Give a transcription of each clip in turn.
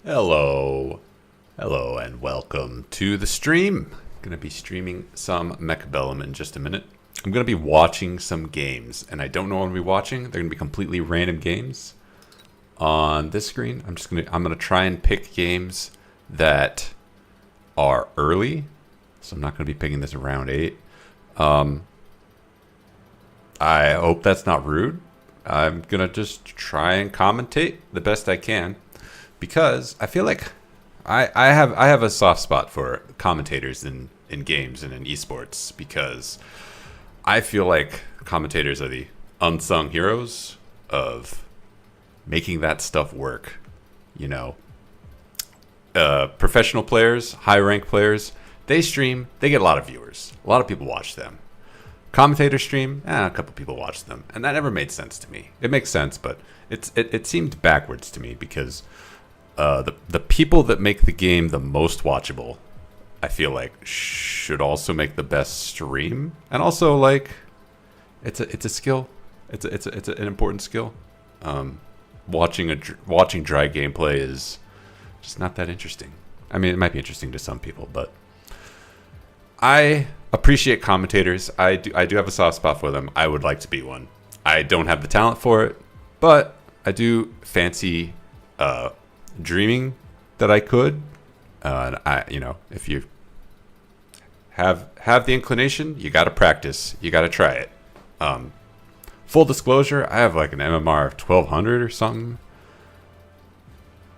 Hello. Hello and welcome to the stream. Going to be streaming some Mechabellum in just a minute. I'm going to be watching some games, and I don't know what I'm going to be watching. They're going to be completely random games. On this screen, I'm going to try and pick games that are early. So I'm not going to be picking this around 8. I hope that's not rude. I'm going to just try and commentate the best I can, because I feel like I have a soft spot for commentators in games and in esports, because I feel like commentators are the unsung heroes of making that stuff work. You know, professional players, high rank players, they stream, they get a lot of viewers. A lot of people watch them. Commentators stream, a couple people watch them, and that never made sense to me. It makes sense, but it seemed backwards to me, because the people that make the game the most watchable, I feel like, should also make the best stream. And also, like, it's a skill. It's an important skill. Watching dry gameplay is just not that interesting. I mean, it might be interesting to some people, but I appreciate commentators. I do have a soft spot for them. I would like to be one. I don't have the talent for it, but I do fancy dreaming that I could. And if you have the inclination, you got to practice. You got to try it. Full disclosure, I have like an MMR of 1200 or something.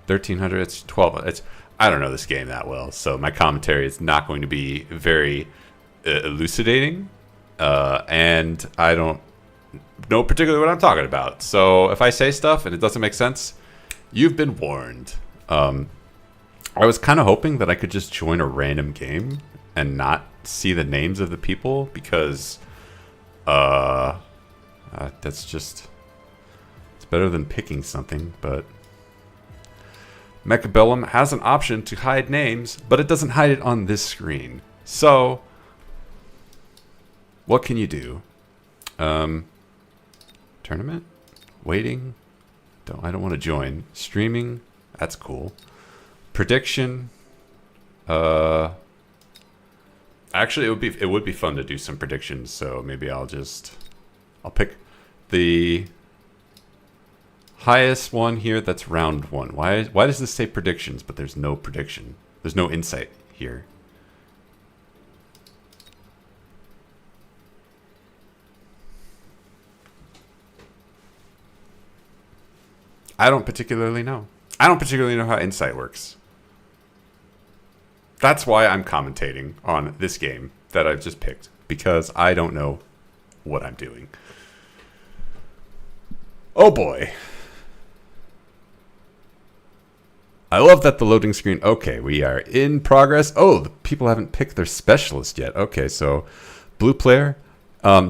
1300. It's 12. I don't know this game that well, so my commentary is not going to be very elucidating, and I don't know particularly what I'm talking about. So if I say stuff and it doesn't make sense, you've been warned. I was kind of hoping that I could just join a random game and not see the names of the people, because that's just, it's better than picking something. But Mechabellum has an option to hide names, but it doesn't hide it on this screen. So what can you do? Tournament? Waiting? I don't want to join. Streaming? That's cool. Prediction? Actually, it would be fun to do some predictions. So maybe I'll pick the highest one here. That's round 1. Why does this say predictions, but there's no prediction? There's no insight here. I don't particularly know. I don't particularly know how insight works. That's why I'm commentating on this game that I've just picked, because I don't know what I'm doing. Oh boy. I love that the loading screen. Okay, we are in progress. Oh, the people haven't picked their specialist yet. Okay, so blue player.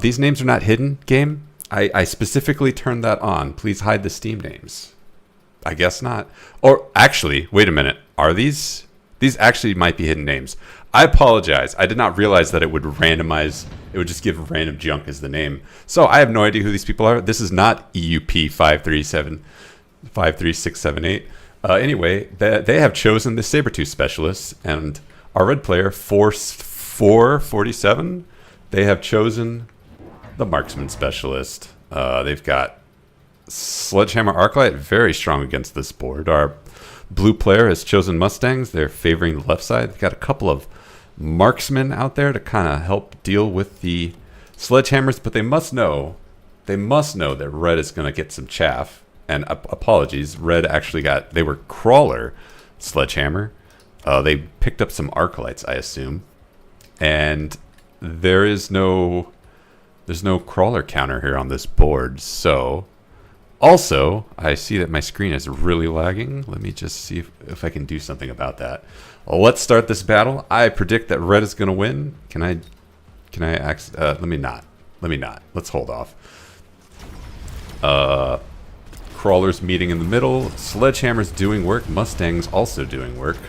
These names are not hidden, game. I specifically turned that on. Please hide the Steam names. I guess not. Or actually, wait a minute. Are these actually might be hidden names? I apologize. I did not realize that it would randomize. It would just give random junk as the name. So I have no idea who these people are. This is not EUP 53678. Anyway, they have chosen the Sabertooth specialist, and our red player 447. They have chosen the marksman specialist. They've got Sledgehammer Arclight, very strong against this board. Our blue player has chosen Mustangs. They're favoring the left side. They've got a couple of marksmen out there to kind of help deal with the sledgehammers, but they must know that red is going to get some chaff. And apologies, red actually they were crawler sledgehammer. They picked up some Arclights, I assume. And there's no crawler counter here on this board, so also, I see that my screen is really lagging. Let me just see if I can do something about that. Well, let's start this battle. I predict that red is going to win. Can I let me not. Let's hold off. Crawlers meeting in the middle. Sledgehammer's doing work. Mustang's also doing work.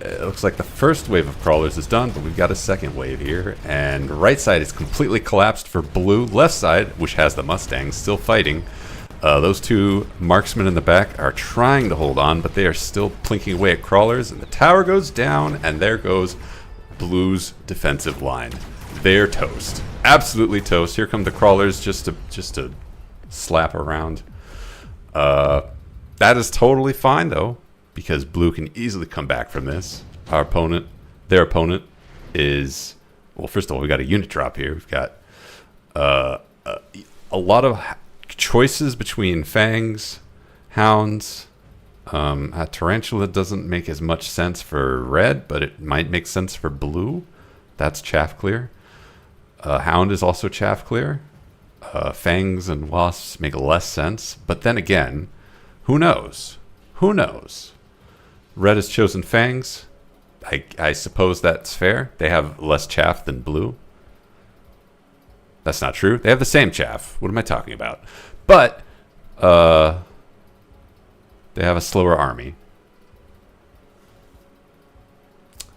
It looks like the first wave of crawlers is done, but we've got a second wave here. And right side is completely collapsed for blue. Left side, which has the Mustangs, still fighting. Those two marksmen in the back are trying to hold on, but they are still plinking away at crawlers, and the tower goes down, and there goes Blue's defensive line. They're toast. Absolutely toast. Here come the crawlers just to slap around. That is totally fine, though, because Blue can easily come back from this. Their opponent is... Well, first of all, we got a unit drop here. We've got a lot of choices between fangs, hounds. A tarantula doesn't make as much sense for red, but it might make sense for blue. That's chaff clear. Hound is also chaff clear. Fangs and wasps make less sense, but then again, who knows? Who knows? Red has chosen fangs. I suppose that's fair. They have less chaff than blue. That's not true. They have the same chaff. What am I talking about? But they have a slower army.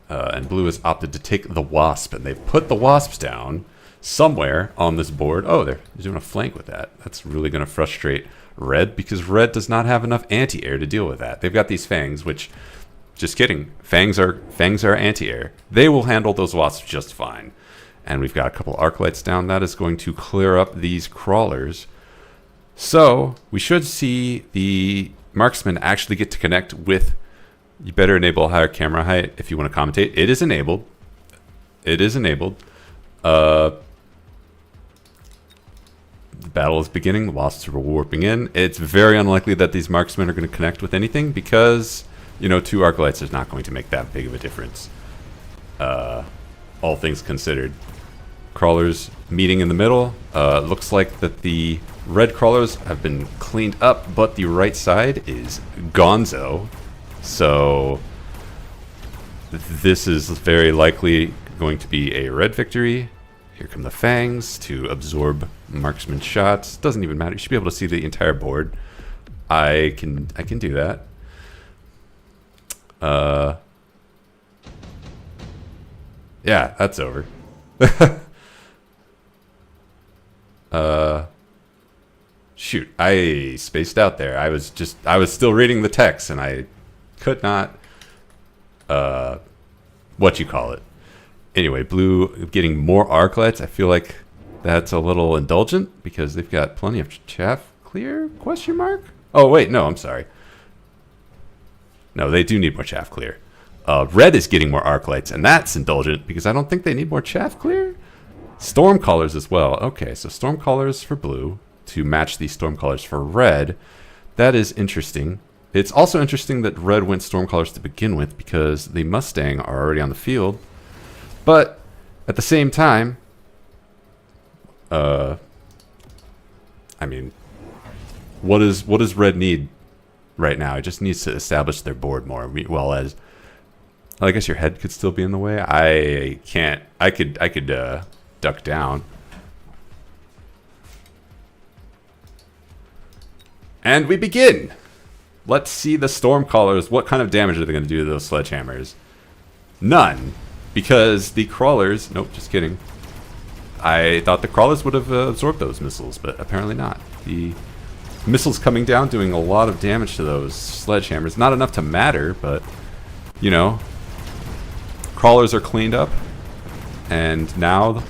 And blue has opted to take the wasp, and they've put the wasps down somewhere on this board. Oh, they're doing a flank with that. That's really going to frustrate red, because red does not have enough anti-air to deal with that. They've got these fangs, which... Just kidding. Fangs are anti-air. They will handle those wasps just fine. And we've got a couple arc lights down. That is going to clear up these crawlers. So we should see the marksman actually get to connect with... You better enable higher camera height if you want to commentate. It is enabled. It is enabled. The battle is beginning. The wasps are warping in. It's very unlikely that these marksmen are going to connect with anything because... two arc lights is not going to make that big of a difference. All things considered. Crawlers meeting in the middle. Looks like that the red crawlers have been cleaned up, but the right side is gonzo. So this is very likely going to be a red victory. Here come the fangs to absorb marksman shots. Doesn't even matter. You should be able to see the entire board. I can do that. Yeah, that's over. Shoot, I spaced out there. I was still reading the text, and I could not, Anyway, blue getting more arc lights. I feel like that's a little indulgent because they've got plenty of chaff clear, question mark? Oh, wait, no, I'm sorry. No, they do need more chaff clear. Red is getting more arc lights, and that's indulgent because I don't think they need more chaff clear. Storm colors as well. Okay, so storm colors for blue to match the storm colors for red. That is interesting. It's also interesting that red went storm colors to begin with because the Mustang are already on the field. But at the same time, I mean, what does red need right now? It just needs to establish their board more. Well, as I guess your head could still be in the way. I can't. I could duck down. And we begin. Let's see the Stormcallers. What kind of damage are they going to do to those sledgehammers? None. Because the crawlers... Nope, just kidding. I thought the crawlers would have absorbed those missiles, but apparently not. The missiles coming down doing a lot of damage to those sledgehammers. Not enough to matter, but, you know, crawlers are cleaned up. And now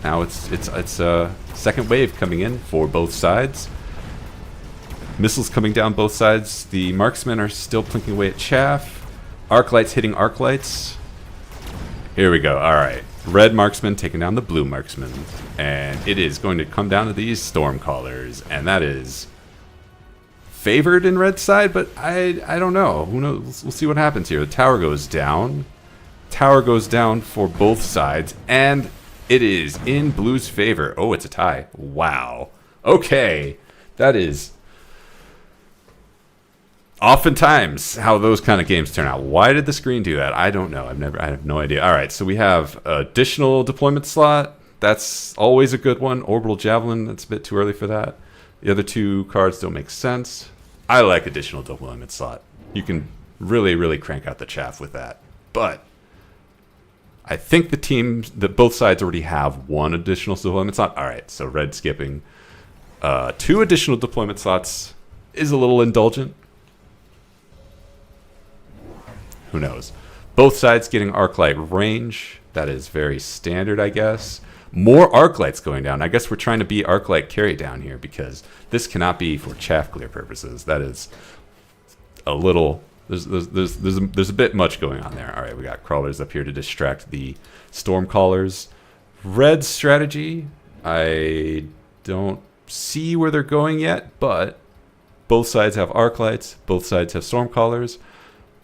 it's a second wave coming in for both sides. Missiles coming down both sides. The marksmen are still plinking away at chaff. Arc lights hitting arc lights. Here we go. All right. Red marksman taking down the blue marksman. And it is going to come down to these storm callers. And that is favored in red side, but I don't know. Who knows? We'll see what happens here. The tower goes down. Tower goes down for both sides. And it is in blue's favor. Oh, it's a tie. Wow. Okay. That is oftentimes how those kind of games turn out. Why did the screen do that? I don't know. I have no idea. All right, so we have additional deployment slot. That's always a good one. Orbital Javelin, that's a bit too early for that. The other two cards don't make sense. I like additional deployment slot. You can really, really crank out the chaff with that. But I think the teams, that both sides already have one additional deployment slot. All right, so red skipping. 2 additional deployment slots is a little indulgent. Who knows? Both sides getting arc light range. That is very standard, I guess. More arc lights going down. I guess we're trying to be arc light carry down here because this cannot be for chaff clear purposes. That is a little. There's a bit much going on there. All right, we got crawlers up here to distract the storm callers. Red's strategy, I don't see where they're going yet, but both sides have arc lights. Both sides have storm callers.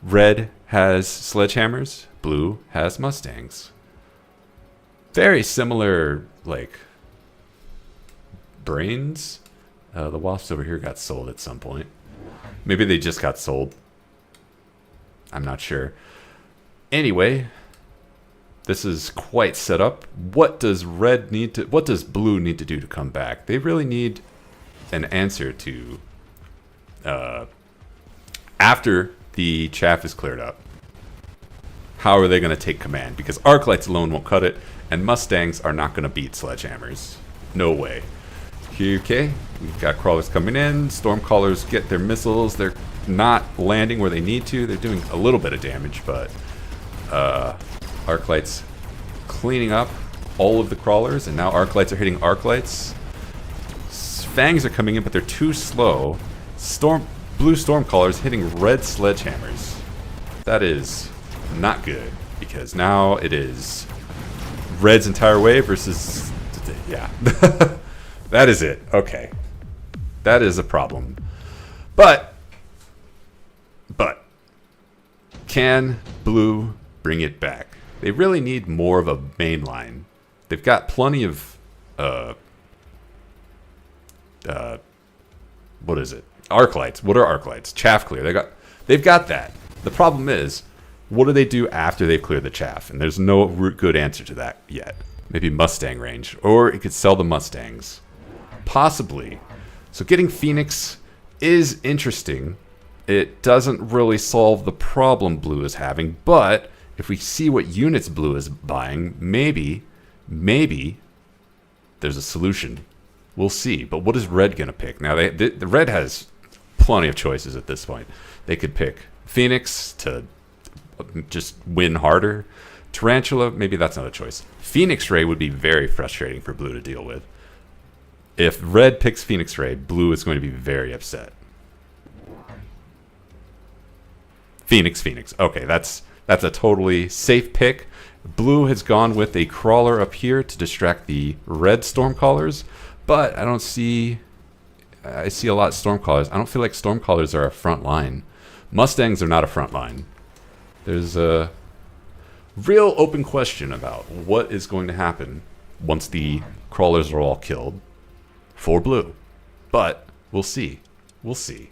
Red has sledgehammers. Blue has mustangs. Very similar, like, brains. The wasps over here got sold at some point. Maybe they just got sold. I'm not sure. Anyway, this is quite set up. What does blue need to do to come back? They really need an answer to after the chaff is cleared up. How are they going to take command? Because arc lights alone won't cut it, and mustangs are not going to beat sledgehammers. No way. Okay, we've got crawlers coming in. Storm callers get their missiles. They're not landing where they need to. They're doing a little bit of damage, but arc lights cleaning up all of the crawlers, and now arc lights are hitting arc lights. Fangs are coming in, but they're too slow. Blue storm callers hitting red sledgehammers. That is not good, because now it is red's entire wave versus, yeah. That is it. Okay. That is a problem. But can blue bring it back? They really need more of a main line. They've got plenty of what is it? Arc lights. What are arc lights? Chaff clear. They've got that. The problem is, what do they do after they've cleared the chaff? And there's no good answer to that yet. Maybe Mustang range, or it could sell the Mustangs. Possibly. So getting Phoenix is interesting. It doesn't really solve the problem blue is having, but if we see what units blue is buying, maybe there's a solution. We'll see. But what is red going to pick? Now, the red has plenty of choices at this point. They could pick Phoenix to just win harder. Tarantula, maybe that's not a choice. Phoenix Ray would be very frustrating for blue to deal with. If red picks Phoenix Ray, blue is going to be very upset. Phoenix. Okay, that's a totally safe pick. Blue has gone with a crawler up here to distract the red stormcallers, but I see a lot of stormcallers. I don't feel like stormcallers are a front line. Mustangs are not a front line. There's a real open question about what is going to happen once the crawlers are all killed for blue. But we'll see. We'll see.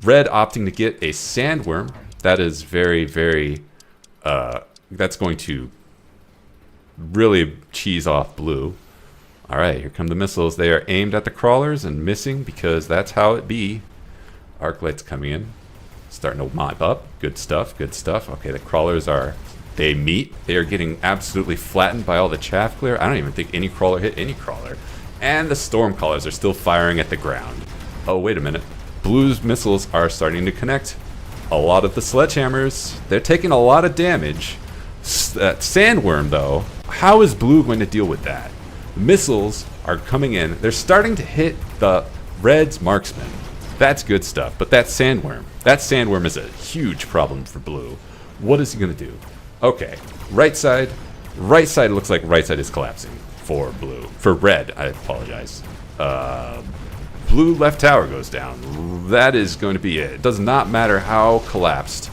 Red opting to get a sandworm. That is very, very... that's going to really cheese off blue. Alright, here come the missiles. They are aimed at the crawlers and missing because that's how it be. Arc lights coming in. Starting to mop up. Good stuff, good stuff. Okay, the crawlers are... They meet. They are getting absolutely flattened by all the chaff clear. I don't even think any crawler hit any crawler. And the storm callers are still firing at the ground. Oh, wait a minute. Blue's missiles are starting to connect. A lot of the sledgehammers, they're taking a lot of damage. That sandworm, though, how is blue going to deal with that? Missiles are coming in. They're starting to hit the red's marksman. That's good stuff. But that sandworm is a huge problem for blue. What is he going to do? Okay, right side looks like right side is collapsing for blue. For red, I apologize. Blue left tower goes down. That is going to be it. It does not matter how collapsed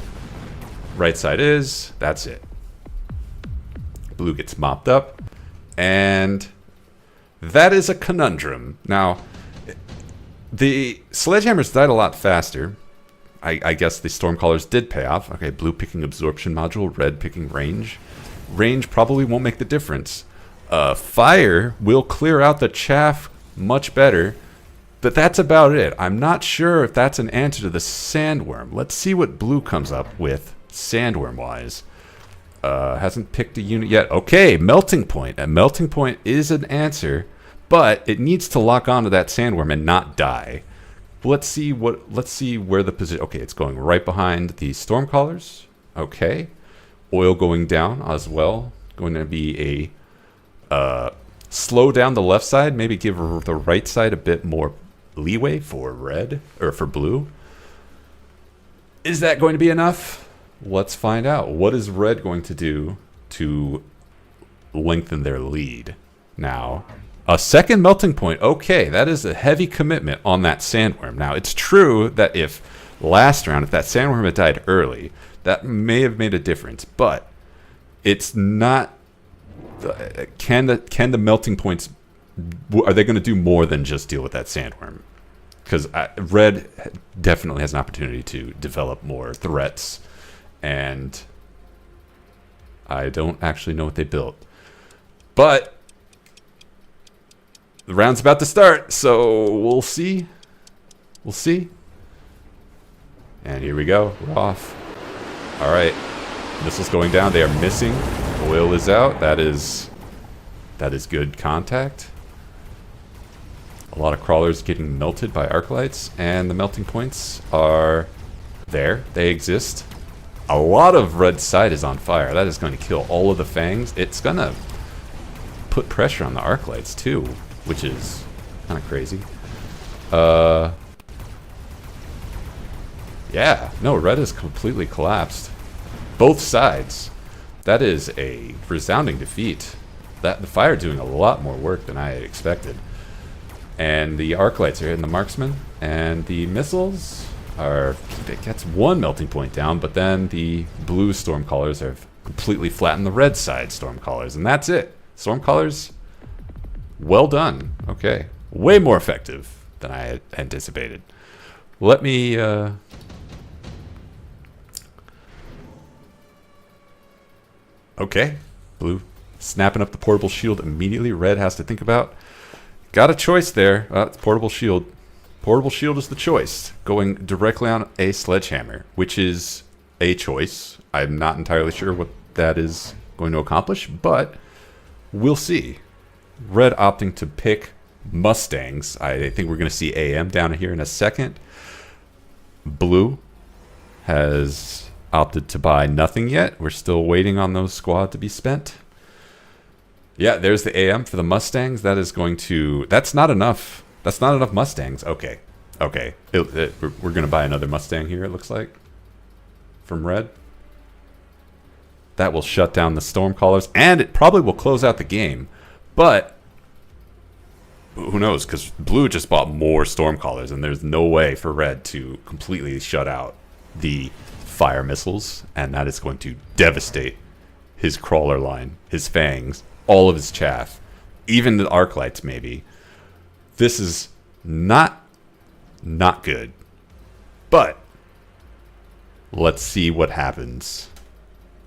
right side is. That's it. Blue gets mopped up. And that is a conundrum. Now, the sledgehammers died a lot faster. I guess the stormcallers did pay off. Okay, blue picking absorption module, red picking range. Range probably won't make the difference. Fire will clear out the chaff much better. But that's about it. I'm not sure if that's an answer to the sandworm. Let's see what blue comes up with sandworm-wise. Hasn't picked a unit yet. Okay, melting point. A melting point is an answer, but it needs to lock onto that sandworm and not die. Let's see where the position. Okay, it's going right behind the Stormcallers. Okay, oil going down as well. Going to be a slow down the left side. Maybe give the right side a bit more leeway for red or for blue. Is that going to be enough? Let's find out. What is red going to do to lengthen their lead? Now, a second melting point. Okay, that is a heavy commitment on that sandworm. Now, it's true that if last round, if that sandworm had died early, that may have made a difference, but it's not. Can the melting points, are they going to do more than just deal with that sandworm? Because red definitely has an opportunity to develop more threats, and I don't actually know what they built. But the round's about to start, so we'll see. We'll see. And here we go. We're off. All right. Missiles going down. They are missing. Oil is out. That is good contact. A lot of crawlers getting melted by arc lights, and the melting points are there. They exist. A lot of red side is on fire. That is going to kill all of the fangs. It's going to put pressure on the arc lights too, which is kind of crazy. Yeah, no, red is completely collapsed. Both sides. That is a resounding defeat. The fire doing a lot more work than I had expected. And the arc lights are hitting the marksman, and the missiles are, it gets one melting point down, but then the blue Stormcallers have completely flattened the red side Stormcallers, and that's it. Stormcallers, well done. Okay, way more effective than I had anticipated. Let me okay, blue snapping up the portable shield immediately. Red has to think about. Got a choice there. It's portable shield. Portable shield is the choice. Going directly on a sledgehammer, which is a choice. I'm not entirely sure what that is going to accomplish, but we'll see. Red opting to pick Mustangs. I think we're going to see AM down here in a second. Blue has opted to buy nothing yet. We're still waiting on those squad to be spent. Yeah, there's the AM for the Mustangs. That is going to... That's not enough. That's not enough Mustangs. Okay. Okay. We're going to buy another Mustang here, it looks like. From red. That will shut down the Stormcallers. And it probably will close out the game. But... who knows? Because blue just bought more Stormcallers. And there's no way for red to completely shut out the fire missiles. And that is going to devastate his crawler line. His fangs. All of his chaff, even the arc lights maybe. This is not good. But let's see what happens.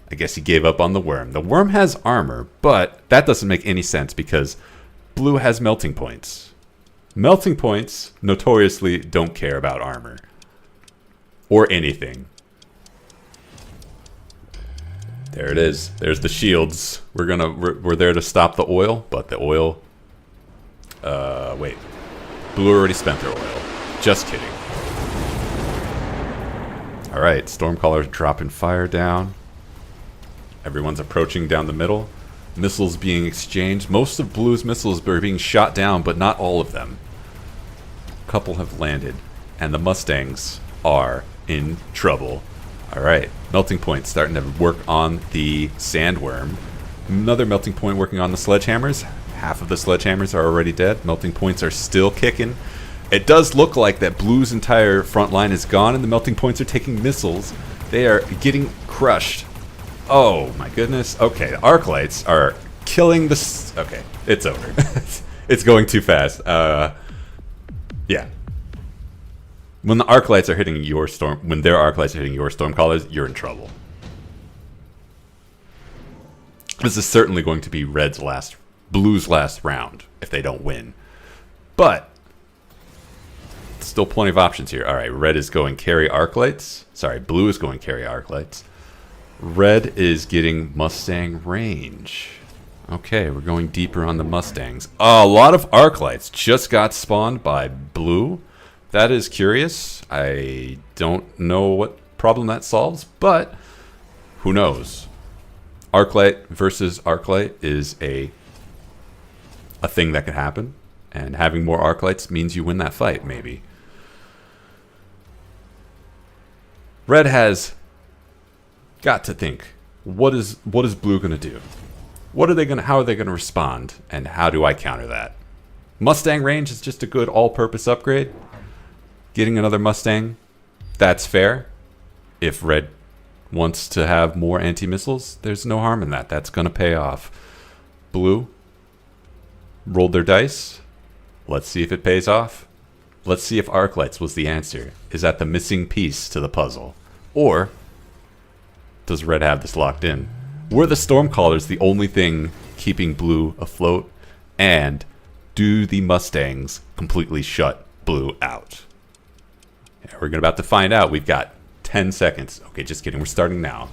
I guess he gave up on the worm. The worm has armor, but that doesn't make any sense because blue has melting points. Melting points notoriously don't care about armor or anything. There it is. There's the shields. We're there to stop the oil, but the oil. Wait. Blue already spent their oil. Just kidding. All right, Stormcallers dropping fire down. Everyone's approaching down the middle. Missiles being exchanged. Most of Blue's missiles are being shot down, but not all of them. A couple have landed, and the Mustangs are in trouble. All right, melting point starting to work on the sandworm. Another melting point working on the sledgehammers. Half of the sledgehammers are already dead. Melting points are still kicking. It does look like that blue's entire front line is gone, and the melting points are taking missiles. They are getting crushed. Oh my goodness. Okay, the arc lights are killing the... Okay, it's over. It's going too fast. Yeah. When the arc lights are hitting your when their arc lights are hitting your Stormcallers, you're in trouble. This is certainly going to be Blue's last round if they don't win. But still plenty of options here. All right, red is going carry arc lights. Sorry, blue is going carry arc lights. Red is getting Mustang range. Okay, we're going deeper on the Mustangs. A lot of Arclights just got spawned by blue. That is curious. I don't know what problem that solves, but who knows? Arclight versus Arclight is a thing that could happen, and having more Arclights means you win that fight, maybe. Red has got to think, what is blue going to do? How are they going to respond, and how do I counter that? Mustang range is just a good all-purpose upgrade. Getting another Mustang, that's fair. If Red wants to have more anti-missiles, there's no harm in that. That's going to pay off. Blue rolled their dice. Let's see if it pays off. Let's see if Arclights was the answer. Is that the missing piece to the puzzle? Or does Red have this locked in? Were the Stormcallers the only thing keeping blue afloat? And do the Mustangs completely shut blue out? Yeah, we're about to find out. We've got 10 seconds. Okay, just kidding. We're starting now.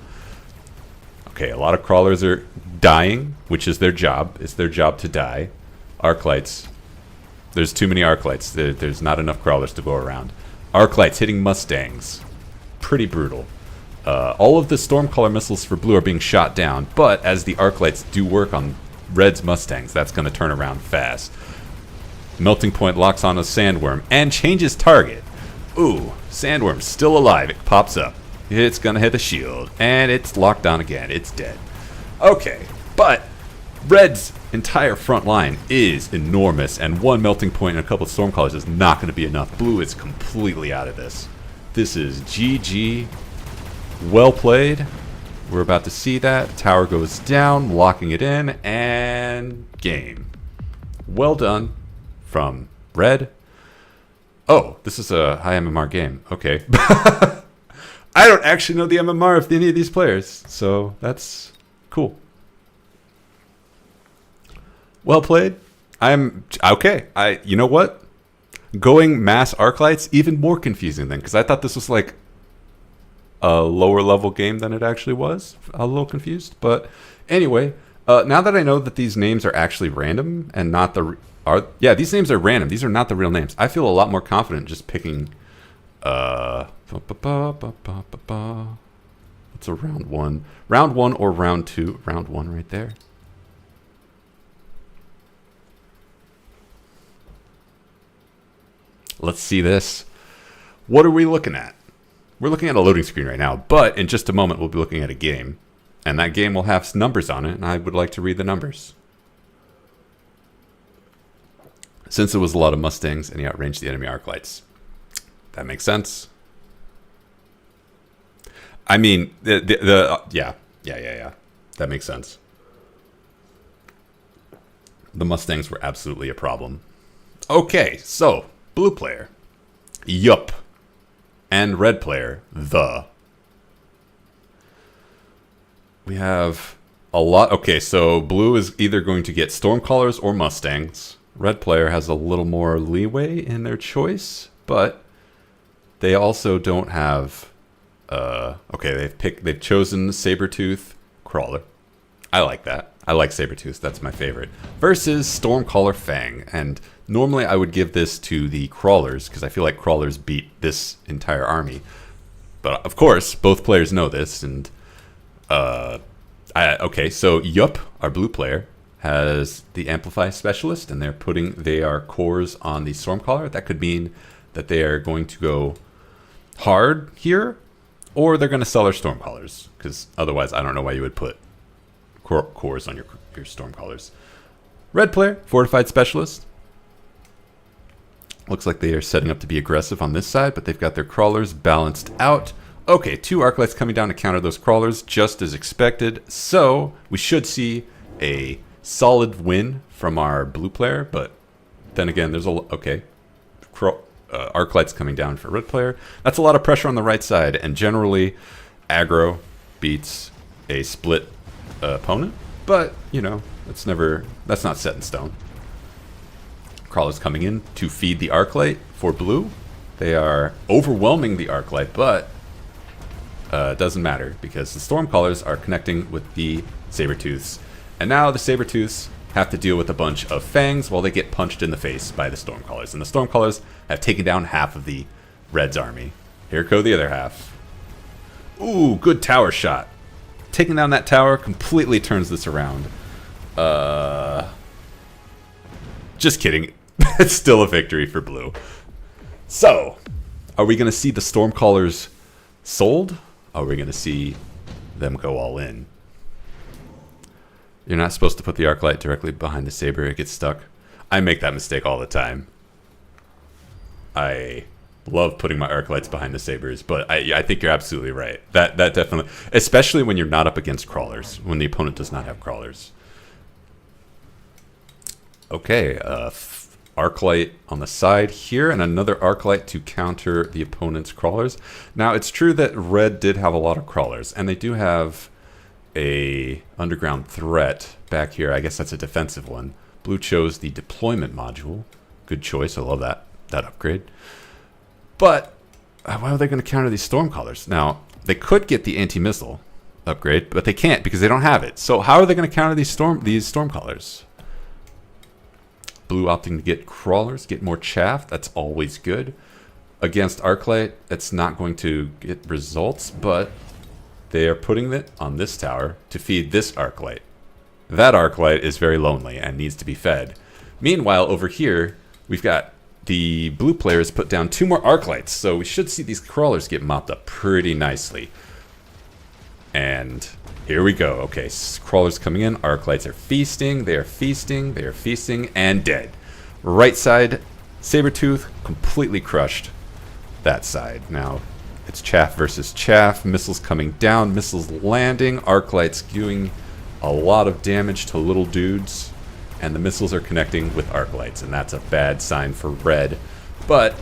Okay, a lot of crawlers are dying, which is their job. It's their job to die. Arclights. There's too many Arclights. There's not enough crawlers to go around. Arclights hitting Mustangs. Pretty brutal. All of the Stormcaller missiles for blue are being shot down, but as the Arclights do work on Red's Mustangs, that's going to turn around fast. Melting Point locks on a Sandworm and changes target. Ooh, Sandworm's still alive. It pops up. It's going to hit the shield, and it's locked on again. It's dead. Okay, but Red's entire front line is enormous, and one Melting Point and a couple of Stormcallers is not going to be enough. Blue is completely out of this. This is GG. Well played. We're about to see that. Tower goes down, locking it in, and game. Well done from Red. Oh, this is a high MMR game. Okay. I don't actually know the MMR of any of these players, so that's cool. Well played. I'm okay. You know what? Going mass Arclights even more confusing then, because I thought this was like a lower level game than it actually was. A little confused, but anyway, now that I know that these names are actually random and not these names are random. These are not the real names. I feel a lot more confident just picking. What's a round one? Round one or round two? Round one right there. Let's see this. What are we looking at? We're looking at a loading screen right now, but in just a moment we'll be looking at a game. And that game will have numbers on it, and I would like to read the numbers. Since it was a lot of Mustangs and he outranged the enemy Arclights. That makes sense. I mean, yeah. That makes sense. The Mustangs were absolutely a problem. Okay, so blue player, yup, and red player, the. We have a lot. Okay, so blue is either going to get Stormcallers or Mustangs. Red player has a little more leeway in their choice, but they also don't have. Okay, they've chosen Sabertooth Crawler. I like that. I like Sabertooth. That's my favorite. Versus Stormcaller Fang. And normally I would give this to the Crawlers, because I feel like Crawlers beat this entire army. But of course, both players know this. And okay, so Yup, our blue player, has the Amplify Specialist, and they are cores on the Stormcaller. That could mean that they are going to go hard here, or they're going to sell their Stormcallers, because otherwise I don't know why you would put cores on your Stormcallers. Red player, Fortified Specialist. Looks like they are setting up to be aggressive on this side, but they've got their Crawlers balanced out. Okay, 2 Arclights coming down to counter those Crawlers, just as expected. So we should see a solid win from our blue player, but then again, there's Arclights coming down for red player. That's a lot of pressure on the right side, and generally aggro beats a split opponent, but you know, that's not set in stone. Crawlers coming in to feed the Arclight for blue. They are overwhelming the Arclight, but it doesn't matter because the Stormcallers are connecting with the Sabertooths, And now the Sabertooths have to deal with a bunch of fangs while they get punched in the face by the Stormcallers. And the Stormcallers have taken down half of the Red's army. Here go the other half. Ooh, good tower shot. Taking down that tower completely turns this around. Just kidding. It's still a victory for blue. So, are we going to see the Stormcallers sold? Are we going to see them go all in? You're not supposed to put the arc light directly behind the saber. It gets stuck. I make that mistake all the time. I love putting my arc lights behind the sabers, but I think you're absolutely right. That definitely, especially when you're not up against crawlers, when the opponent does not have crawlers. Okay, arc light on the side here, and another arc light to counter the opponent's crawlers. Now, it's true that red did have a lot of crawlers, and they do have a underground threat back here. I guess that's a defensive one. Blue chose the deployment module. Good choice. I love that upgrade. But how are they going to counter these Stormcallers? Now, they could get the anti-missile upgrade, but they can't because they don't have it. So how are they going to counter these Stormcallers? Blue opting to get crawlers, get more chaff. That's always good. Against Arclight, it's not going to get results, but they are putting it on this tower to feed this Arclight. That Arclight is very lonely and needs to be fed. Meanwhile, over here, we've got the blue players put down 2 more Arclights, so we should see these crawlers get mopped up pretty nicely. And here we go. Okay, crawlers coming in. Arclights are feasting. They are feasting. They are feasting. And dead. Right side, Sabertooth completely crushed that side. Now, it's chaff versus chaff. Missiles coming down. Missiles landing. Arclights doing a lot of damage to little dudes. And the missiles are connecting with Arclights. And that's a bad sign for red. But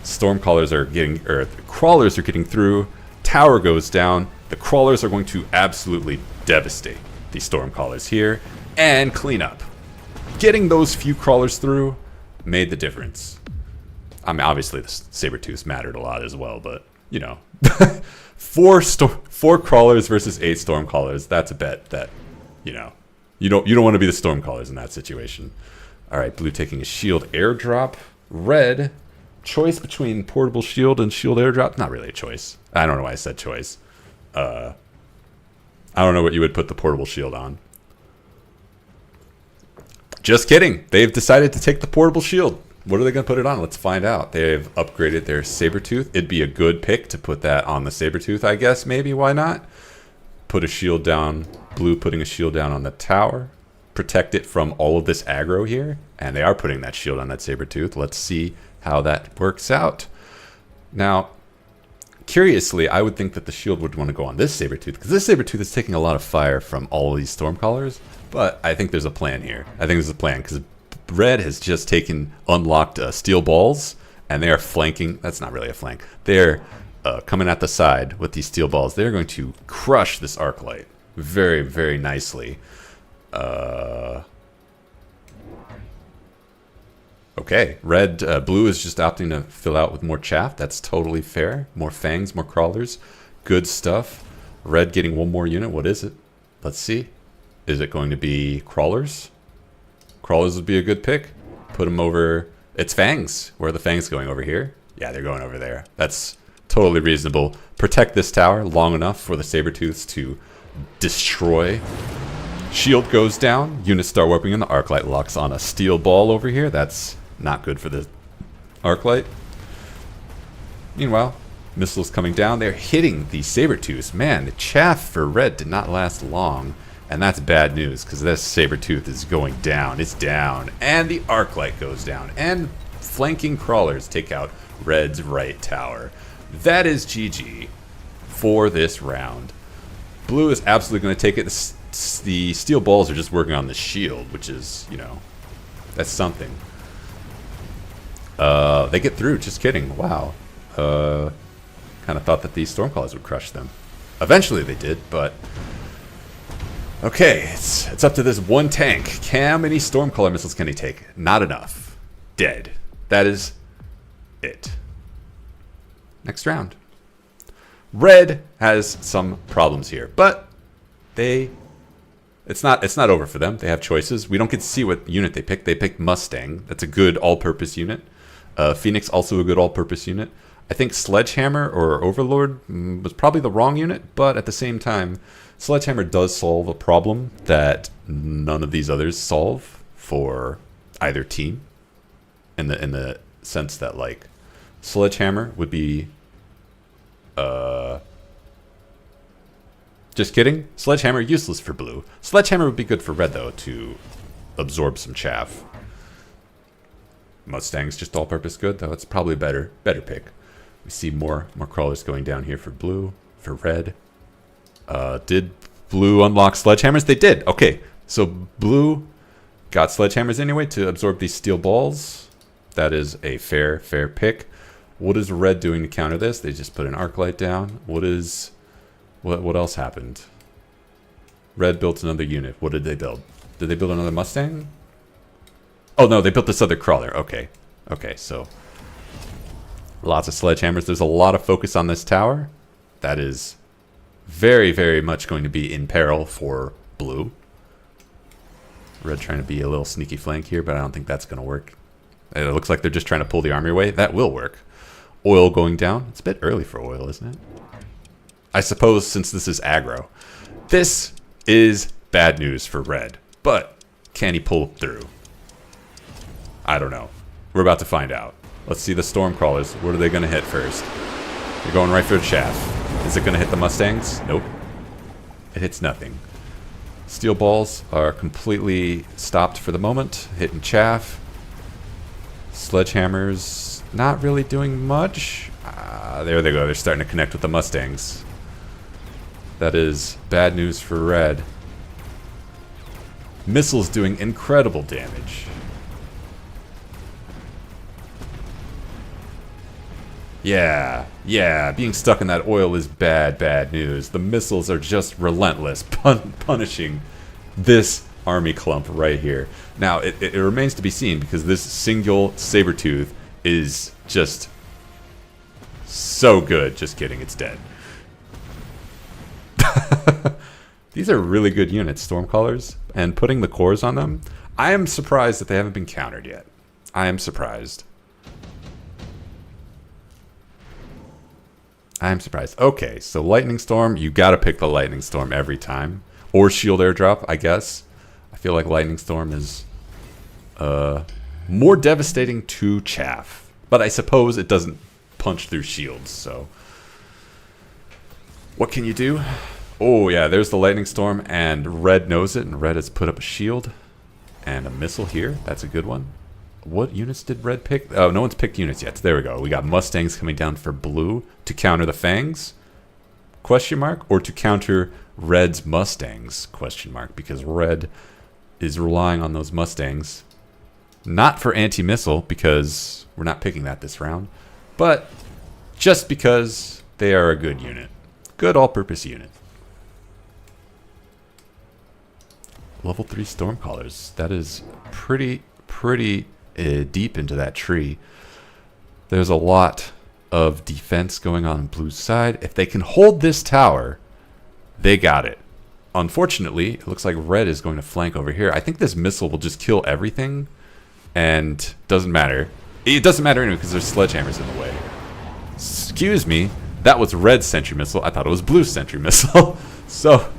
Stormcallers are getting, or crawlers are getting through. Tower goes down. The crawlers are going to absolutely devastate the Stormcallers here and clean up. Getting those few crawlers through made the difference. I mean, obviously the Sabertooths mattered a lot as well, but, you know, 4 crawlers versus 8 Stormcallers, that's a bet that, you know, you don't want to be the Stormcallers in that situation. All right, blue taking a shield airdrop. Red, choice between portable shield and shield airdrop. Not really a choice. I don't know why I said choice. I don't know what you would put the portable shield on. Just kidding. They've decided to take the portable shield. What are they going to put it on? Let's find out. They've upgraded their Sabertooth. It'd be a good pick to put that on the Sabertooth, I guess. Maybe. Why not? Put a shield down. Blue putting a shield down on the tower. Protect it from all of this aggro here. And they are putting that shield on that Sabertooth. Let's see how that works out. Now, curiously, I would think that the shield would want to go on this Sabertooth, because this Sabertooth is taking a lot of fire from all of these Stormcallers, but I think there's a plan here. I think there's a plan, because red has just unlocked steel balls, and they are flanking. That's not really a flank. They're coming at the side with these steel balls. They're going to crush this Arclight very, very nicely. Okay, blue is just opting to fill out with more chaff. That's totally fair. More fangs, more crawlers. Good stuff. Red getting 1 more unit. What is it? Let's see. Is it going to be crawlers? Crawlers would be a good pick. Put them over. It's fangs. Where are the fangs going? Over here? Yeah, they're going over there. That's totally reasonable. Protect this tower long enough for the Sabertooths to destroy. Shield goes down. Units start warping in. The Arclight locks on a steel ball over here. That's not good for the Arclight. Meanwhile, missiles coming down. They're hitting the Sabertooths. Man, the chaff for red did not last long. And that's bad news, because this Sabertooth is going down. It's down. And the Arclight goes down. And flanking crawlers take out red's right tower. That is GG for this round. Blue is absolutely going to take it. The steel balls are just working on the shield, which is, you know, that's something. They get through. Just kidding. Wow. Kind of thought that these Stormcallers would crush them. Eventually they did, but okay, it's up to this one tank. How many Stormcaller missiles can he take? Not enough. Dead. That is it. Next round. Red has some problems here, but they It's not over for them. They have choices. We don't get to see what unit they pick. They picked Mustang. That's a good all-purpose unit. Phoenix, also a good all-purpose unit. I think Sledgehammer or Overlord was probably the wrong unit, but at the same time, Sledgehammer does solve a problem that none of these others solve for either team. In the sense that, like, Sledgehammer would be just kidding. Sledgehammer useless for blue. Sledgehammer would be good for red though, to absorb some chaff. Mustang's just all-purpose good though. It's probably better pick. We see more crawlers going down here for blue, for red. Did blue unlock sledgehammers? They did. Okay, so blue got sledgehammers anyway to absorb these steel balls. That is a fair pick. What is red doing to counter this? They just put an arc light down. What else happened? Red built another unit. What did they build? Did they build another Mustang? Oh no, they built this other crawler. Okay, so lots of sledgehammers. There's a lot of focus on this tower. That is very much going to be in peril for blue. Red trying to be a little sneaky flank here, but I don't think that's going to work. It looks like they're just trying to pull the army away. That will work. Oil going down. It's a bit early for oil, isn't it? I suppose since this is aggro. This is bad news for red. But can he pull through? I don't know. We're about to find out. Let's see the storm crawlers. What are they going to hit first? They're going right for the chaff. Is it going to hit the Mustangs? Nope. It hits nothing. Steel balls are completely stopped for the moment. Hitting chaff. Sledgehammers not really doing much. There they go. They're starting to connect with the Mustangs. That is bad news for red. Missiles doing incredible damage. Yeah, being stuck in that oil is bad news. The missiles are just relentless, punishing this army clump right here. Now, it remains to be seen, because this single Sabertooth is just so good. Just kidding, it's dead. These are really good units, Stormcallers, and putting the cores on them, I am surprised that they haven't been countered yet. I am surprised. Okay, so Lightning Storm, you gotta pick the Lightning Storm every time. Or Shield Airdrop, I guess. I feel like Lightning Storm is more devastating to chaff. But I suppose it doesn't punch through shields, so... What can you do? Oh yeah, there's the Lightning Storm, and red knows it, and red has put up a shield. And a missile here, that's a good one. What units did red pick? Oh, no one's picked units yet. So there we go. We got Mustangs coming down for blue to counter the Fangs? Question mark? Or to counter red's Mustangs? Question mark. Because red is relying on those Mustangs. Not for anti-missile, because we're not picking that this round. But just because they are a good unit. Good all-purpose unit. Level 3 Stormcallers. That is pretty deep into that tree. There's a lot of defense going on blue's side. If they can hold this tower, they got it. Unfortunately, it looks like red is going to flank over here. I think this missile will just kill everything, and doesn't matter. It doesn't matter anyway because there's sledgehammers in the way. Excuse me, that was red's sentry missile. I thought it was blue's sentry missile. So,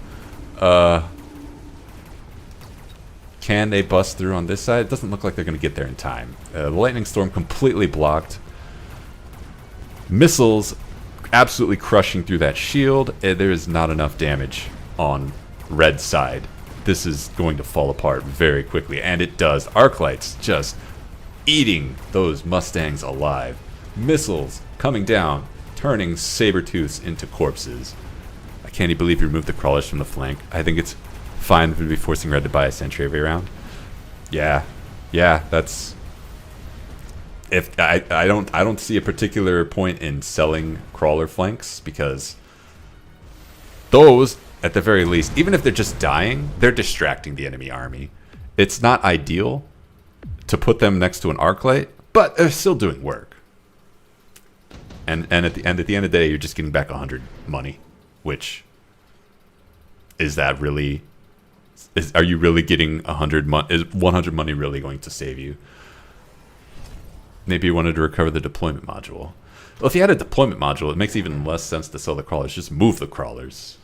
can they bust through on this side? It doesn't look like they're going to get there in time. The Lightning Storm completely blocked. Missiles absolutely crushing through that shield. There is not enough damage on red's side. This is going to fall apart very quickly, and it does. Arc lights just eating those Mustangs alive. Missiles coming down, turning Sabertooths into corpses. I can't even believe you removed the crawlers from the flank. I think it's fine to be forcing red to buy a sentry every round. Yeah, that's... If I don't see a particular point in selling crawler flanks, because those, at the very least, even if they're just dying, they're distracting the enemy army. It's not ideal to put them next to an arc light, but they're still doing work. And at the end of the day, you're just getting back 100 money, which is that really Are you really getting 100 money? Is 100 money really going to save you? Maybe you wanted to recover the deployment module. Well, if you had a deployment module, it makes even less sense to sell the crawlers. Just move the crawlers.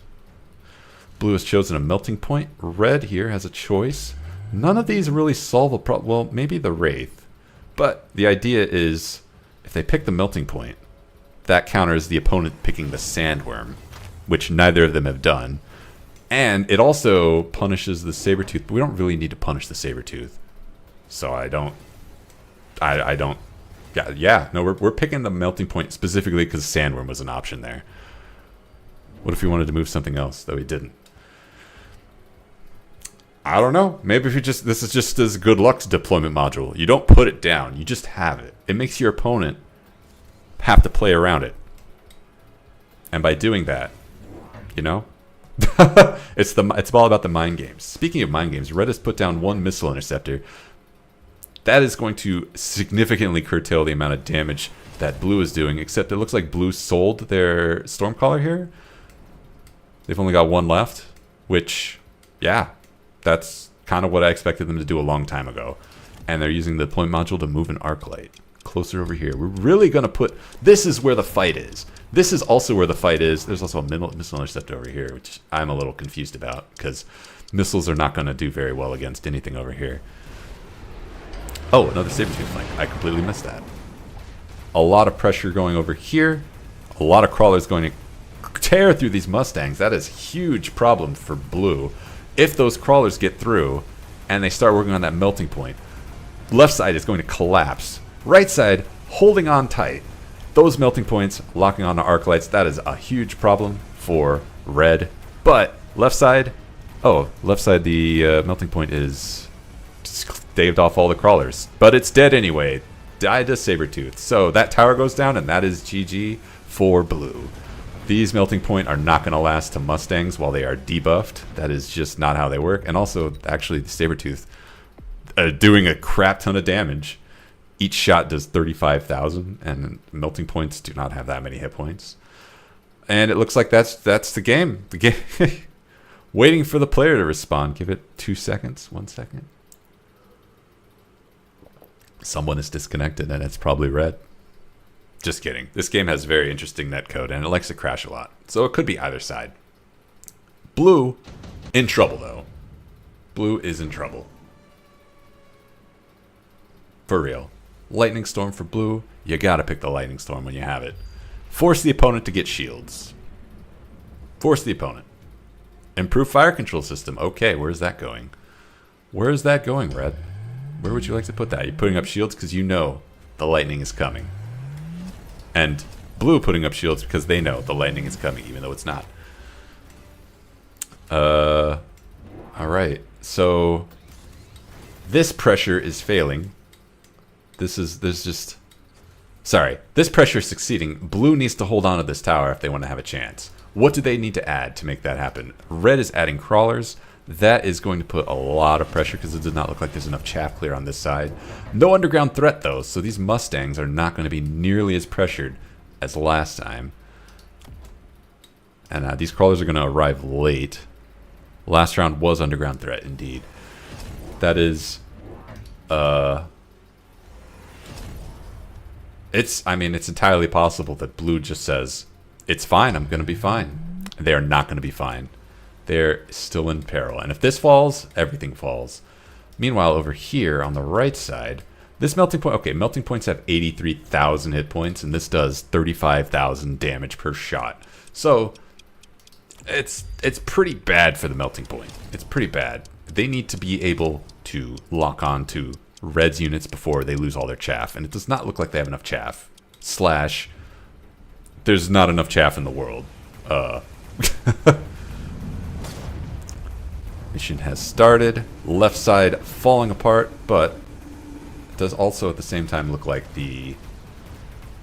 Blue has chosen a melting point. Red here has a choice. None of these really solve a problem. Well, maybe the Wraith. But the idea is, if they pick the melting point, that counters the opponent picking the Sandworm, which neither of them have done. And it also punishes the Sabertooth, but we don't really need to punish the Sabertooth. So I don't... No, we're picking the melting point specifically because Sandworm was an option there. What if we wanted to move something else, though we didn't? I don't know. Maybe if you just... This is just as good luck's deployment module. You don't put it down. You just have it. It makes your opponent have to play around it. And by doing that, you know... it's all about the mind games. Speaking of mind games, Red has put down one missile interceptor. That is going to significantly curtail the amount of damage that Blue is doing, except it looks like Blue sold their Stormcaller here. They've only got one left, which, yeah, that's kind of what I expected them to do a long time ago. And they're using the deployment module to move an Arclight closer over here. We're really going to put... This is where the fight is. This is also where the fight is. There's also a missile interceptor over here, which I'm a little confused about, because missiles are not going to do very well against anything over here. Oh, another Sabertooth flank. I completely missed that. A lot of pressure going over here. A lot of crawlers going to tear through these Mustangs. That is a huge problem for Blue. If those crawlers get through and they start working on that melting point, left side is going to collapse. Right side holding on tight. Those melting points locking onto Arclights, that is a huge problem for Red. But left side, the melting point is staved off all the crawlers. But it's dead anyway. Died to Sabertooth. So that tower goes down, and that is GG for Blue. These melting point are not going to last to Mustangs while they are debuffed. That is just not how they work. And also, actually, the Sabertooth doing a crap ton of damage. Each shot does 35,000, and melting points do not have that many hit points. And it looks like that's the game. The game. Waiting for the player to respond. Give it 2 seconds, 1 second. Someone is disconnected, and it's probably Red. Just kidding. This game has very interesting netcode, and it likes to crash a lot. So it could be either side. Blue, in trouble, though. Blue is in trouble. For real. Lightning Storm for Blue. You gotta pick the Lightning Storm when you have it. Force the opponent to get shields. Force the opponent. Improve fire control system. Okay, where's that going? Where is that going, Red? Where would you like to put that? You're putting up shields because you know the lightning is coming. And Blue putting up shields because they know the lightning is coming, even though it's not. Alright. So this pressure is failing. This pressure is succeeding. Blue needs to hold on to this tower if they want to have a chance. What do they need to add to make that happen? Red is adding crawlers. That is going to put a lot of pressure because it does not look like there's enough chaff clear on this side. No underground threat, though, so these Mustangs are not going to be nearly as pressured as last time. And these crawlers are going to arrive late. Last round was underground threat, indeed. That is... It's entirely possible that Blue just says, it's fine, I'm going to be fine. They are not going to be fine. They're still in peril. And if this falls, everything falls. Meanwhile, over here on the right side, this melting point... Okay, melting points have 83,000 hit points, and this does 35,000 damage per shot. So, it's pretty bad for the melting point. It's pretty bad. They need to be able to lock on to Red's units before they lose all their chaff. And it does not look like they have enough chaff. Slash, there's not enough chaff in the world. Mission has started. Left side falling apart, but it does also at the same time look like the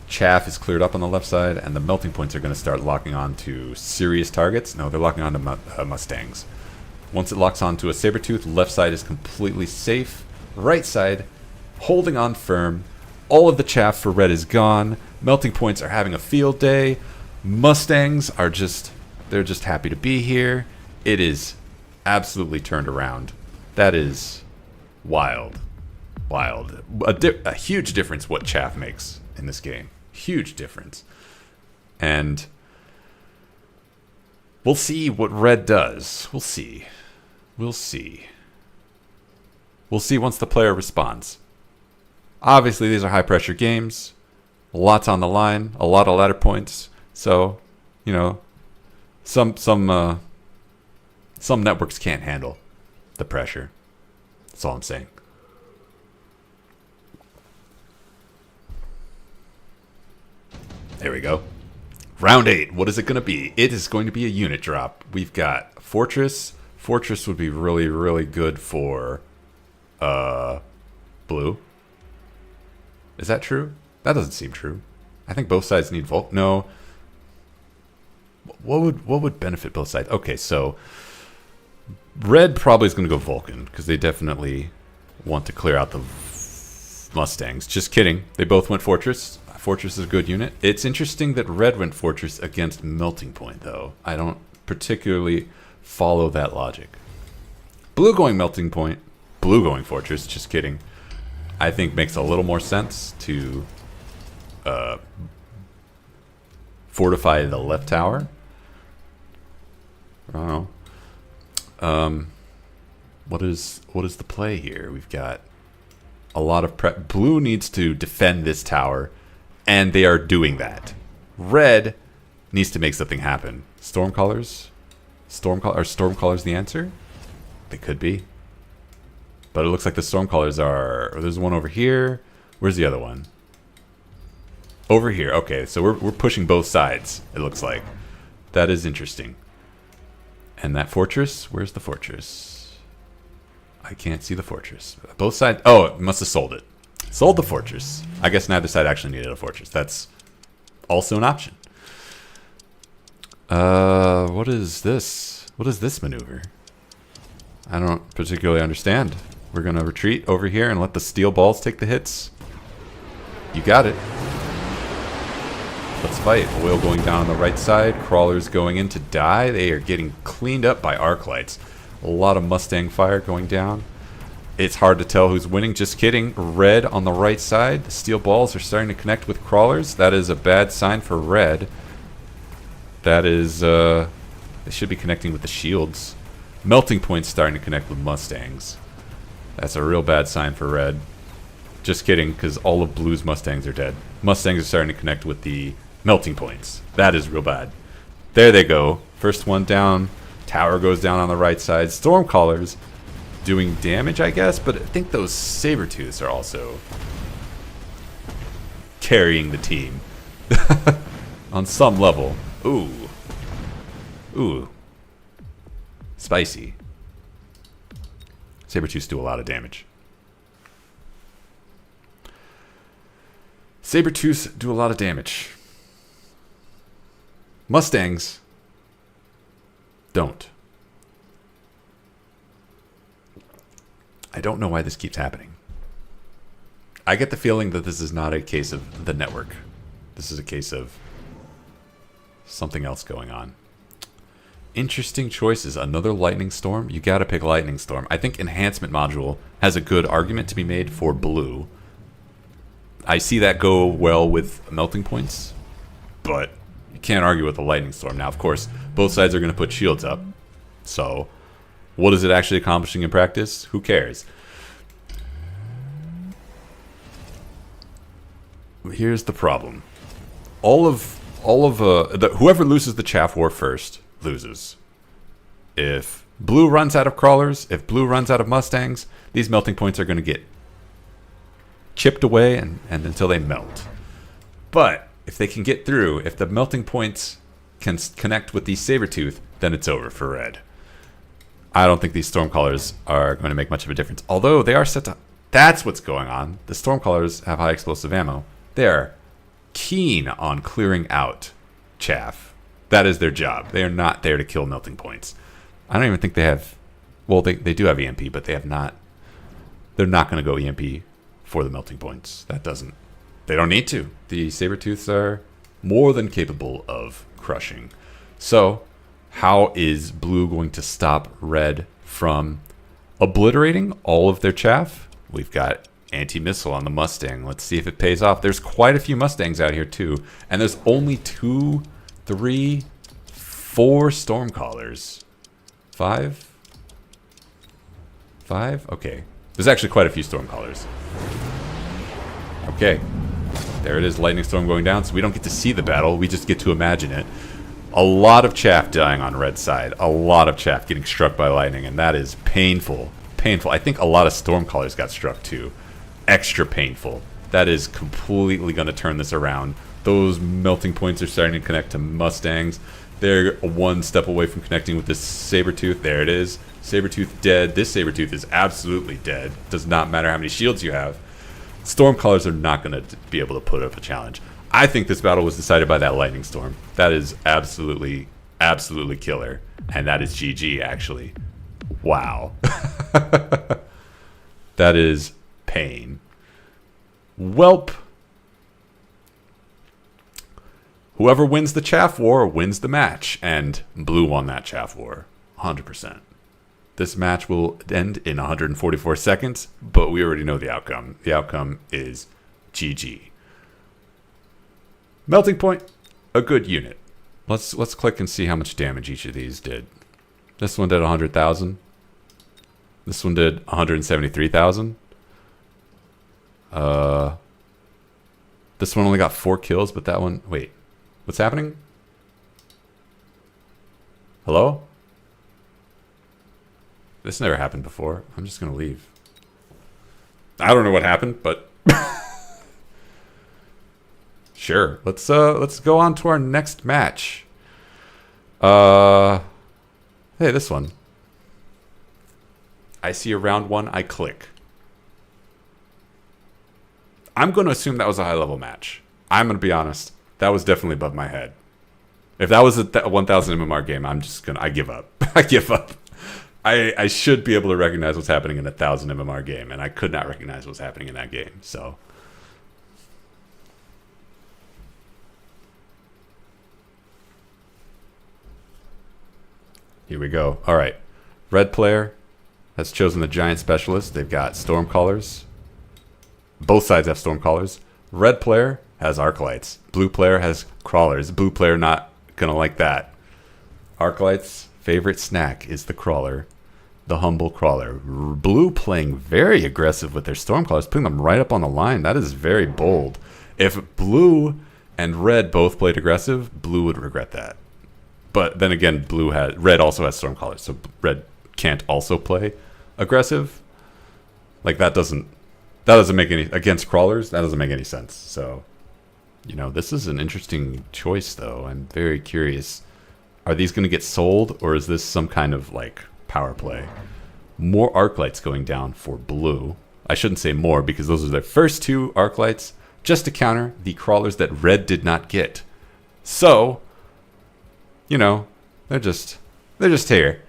chaff is cleared up on the left side, and the melting points are going to start locking on to serious targets. No, they're locking on to Mustangs. Once it locks onto a Sabertooth, left side is completely safe. Right side holding on firm. All of the chaff for Red is gone. Melting points are having a field day. Mustangs are just, they're just happy to be here. It is absolutely turned around. That is wild. Wild. A huge difference what chaff makes in this game. Huge difference. And we'll see what red does. We'll see. We'll see. We'll see once the player responds. Obviously, these are high-pressure games. Lots on the line. A lot of ladder points. So, you know, some networks can't handle the pressure. That's all I'm saying. There we go. Round 8. What is it going to be? It is going to be a unit drop. We've got Fortress. Fortress would be really, really good for blue. Is that true? That doesn't seem true. I think both sides need Vulcan. No. What would benefit both sides? Okay, so red probably is going to go Vulcan because they definitely want to clear out the Mustangs. Just kidding. They both went Fortress. Fortress is a good unit. It's interesting that red went Fortress against Melting Point, though. I don't particularly follow that logic. Blue going Melting Point, blue going Fortress, just kidding, I think makes a little more sense to fortify the left tower. I don't know. What is the play here? We've got a lot of prep. Blue needs to defend this tower, and they are doing that. Red needs to make something happen. Stormcallers? Are Stormcallers the answer? They could be. But it looks like the Stormcallers are... There's one over here. Where's the other one? Over here. Okay, so we're pushing both sides, it looks like. That is interesting. And that fortress? Where's the fortress? I can't see the fortress. Both sides... Oh, it must have sold it. Sold the fortress. I guess neither side actually needed a fortress. That's also an option. What is this? What is this maneuver? I don't particularly understand. We're going to retreat over here and let the steel balls take the hits. You got it. Let's fight. Oil going down on the right side. Crawlers going in to die. They are getting cleaned up by arc lights. A lot of Mustang fire going down. It's hard to tell who's winning. Just kidding. Red on the right side. The steel balls are starting to connect with crawlers. That is a bad sign for red. That is, they should be connecting with the shields. Melting Point's starting to connect with Mustangs. That's a real bad sign for red. Just kidding, because all of blue's Mustangs are dead. Mustangs are starting to connect with the Melting Points. That is real bad. There they go. First one down. Tower goes down on the right side. Stormcallers doing damage, I guess, but I think those Sabertooths are also carrying the team on some level. Ooh. Ooh. Spicy. Sabertooths do a lot of damage. Sabertooths do a lot of damage. Mustangs don't. I don't know why this keeps happening. I get the feeling that this is not a case of the network. This is a case of something else going on. Interesting choices. Another Lightning Storm. You gotta pick Lightning Storm. I think Enhancement Module has a good argument to be made for blue. I see that go well with Melting Points, but you can't argue with the Lightning Storm. Now, of course, both sides are going to put shields up. So, what is it actually accomplishing in practice? Who cares? Here's the problem. Whoever loses the Chaff War first loses. If blue runs out of crawlers, if blue runs out of Mustangs, these Melting Points are going to get chipped away and until they melt. But if they can get through, if the Melting Points can connect with these Sabertooth, then it's over for red. I don't think these Stormcallers are going to make much of a difference. Although they are set to... That's what's going on. The Stormcallers have high explosive ammo. They are keen on clearing out chaff. That is their job. They are not there to kill Melting Points. I don't even think they have... Well, they do have EMP, but they have not... They're not going to go EMP for the Melting Points. That doesn't... They don't need to. The Sabertooths are more than capable of crushing. So, how is blue going to stop red from obliterating all of their chaff. We've got anti-missile on the Mustang. Let's see if it pays off. There's quite a few Mustangs out here too, and there's only 2, 3, 4 Stormcallers. 5? Okay. There's actually quite a few Stormcallers. Okay. There it is, Lightning Storm going down, so we don't get to see the battle, we just get to imagine it. A lot of chaff dying on red side. A lot of chaff getting struck by lightning, and that is painful. Painful. I think a lot of Stormcallers got struck too. Extra painful. That is completely going to turn this around. Those melting points are starting to connect to Mustangs. They're one step away from connecting with this Sabertooth. There it is. Sabertooth dead. This Sabertooth is absolutely dead. Does not matter how many shields you have. Stormcallers are not going to be able to put up a challenge. I think this battle was decided by that Lightning Storm. That is absolutely, absolutely killer. And that is GG, actually. Wow. That is pain. Welp. Whoever wins the chaff war wins the match. And blue won that chaff war. 100%. This match will end in 144 seconds, but we already know the outcome. The outcome is GG. Melting point, a good unit. Let's click and see how much damage each of these did. This one did 100,000. This one did 173,000. This one only got 4 kills, but that one... Wait, what's happening? Hello? This never happened before. I'm just gonna leave. I don't know what happened, but sure. Let's go on to our next match. Hey, this one. I see a round 1. I click. I'm going to assume that was a high-level match. I'm going to be honest. That was definitely above my head. If that was a 1,000 MMR game, I give up. I give up. I should be able to recognize what's happening in a 1,000 MMR game, and I could not recognize what's happening in that game. So, here we go. All right. Red player has chosen the Giant Specialist. They've got Stormcallers. Both sides have Stormcallers. Red player has Arclights. Blue player has Crawlers. Blue player not going to like that. Arclight's favorite snack is the Crawler. The humble Crawler. Blue playing very aggressive with their Stormcallers, putting them right up on the line. That is very bold. If blue and red both played aggressive, blue would regret that. But then again, red also has Stormcallers, so red can't also play aggressive. Like that doesn't make any against Crawlers. That doesn't make any sense. So, this is an interesting choice, though. I'm very curious. Are these going to get sold, or is this some kind of like power play? More Arclights going down for blue. I shouldn't say more because those are their first 2 Arclights, just to counter the Crawlers that red did not get. So, they're just here.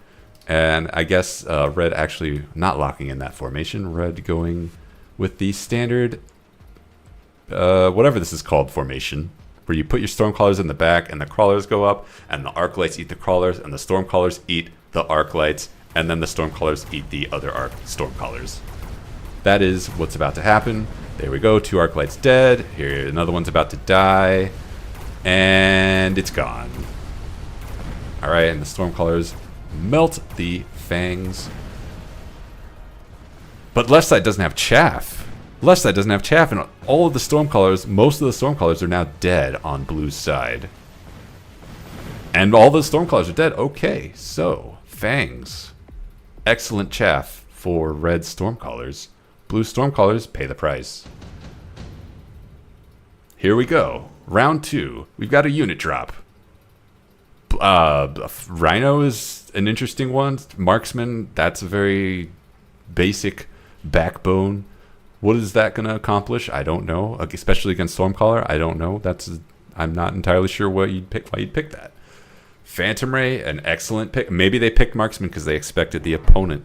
And I guess red actually not locking in that formation. Red going with the standard, whatever this is called, formation, where you put your Stormcallers in the back and the Crawlers go up, and the Arclights eat the Crawlers, and the Stormcallers eat the Arclights, and then the Stormcallers eat the other Stormcallers. That is what's about to happen. There we go. 2 Arclights dead. Here, another one's about to die, and it's gone. All right, and the Stormcallers melt the fangs. But left side doesn't have chaff. Left side doesn't have chaff, and all of the Stormcallers, most of the Stormcallers are now dead on blue's side. And all the Stormcallers are dead. Okay, so fangs. Excellent chaff for red Stormcallers. Blue Stormcallers pay the price. Here we go. Round 2. We've got a unit drop. Rhino is an interesting one. Marksman, that's a very basic backbone. What is that going to accomplish? I don't know. Especially against Stormcaller, I don't know. I'm not entirely sure why you'd pick that. Phantom Ray, an excellent pick. Maybe they picked Marksman because they expected the opponent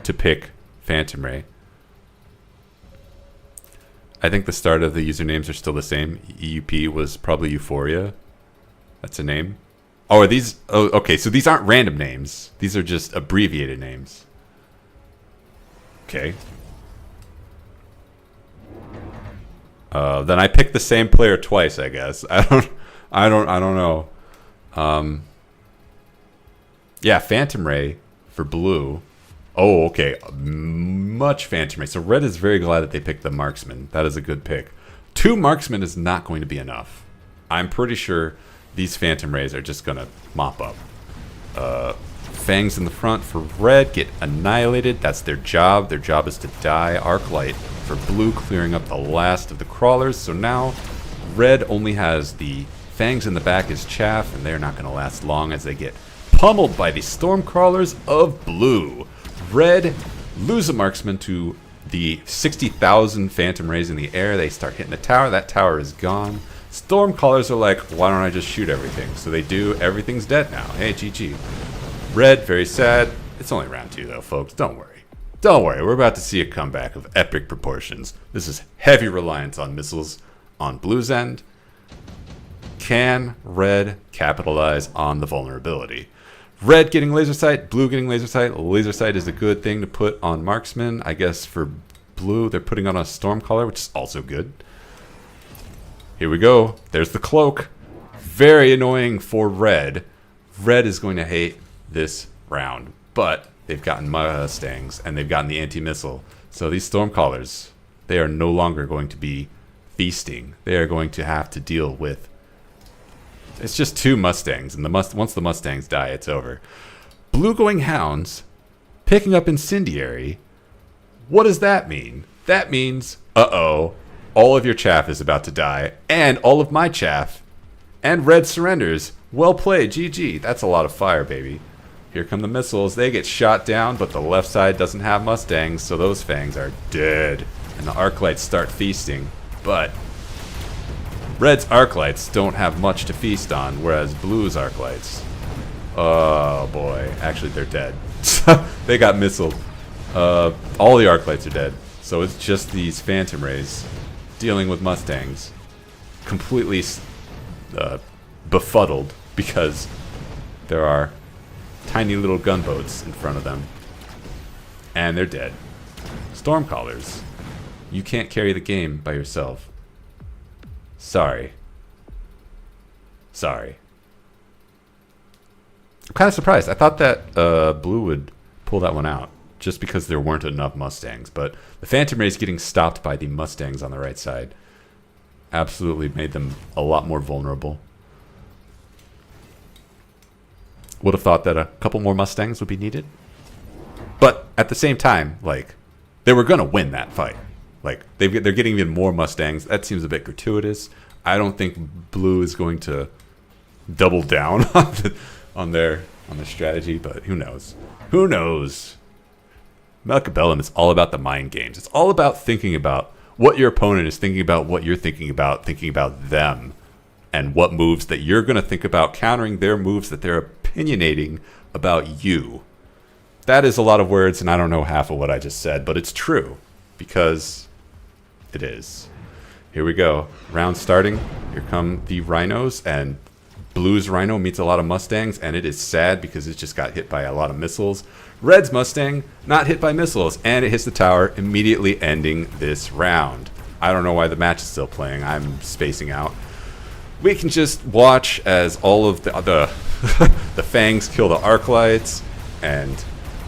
to pick Phantom Ray. I think the start of the usernames are still the same. EUP was probably Euphoria. That's a name. Oh, are these... Oh, okay, so these aren't random names. These are just abbreviated names. Okay. Then I picked the same player twice, I guess. I don't know. Yeah, Phantom Ray for blue. Oh, okay. Much Phantom Ray. So red is very glad that they picked the Marksman. That is a good pick. 2 Marksman is not going to be enough. I'm pretty sure these Phantom Rays are just going to mop up. Fangs in the front for red get annihilated. That's their job. Their job is to die. Arclight for blue, clearing up the last of the crawlers. So now red only has the Fangs in the back as chaff, and they're not going to last long as they get pummeled by the storm crawlers of blue. Red lose a marksman to the 60,000 Phantom Rays in the air. They start hitting the tower. That tower is gone. Storm crawlers are like, why don't I just shoot everything? So they do. Everything's dead now. Hey, GG. Red, very sad. It's only round 2, though, folks. Don't worry. Don't worry. We're about to see a comeback of epic proportions. This is heavy reliance on missiles on blue's end. Can red capitalize on the vulnerability? Red getting laser sight, blue getting laser sight. Laser sight is a good thing to put on marksman. I guess for blue, they're putting on a stormcaller, which is also good. Here we go. There's the cloak. Very annoying for red. Red is going to hate this round, but they've gotten Mustangs and they've gotten the anti-missile. So these stormcallers, they are no longer going to be feasting. They are going to have to deal with... It's just 2 Mustangs, and once the Mustangs die, it's over. Blue going Hounds, picking up Incendiary. What does that mean? That means, uh-oh, all of your chaff is about to die, and all of my chaff, and red surrenders. Well played, GG. That's a lot of fire, baby. Here come the missiles. They get shot down, but the left side doesn't have Mustangs, so those Fangs are dead. And the Arclights start feasting, but... Red's Arclights don't have much to feast on, whereas Blue's Arclights... Oh, boy. Actually, they're dead. They got missiled. All the Arclights are dead. So it's just these Phantom Rays dealing with Mustangs. Completely befuddled because there are tiny little gunboats in front of them. And they're dead. Stormcallers. You can't carry the game by yourself. Sorry. Sorry. I'm kind of surprised. I thought that blue would pull that one out just because there weren't enough Mustangs. But the Phantom Rays getting stopped by the Mustangs on the right side absolutely made them a lot more vulnerable. Would have thought that a couple more Mustangs would be needed. But at the same time, like, they were going to win that fight. Like, they're getting even more Mustangs. That seems a bit gratuitous. I don't think blue is going to double down on their strategy, but who knows? Who knows? Mechabellum is all about the mind games. It's all about thinking about what your opponent is thinking about, what you're thinking about them, and what moves that you're going to think about countering their moves that they're opinionating about you. That is a lot of words, and I don't know half of what I just said, but it's true because it is. Here we go. Round starting. Here come the Rhinos, and Blue's Rhino meets a lot of Mustangs, and it is sad because it just got hit by a lot of missiles. Red's Mustang, not hit by missiles, and it hits the tower, immediately ending this round. I don't know why the match is still playing. I'm spacing out. We can just watch as all of the Fangs kill the Arclights, and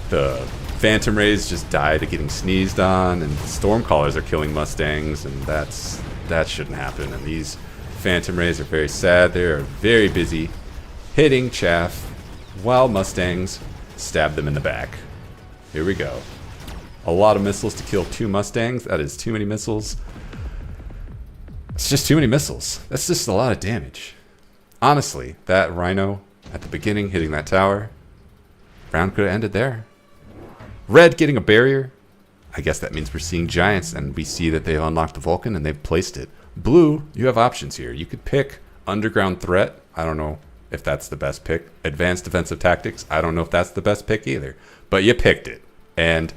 the Phantom Rays just die to getting sneezed on, and the Stormcallers are killing Mustangs, and that shouldn't happen. And these Phantom Rays are very sad. They are very busy hitting chaff while Mustangs stab them in the back. Here we go. A lot of missiles to kill 2 Mustangs. That is too many missiles. It's just too many missiles. That's just a lot of damage. Honestly, that Rhino at the beginning hitting that tower, round could have ended there. Red getting a barrier. I guess that means we're seeing giants, and we see that they've unlocked the Vulcan and they've placed it. Blue, you have options here. You could pick Underground Threat. I don't know if that's the best pick. Advanced Defensive Tactics. I don't know if that's the best pick either. But you picked it. And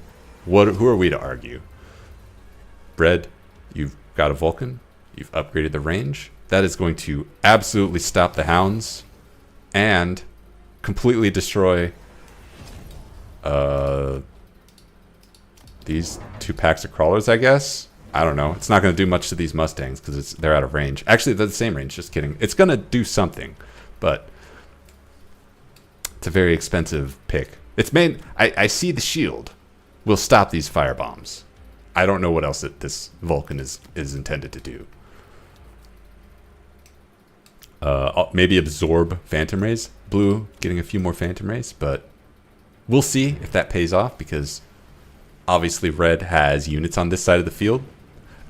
who are we to argue? Red, you've got a Vulcan. You've upgraded the range. That is going to absolutely stop the Hounds. and completely destroy these 2 packs of crawlers, I guess. I don't know. It's not going to do much to these Mustangs because they're out of range. Actually, they're the same range. Just kidding. It's going to do something, but it's a very expensive pick. It's made. I see the shield will stop these fire bombs. I don't know what else this Vulcan is intended to do. Maybe absorb Phantom Rays. Blue getting a few more Phantom Rays, but we'll see if that pays off because obviously red has units on this side of the field.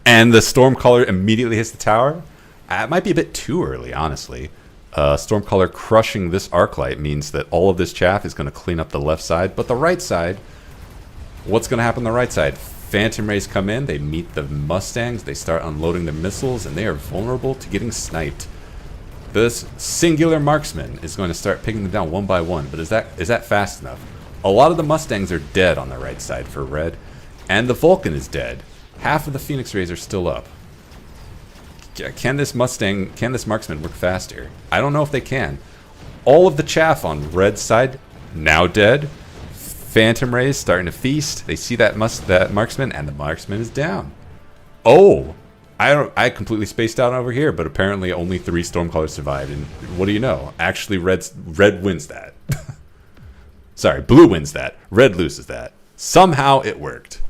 And the Stormcaller immediately hits the tower. It might be a bit too early, honestly. Stormcaller crushing this Arclight means that all of this chaff is going to clean up the left side. But the right side, what's going to happen on the right side? Phantom Rays come in, they meet the Mustangs, they start unloading their missiles, and they are vulnerable to getting sniped. This singular marksman is going to start picking them down one by one, but is that fast enough? A lot of the Mustangs are dead on the right side for red, and the Vulcan is dead. Half of the Phoenix Rays are still up. Can this marksman work faster? I don't know if they can. All of the chaff on red side now dead. Phantom Rays starting to feast. They see that marksman, and the marksman is down. Oh, I completely spaced out over here, but apparently only 3 Stormcallers survived. And what do you know? Actually, red wins that. Sorry, blue wins that. Red loses that. Somehow it worked.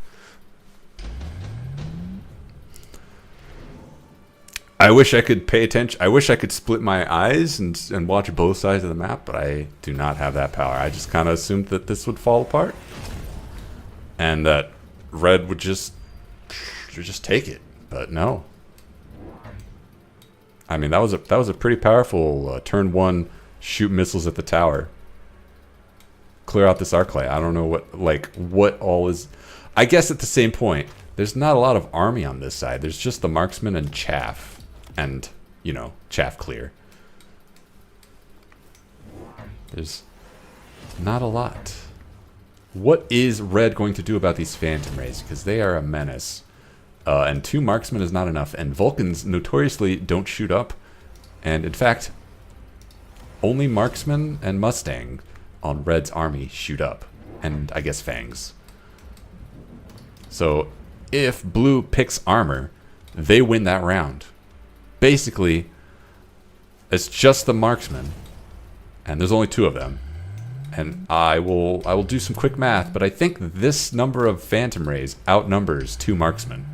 I wish I could pay attention. I wish I could split my eyes and watch both sides of the map, but I do not have that power. I just kind of assumed that this would fall apart, and that red would just take it. But no. I mean, that was a pretty powerful turn 1 shoot missiles at the tower. Clear out this Arclight. I don't know what all is. I guess at the same point, there's not a lot of army on this side. There's just the marksman and chaff. And, you know, chaff clear. There's not a lot. What is red going to do about these Phantom Rays? Because they are a menace. And 2 marksmen is not enough. And Vulcans notoriously don't shoot up. And in fact, only marksman and Mustang on red's army shoot up. And I guess fangs. So if blue picks armor, they win that round. Basically, it's just the marksman, and there's only 2 of them. And I will do some quick math, but I think this number of Phantom Rays outnumbers 2 marksmen.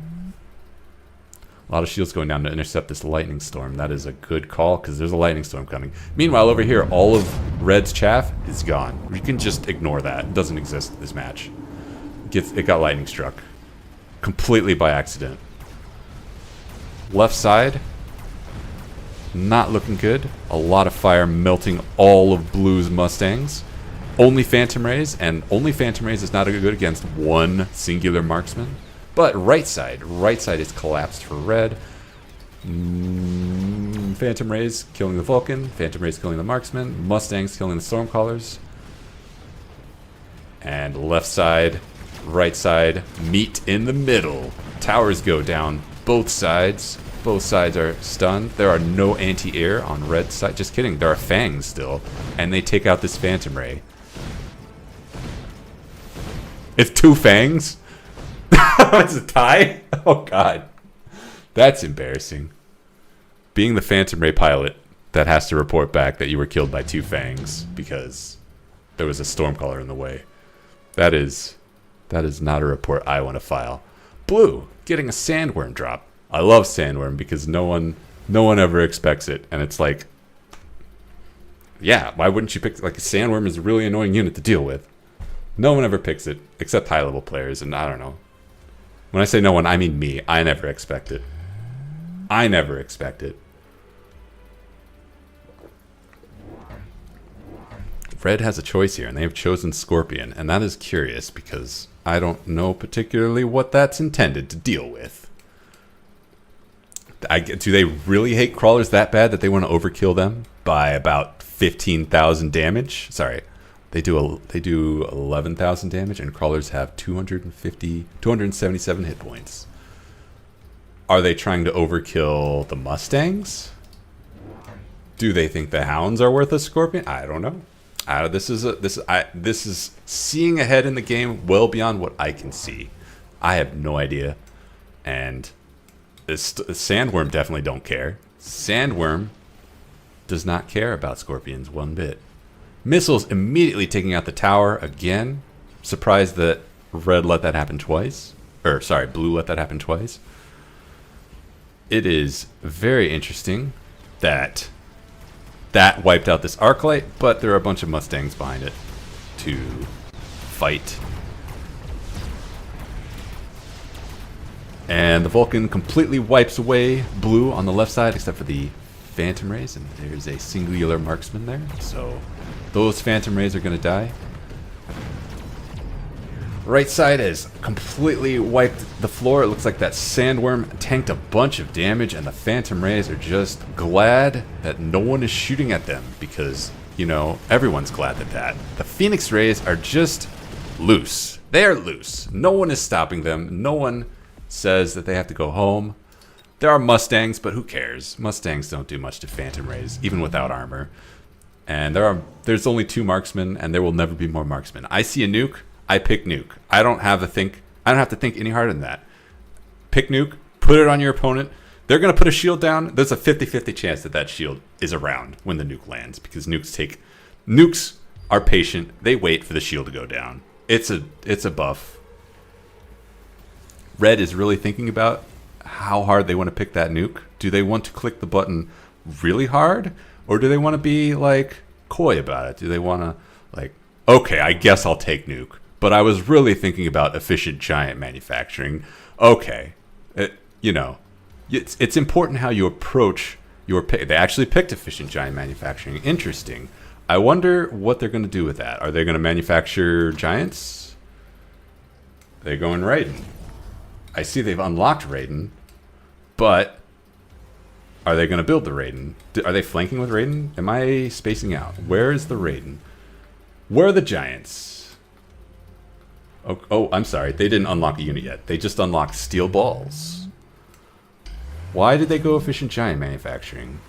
A lot of shields going down to intercept this lightning storm. That is a good call because there's a lightning storm coming. Meanwhile, over here, all of red's chaff is gone. You can just ignore that. It doesn't exist this match. It got lightning struck completely by accident. Left side. Not looking good. A lot of fire melting all of blue's Mustangs. Only Phantom Rays, and only Phantom Rays is not good against 1 singular marksman. But right side is collapsed for red. Phantom Rays killing the Vulcan. Phantom Rays killing the marksman. Mustangs killing the Stormcallers. And left side, right side, meet in the middle. Towers go down both sides. Both sides are stunned. There are no anti-air on red side. Just kidding. There are fangs still. And they take out this Phantom Ray. It's 2 fangs? It's a tie? Oh, God. That's embarrassing. Being the Phantom Ray pilot that has to report back that you were killed by 2 fangs because there was a Stormcaller in the way. That is not a report I want to file. Blue getting a Sandworm drop. I love Sandworm because no one ever expects it, and it's like, yeah, why wouldn't you pick? Like, a Sandworm is a really annoying unit to deal with. No one ever picks it except high level players, and I don't know. When I say no one, I mean me. I never expect it. I never expect it. Red has a choice here, and they have chosen Scorpion, and that is curious because I don't know particularly what that's intended to deal with. Do they really hate crawlers that bad that they want to overkill them by about 15,000 damage? Sorry, they do 11,000 damage, and crawlers have 277 hit points. Are they trying to overkill the Mustangs? Do they think the hounds are worth a scorpion? I don't know. This is seeing ahead in the game well beyond what I can see. I have no idea. And this sandworm definitely don't care. Sandworm does not care about scorpions one bit. Missiles immediately taking out the tower again. Surprised that red let that happen twice. Or, sorry, blue let that happen twice. It is very interesting that wiped out this Arclight, but there are a bunch of Mustangs behind it to fight. And the Vulcan completely wipes away blue on the left side, except for the Phantom Rays, and there's a singular marksman there. So those Phantom Rays are going to die. Right side has completely wiped the floor. It looks like that Sandworm tanked a bunch of damage, and the Phantom Rays are just glad that no one is shooting at them because, you know, everyone's glad that. The Phoenix Rays are just loose. They are loose. No one is stopping them. No one says that they have to go home. There are Mustangs, but who cares? Mustangs don't do much to Phantom Rays, even without armor. And there's only 2 marksmen, and there will never be more marksmen. I see a nuke. I pick nuke. I don't have to think any harder than that. Pick nuke, put it on your opponent. They're going to put a shield down. There's a 50-50 chance that shield is around when the nuke lands because nukes are patient. They wait for the shield to go down. It's a buff. Red is really thinking about how hard they want to pick that nuke. Do they want to click the button really hard, or do they want to be like coy about it? Do they want to like, okay, I guess I'll take nuke. But I was really thinking about efficient giant manufacturing. Okay, it's important how you approach your pick. They actually picked efficient giant manufacturing. Interesting. I wonder what they're going to do with that. Are they going to manufacture giants? They're going Raiden. I see they've unlocked Raiden, but are they going to build the Raiden? Are they flanking with Raiden? Am I spacing out? Where is the Raiden? Where are the giants? Oh, I'm sorry. They didn't unlock a unit yet. They just unlocked steel balls. Why did they go efficient giant manufacturing?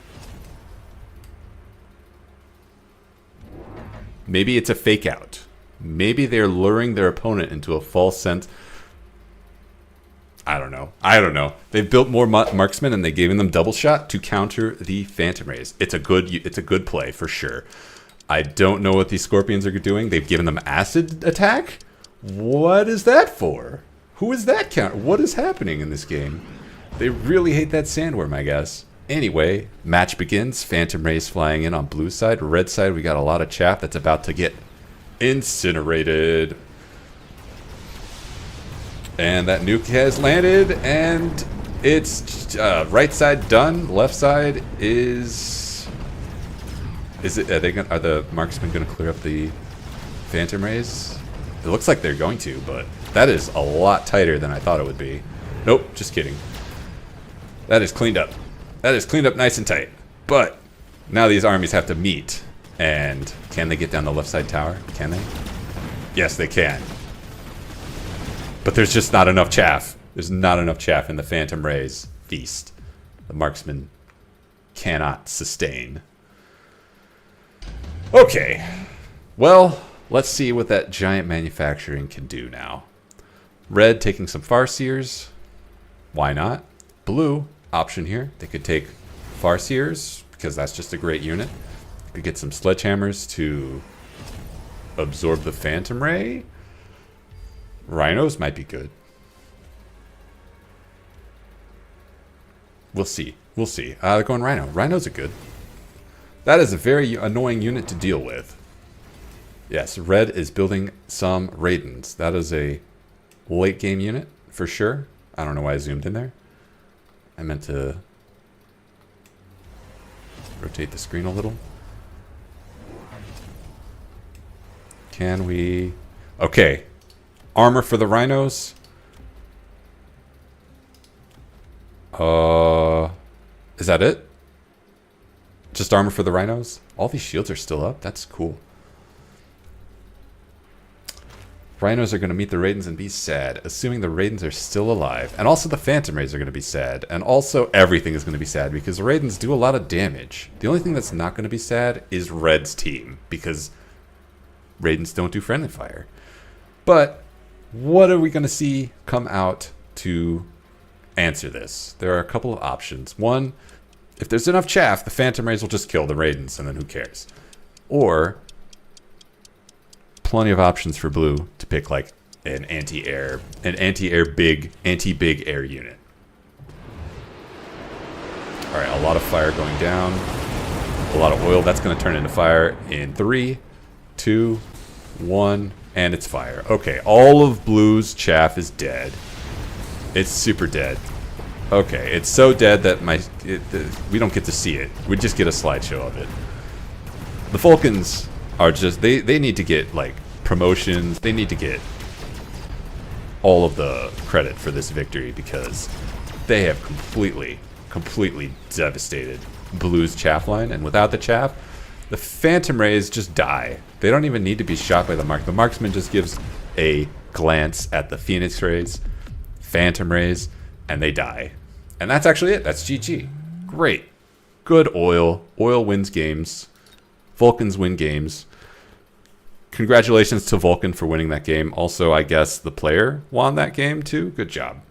Maybe it's a fake out. Maybe they're luring their opponent into a false sense. I don't know. They've built more marksmen and they've given them double shot to counter the Phantom Rays. It's a good play for sure. I don't know what these Scorpions are doing. They've given them acid attack? What is that for? Who is that counter? What is happening in this game? They really hate that Sandworm, I guess. Anyway, match begins. Phantom Rays flying in on blue side. Red side, we got a lot of chaff that's about to get incinerated. And that nuke has landed, and it's right side done. Left side is it? Are the marksmen going to clear up the Phantom Rays? It looks like they're going to, but that is a lot tighter than I thought it would be. Nope, just kidding. That is cleaned up. That is cleaned up nice and tight. But now these armies have to meet. And can they get down the left side tower? Can they? Yes, they can. But there's just not enough chaff. There's not enough chaff in the Phantom Rays feast. The marksman cannot sustain. Okay. Well, let's see what that giant manufacturing can do now. Red taking some Farseers. Why not? Blue, option here. They could take Farseers, because that's just a great unit. Could get some Sledgehammers to absorb the Phantom Ray. Rhinos might be good. We'll see. We'll see. They're going Rhino. Rhinos are good. That is a very annoying unit to deal with. Yes, red is building some Raidens. That is a late game unit for sure. I don't know why I zoomed in there. I meant to rotate the screen a little. Can we... Okay. Armor for the Rhinos. Is that it? Just armor for the Rhinos? All these shields are still up? That's cool. Rhinos are going to meet the Raidens and be sad, assuming the Raidens are still alive. And also the Phantom Rays are going to be sad. And also everything is going to be sad because the Raidens do a lot of damage. The only thing that's not going to be sad is Red's team because Raidens don't do friendly fire. But what are we going to see come out to answer this? There are a couple of options. One, if there's enough chaff, the Phantom Rays will just kill the Raidens and then who cares? Or plenty of options for blue to pick like an anti-air big air unit. All right, a lot of fire going down, a lot of oil. That's going to turn into fire in 3, 2, 1, and it's fire. Okay, all of blue's chaff is dead. It's super dead. Okay, it's so dead that we don't get to see it. We just get a slideshow of it. The Vulcans are just, they need to get like promotions. They need to get all of the credit for this victory because they have completely devastated blue's chaff line. And without the chaff, the Phantom Rays just die. They don't even need to be shot by the mark. The marksman just gives a glance at the Phoenix Rays, Phantom Rays, and they die. And that's actually it. That's GG. Great. Good oil. Oil wins games. Vulcans win games. Congratulations to Vulcan for winning that game. Also, I guess the player won that game too. Good job.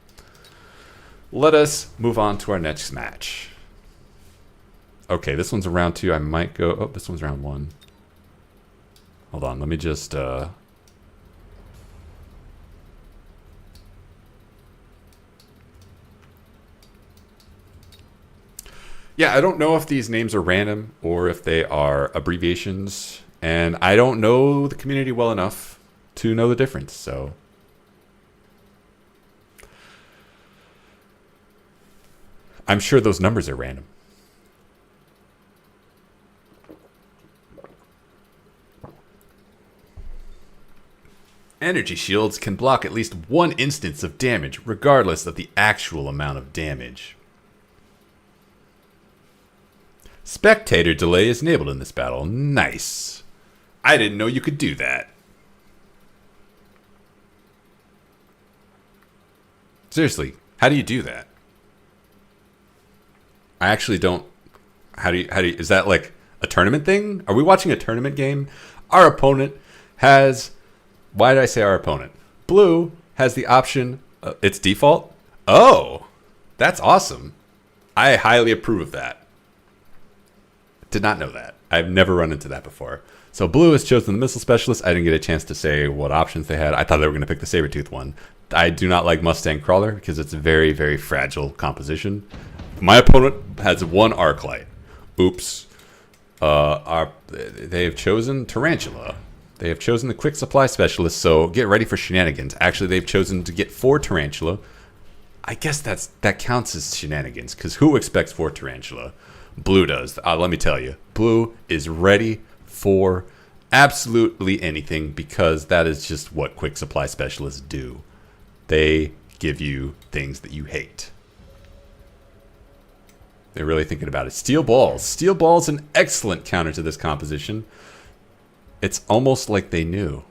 Let us move on to our next match. Okay, this one's a round 2. I might go... Oh, this one's round 1. Hold on. Let me just... Yeah, I don't know if these names are random or if they are abbreviations. And I don't know the community well enough to know the difference, so... I'm sure those numbers are random. Energy shields can block at least one instance of damage, regardless of the actual amount of damage. Spectator delay is enabled in this battle. Nice. I didn't know you could do that. Seriously, how do you do that? I actually don't. How do you, is that like a tournament thing? Are we watching a tournament game? Our opponent has, why did I say our opponent? Blue has the option, it's default. Oh, that's awesome. I highly approve of that. Did not know that. I've never run into that before. So blue has chosen the missile specialist. I didn't get a chance to say what options they had. I thought they were going to pick the Sabertooth one. I do not like Mustang Crawler because it's a very, very fragile composition. My opponent has one arc light. Oops. They have chosen Tarantula. They have chosen the quick supply specialist, so get ready for shenanigans. Actually, they've chosen to get 4 Tarantula. I guess that counts as shenanigans, because who expects 4 Tarantula? Blue does. Let me tell you. Blue is ready for absolutely anything, because that is just what quick supply specialists do. They give you things that you hate. They're really thinking about it. Steel balls. Steel balls, an excellent counter to this composition. It's almost like they knew.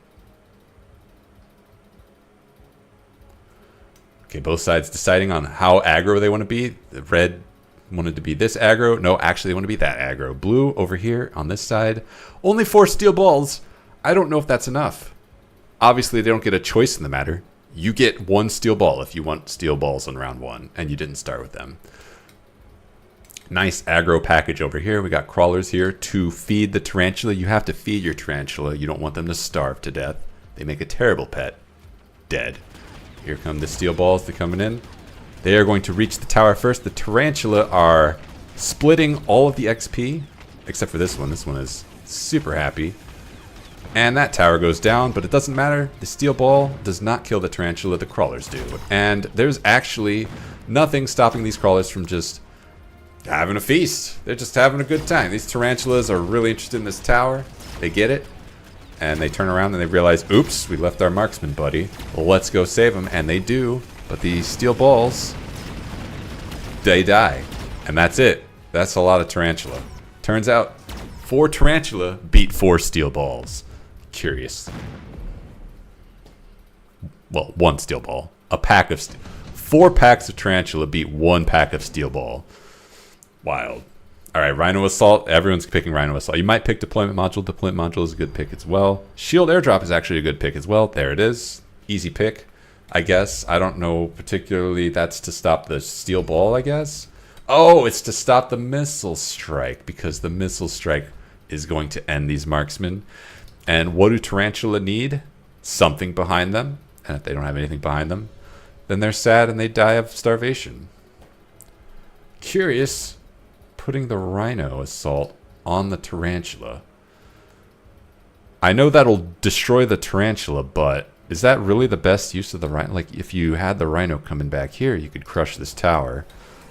Okay, both sides deciding on how aggro they want to be. The red wanted to be this aggro. No, actually they want to be that aggro. Blue over here on this side. Only 4 steel balls. I don't know if that's enough. Obviously, they don't get a choice in the matter. You get 1 steel ball if you want steel balls on round 1, and you didn't start with them. Nice aggro package over here. We got crawlers here to feed the tarantula. You have to feed your tarantula. You don't want them to starve to death. They make a terrible pet. Dead. Here come the steel balls. They're coming in. They are going to reach the tower first. The tarantula are splitting all of the XP, except for this one. This one is super happy. And that tower goes down, but it doesn't matter. The steel ball does not kill the tarantula. The crawlers do. And there's actually nothing stopping these crawlers from just having a feast. They're just having a good time. These tarantulas are really interested in this tower. They get it. And they turn around and they realize, oops, we left our marksman buddy. Well, let's go save him. And they do. But the steel balls, they die. And that's it. That's a lot of tarantula. Turns out 4 tarantula beat 4 steel balls. Curious. Well, one steel ball. A pack of... 4 packs of tarantula beat 1 pack of steel ball. Wild. All right, Rhino Assault. Everyone's picking Rhino Assault. You might pick Deployment Module. Deployment Module is a good pick as well. Shield Airdrop is actually a good pick as well. There it is. Easy pick, I guess. I don't know particularly. That's to stop the steel ball, I guess. Oh, it's to stop the missile strike, because the missile strike is going to end these marksmen. And what do Tarantula need? Something behind them. And if they don't have anything behind them, then they're sad and they die of starvation. Curious, putting the Rhino Assault on the Tarantula. I know that'll destroy the Tarantula, but is that really the best use of the Rhino? Like, if you had the Rhino coming back here, you could crush this tower.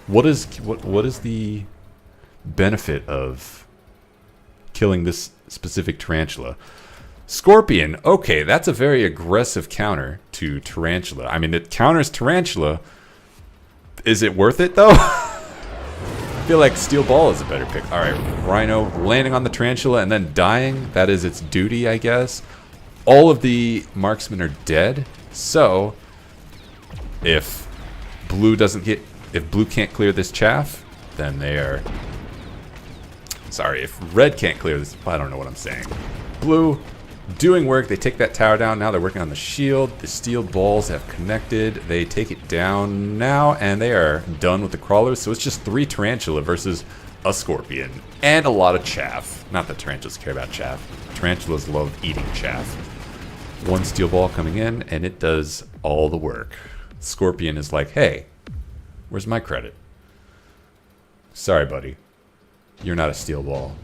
What is the benefit of killing this specific Tarantula? Scorpion. Okay, that's a very aggressive counter to Tarantula. I mean, it counters Tarantula. Is it worth it, though? I feel like Steel Ball is a better pick. All right, Rhino landing on the Tarantula and then dying. That is its duty, I guess. All of the marksmen are dead. So, if blue can't clear this chaff, then they are... Sorry, if red can't clear this... I don't know what I'm saying. Blue doing work. They take that tower down. Now they're working on the shield. The steel balls have connected. They take it down now, and they are done with the crawlers. So it's just 3 Tarantula versus a Scorpion. And a lot of chaff. Not that tarantulas care about chaff. Tarantulas love eating chaff. 1 steel ball coming in, and it does all the work. Scorpion is like, hey, where's my credit? Sorry, buddy. You're not a steel ball.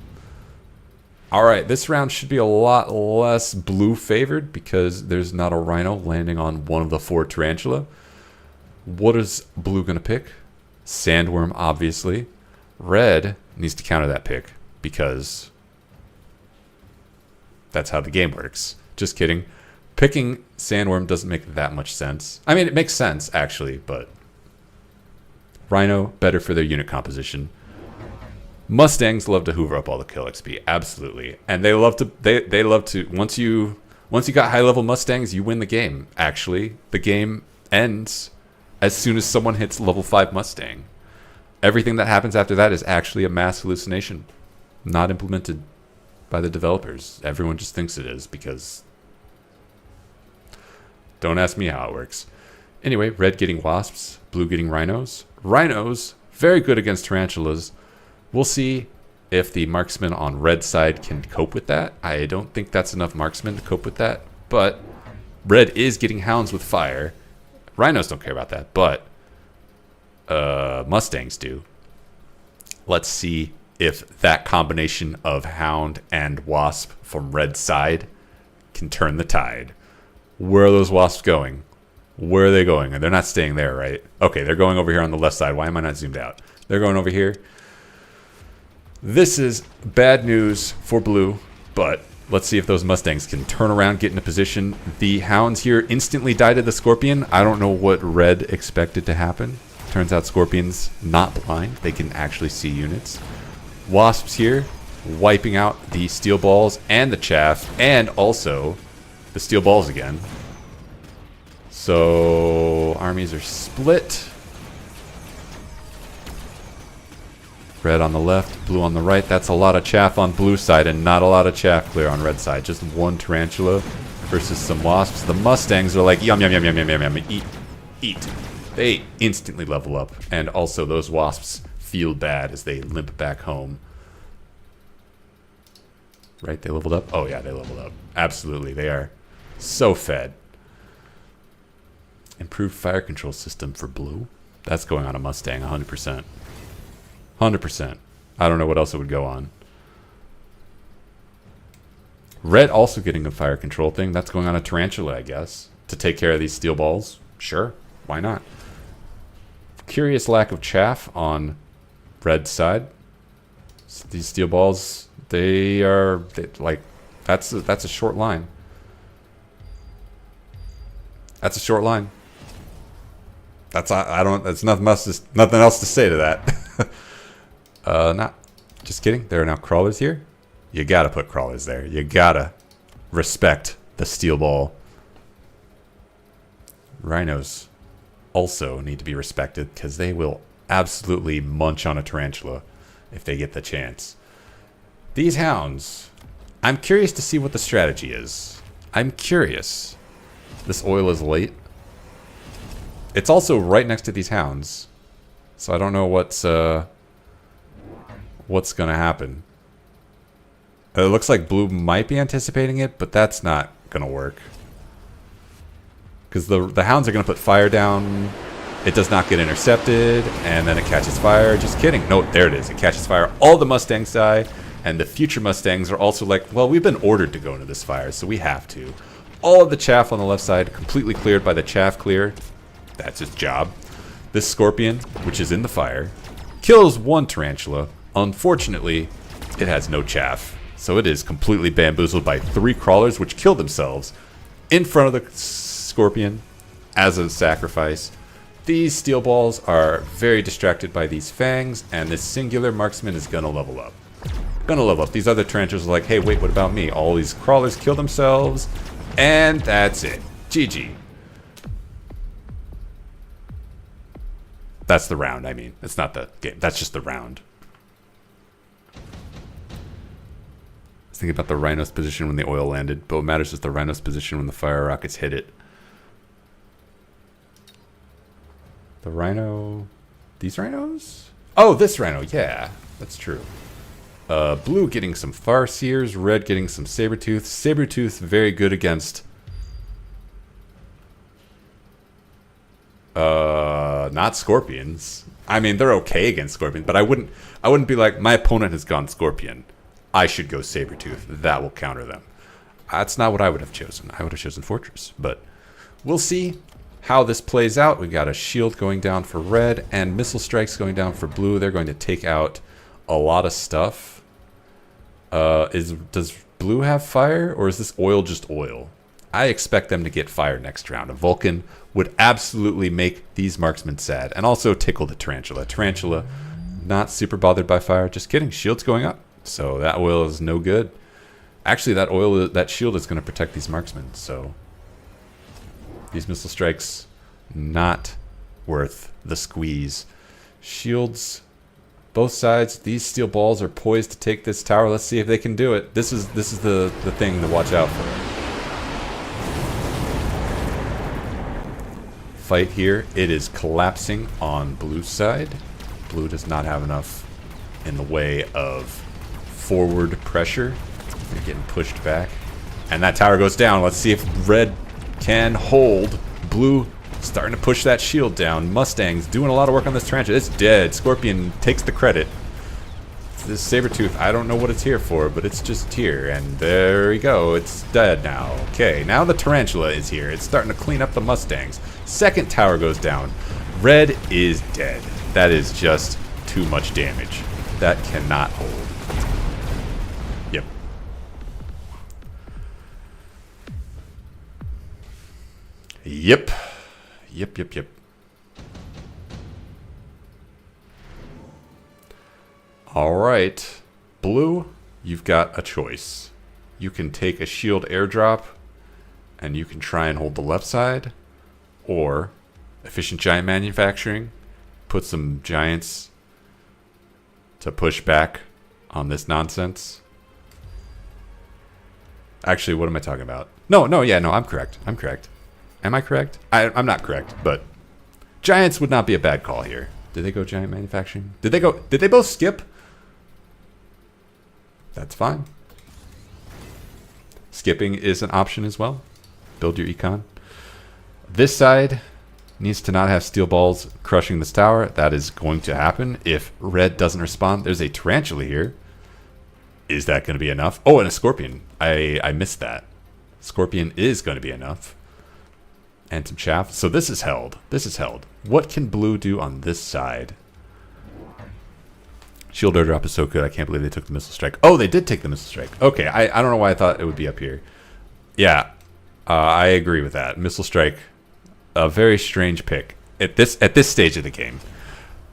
Alright, this round should be a lot less blue favored because there's not a Rhino landing on one of the 4 Tarantula. What is blue going to pick? Sandworm, obviously. Red needs to counter that pick because that's how the game works. Just kidding. Picking Sandworm doesn't make that much sense. I mean, it makes sense, actually, but Rhino, better for their unit composition. Mustangs love to hoover up all the kill XP, absolutely, and they love to. Once you got high level Mustangs, you win the game. Actually, the game ends as soon as someone hits level 5 Mustang. Everything that happens after that is actually a mass hallucination, not implemented by the developers. Everyone just thinks it is because. Don't ask me how it works. Anyway, red getting wasps, blue getting rhinos. Rhinos very good against tarantulas. We'll see if the marksman on red side can cope with that. I don't think that's enough marksmen to cope with that, but red is getting hounds with fire. Rhinos don't care about that, but Mustangs do. Let's see if that combination of hound and wasp from red side can turn the tide. Where are those wasps going? Where are they going? And they're not staying there, right? Okay, they're going over here on the left side. Why am I not zoomed out? They're going over here. This is bad news for blue, but let's see if those Mustangs can turn around, get in a position. The hounds here instantly die to the Scorpion. I don't know what red expected to happen. Turns out Scorpion's not blind. They can actually see units. Wasps here, wiping out the steel balls and the chaff, and also the steel balls again. So armies are split. Red on the left, blue on the right. That's a lot of chaff on blue side and not a lot of chaff clear on red side. Just 1 tarantula versus some wasps. The Mustangs are like, yum, yum, yum, yum, yum, yum, yum, eat, eat. They instantly level up. And also those wasps feel bad as they limp back home. Right, they leveled up? Oh yeah, they leveled up. Absolutely, they are so fed. Improved fire control system for blue. That's going on a Mustang, 100%. 100%. I don't know what else it would go on. Red also getting a fire control thing. That's going on a tarantula, I guess. To take care of these steel balls. Sure. Why not? Curious lack of chaff on red side. So these steel balls, they like, that's a short line. That's a short line. That's there's nothing else to say to that. Not just kidding. There are now crawlers here. You gotta put crawlers there. You gotta respect the steel ball. Rhinos also need to be respected because they will absolutely munch on a tarantula if they get the chance. These hounds, I'm curious to see what the strategy is. I'm curious. This oil is late. It's also right next to these hounds, so I don't know what's gonna happen. It looks like blue might be anticipating it, but that's not gonna work. Because the hounds are gonna put fire down. It does not get intercepted, and then it catches fire. Just kidding. No, there it is. It catches fire. All the Mustangs die, and the future Mustangs are also like, well, we've been ordered to go into this fire, so we have to. All of the chaff on the left side completely cleared by the chaff clear. That's its job. This scorpion, which is in the fire, kills one tarantula. Unfortunately, it has no chaff, so it is completely bamboozled by 3 crawlers, which kill themselves in front of the scorpion as a sacrifice. These steel balls are very distracted by these fangs, and this singular marksman is gonna level up. Gonna level up. These other tarantulas are like, hey, wait, what about me? All these crawlers kill themselves, and that's it. GG. That's the round, I mean. It's not the game. That's just the round. I was thinking about the Rhino's position when the oil landed, but what matters is the Rhino's position when the fire rockets hit it. The Rhino... These Rhinos? Oh, this Rhino, yeah. That's true. Blue getting some Farseers, red getting some Sabertooth. Sabertooth very good against... not Scorpions. I mean, they're okay against Scorpions, but I wouldn't be like, my opponent has gone Scorpion, I should go Sabertooth. That will counter them. That's not what I would have chosen. I would have chosen Fortress, but we'll see how this plays out. We've got a shield going down for red and missile strikes going down for blue. They're going to take out a lot of stuff. Does blue have fire, or is this oil just oil? I expect them to get fire next round. A Vulcan would absolutely make these marksmen sad, and also tickle the tarantula. Tarantula, not super bothered by fire. Just kidding. Shield's going up, so that oil is no good. Actually, that shield is going to protect these marksmen. So these missile strikes not worth the squeeze. Shields, both sides. These steel balls are poised to take this tower. Let's see if they can do it. This is the thing to watch out for. Fight here. It is collapsing on blue side. Blue does not have enough in the way of forward pressure. They're getting pushed back. And that tower goes down. Let's see if red can hold. Blue starting to push that shield down. Mustang's doing a lot of work on this tarantula. It's dead. Scorpion takes the credit. This Sabertooth, I don't know what it's here for, but it's just here. And there we go. It's dead now. Okay, now the tarantula is here. It's starting to clean up the Mustangs. Second tower goes down. Red is dead. That is just too much damage. That cannot hold. Yep. Yep. Yep. All right. Blue, you've got a choice. You can take a shield airdrop, and you can try and hold the left side, or efficient giant manufacturing, put some giants to push back on this nonsense. Actually, what am I talking about? No, I'm correct. Am I correct? I'm not correct, but giants would not be a bad call here. Did they go giant manufacturing? Did they both skip? That's fine. Skipping is an option as well. Build your econ. This side needs to not have steel balls crushing this tower. That is going to happen if red doesn't respond. There's a tarantula here. Is that going to be enough? Oh, and a scorpion. I missed that. Scorpion is going to be enough. And some chaff. So this is held. What can blue do on this side? Shield airdrop is so good. I can't believe they took the missile strike. Oh, they did take the missile strike. Okay, I don't know why I thought it would be up here. Yeah, I agree with that. Missile strike, a very strange pick at this stage of the game.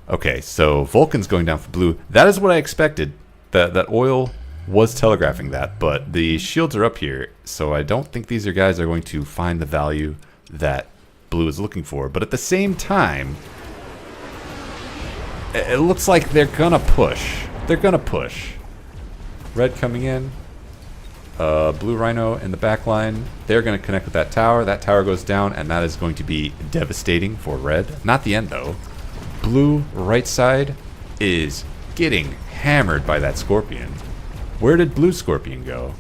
Okay, so Vulcan's going down for blue. That is what I expected. That oil was telegraphing that, but the shields are up here, so I don't think these guys are going to find the value that blue is looking for. But at the same time, it looks like they're gonna push. They're gonna push. Red coming in. Blue Rhino in the back line. They're gonna connect with that tower. That tower goes down, and that is going to be devastating for red. Not the end, though. Blue right side is getting hammered by that Scorpion. Where did blue Scorpion go?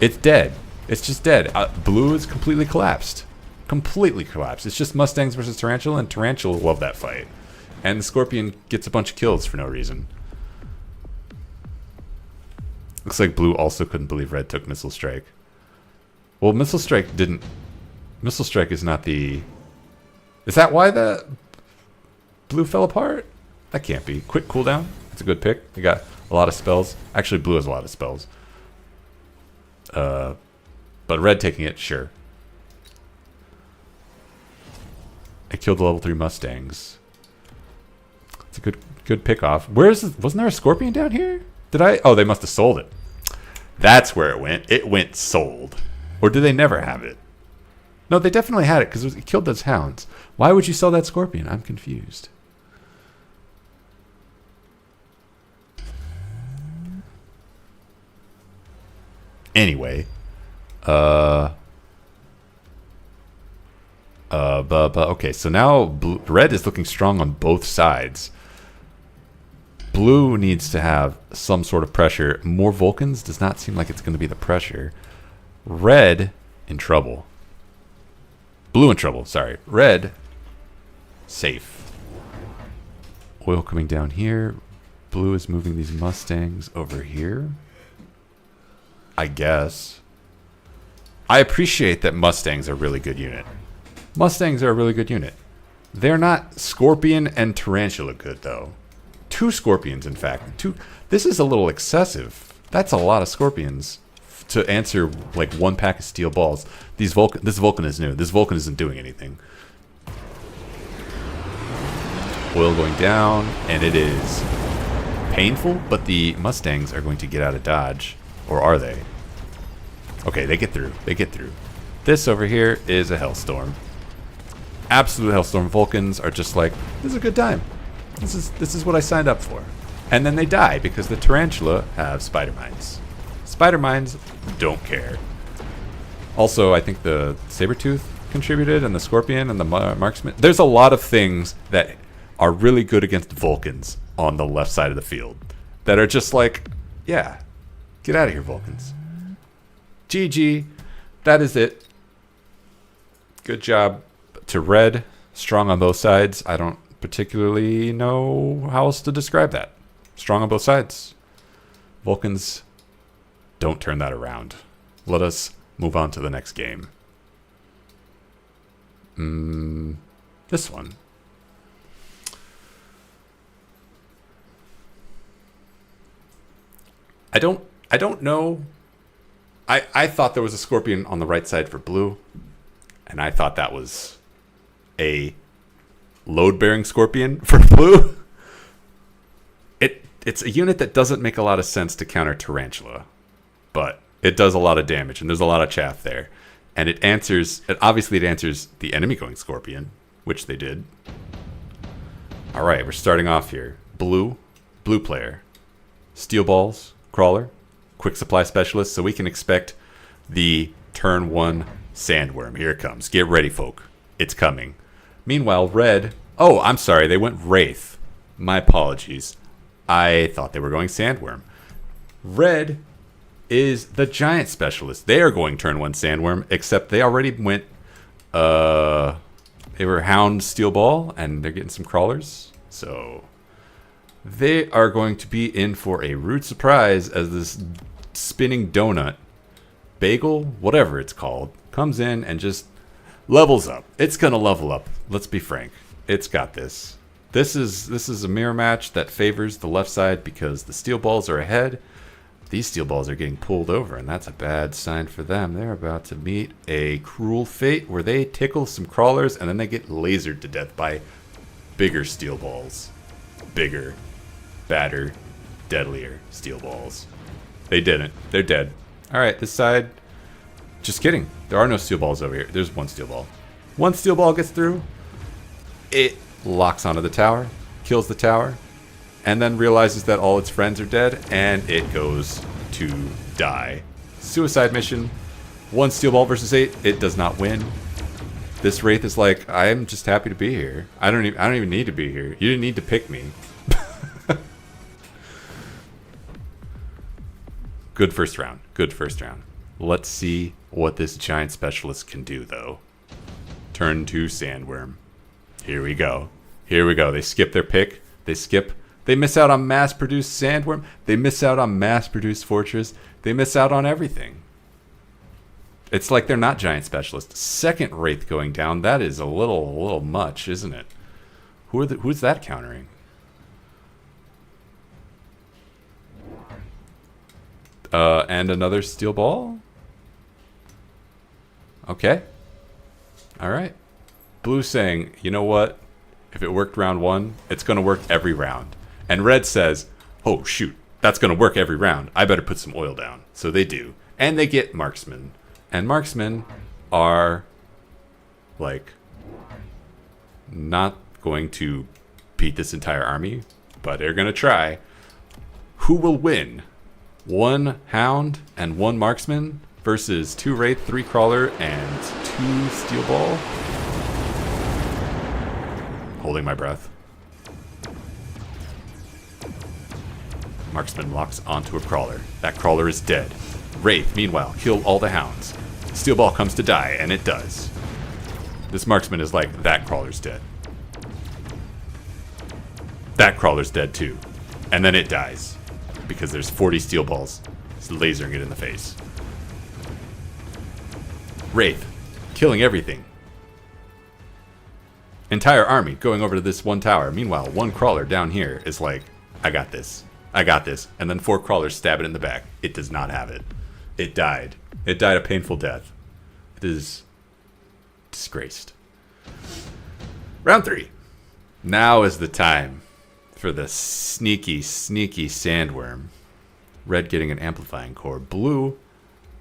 It's dead. It's just dead. Blue is completely collapsed. Completely collapsed. It's just Mustangs versus Tarantula, and Tarantula love that fight. And the Scorpion gets a bunch of kills for no reason. Looks like blue also couldn't believe red took Missile Strike. Well, Missile Strike didn't... Missile Strike is not the... Is that why the blue fell apart? That can't be. Quick cooldown. That's a good pick. They got a lot of spells. Actually, blue has a lot of spells. But red taking it, sure. It killed the level 3 Mustangs. It's a good pick off. Wasn't there a Scorpion down here? Did I? Oh, they must have sold it. That's where it went. It went sold. Or did they never have it? No, they definitely had it because it killed those hounds. Why would you sell that Scorpion? I'm confused. Anyway. Okay, so now red is looking strong on both sides. Blue needs to have some sort of pressure. More Vulcans does not seem like it's going to be the pressure. Red in trouble. Blue in trouble, sorry. Red, safe. Oil coming down here. Blue is moving these Mustangs over here. I guess. I appreciate that Mustangs are a really good unit. Mustangs are a really good unit. They're not Scorpion and Tarantula good, though. 2 Scorpions, in fact. This is a little excessive. That's a lot of Scorpions to answer like 1 pack of steel balls. This Vulcan is new. This Vulcan isn't doing anything. Oil going down, and it is painful, but the Mustangs are going to get out of dodge. Or are they? Okay, they get through. They get through. This over here is a hellstorm. Absolute hellstorm. Vulcans are just like, this is a good time. This is what I signed up for. And then they die because the Tarantula have Spider Mines. Spider Mines don't care. Also, I think the Sabertooth contributed, and the Scorpion, and the Marksman. There's a lot of things that are really good against Vulcans on the left side of the field that are just like, yeah, get out of here, Vulcans. GG. That is it. Good job to red. Strong on both sides. I don't particularly know how else to describe that. Strong on both sides. Vulcans, don't turn that around. Let us move on to the next game. This one. I don't know. I thought there was a Scorpion on the right side for blue, and I thought that was a load-bearing Scorpion for blue. It's a unit that doesn't make a lot of sense to counter Tarantula, but it does a lot of damage, and there's a lot of chaff there. And it answers the enemy going Scorpion, which they did. All right, we're starting off here. Blue player. Steel balls, crawler, quick supply specialist, so we can expect the turn 1 sandworm. Here it comes. Get ready, folk. It's coming. Meanwhile, red... Oh, I'm sorry. They went Wraith. My apologies. I thought they were going Sandworm. Red is the giant specialist. They are going turn 1 Sandworm, except they already went... they were Hound Steel Ball, and they're getting some crawlers. So they are going to be in for a rude surprise as this spinning donut, bagel, whatever it's called, comes in and just levels up. It's going to level up. Let's be frank. It's got this. This is a mirror match that favors the left side because the steel balls are ahead. These steel balls are getting pulled over, and that's a bad sign for them. They're about to meet a cruel fate where they tickle some crawlers and then they get lasered to death by bigger steel balls. Bigger, badder, deadlier steel balls. They didn't. They're dead. All right, this side. Just kidding. There are no steel balls over here. There's one steel ball. One steel ball gets through. It locks onto the tower, kills the tower, and then realizes that all its friends are dead, and it goes to die. Suicide mission. One steel ball versus 8. It does not win. This Wraith is like, I am just happy to be here. I don't even need to be here. You didn't need to pick me. Good first round. Good first round. Let's see what this giant specialist can do, though. Turn 2 Sandworm. Here we go. Here we go. They skip their pick. They skip. They miss out on mass-produced Sandworm. They miss out on mass-produced Fortress. They miss out on everything. It's like they're not giant specialists. Second Wraith going down. That is a little much, isn't it? Who's that countering? And another steel ball? Okay. Alright. Blue saying, you know what? If it worked round 1, it's going to work every round. And red says, oh shoot, that's going to work every round. I better put some oil down. So they do. And they get marksmen. And marksmen are, like, not going to beat this entire army, but they're going to try. Who will win? 1 hound and 1 marksman versus 2 wraith, 3 crawler, and 2 steel ball? Holding my breath. Marksman locks onto a crawler. That crawler is dead. Wraith, meanwhile, kill all the hounds. Steel ball comes to die, and it does. This marksman is like, that crawler's dead. That crawler's dead too. And then it dies. Because there's 40 steel balls lasering it in the face. Wraith, killing everything. Entire army going over to this 1 tower. Meanwhile, 1 crawler down here is like, I got this. I got this. And then 4 crawlers stab it in the back. It does not have it. It died. It died a painful death. It is disgraced. Round 3. Now is the time for the sneaky Sandworm. Red getting an amplifying core. Blue,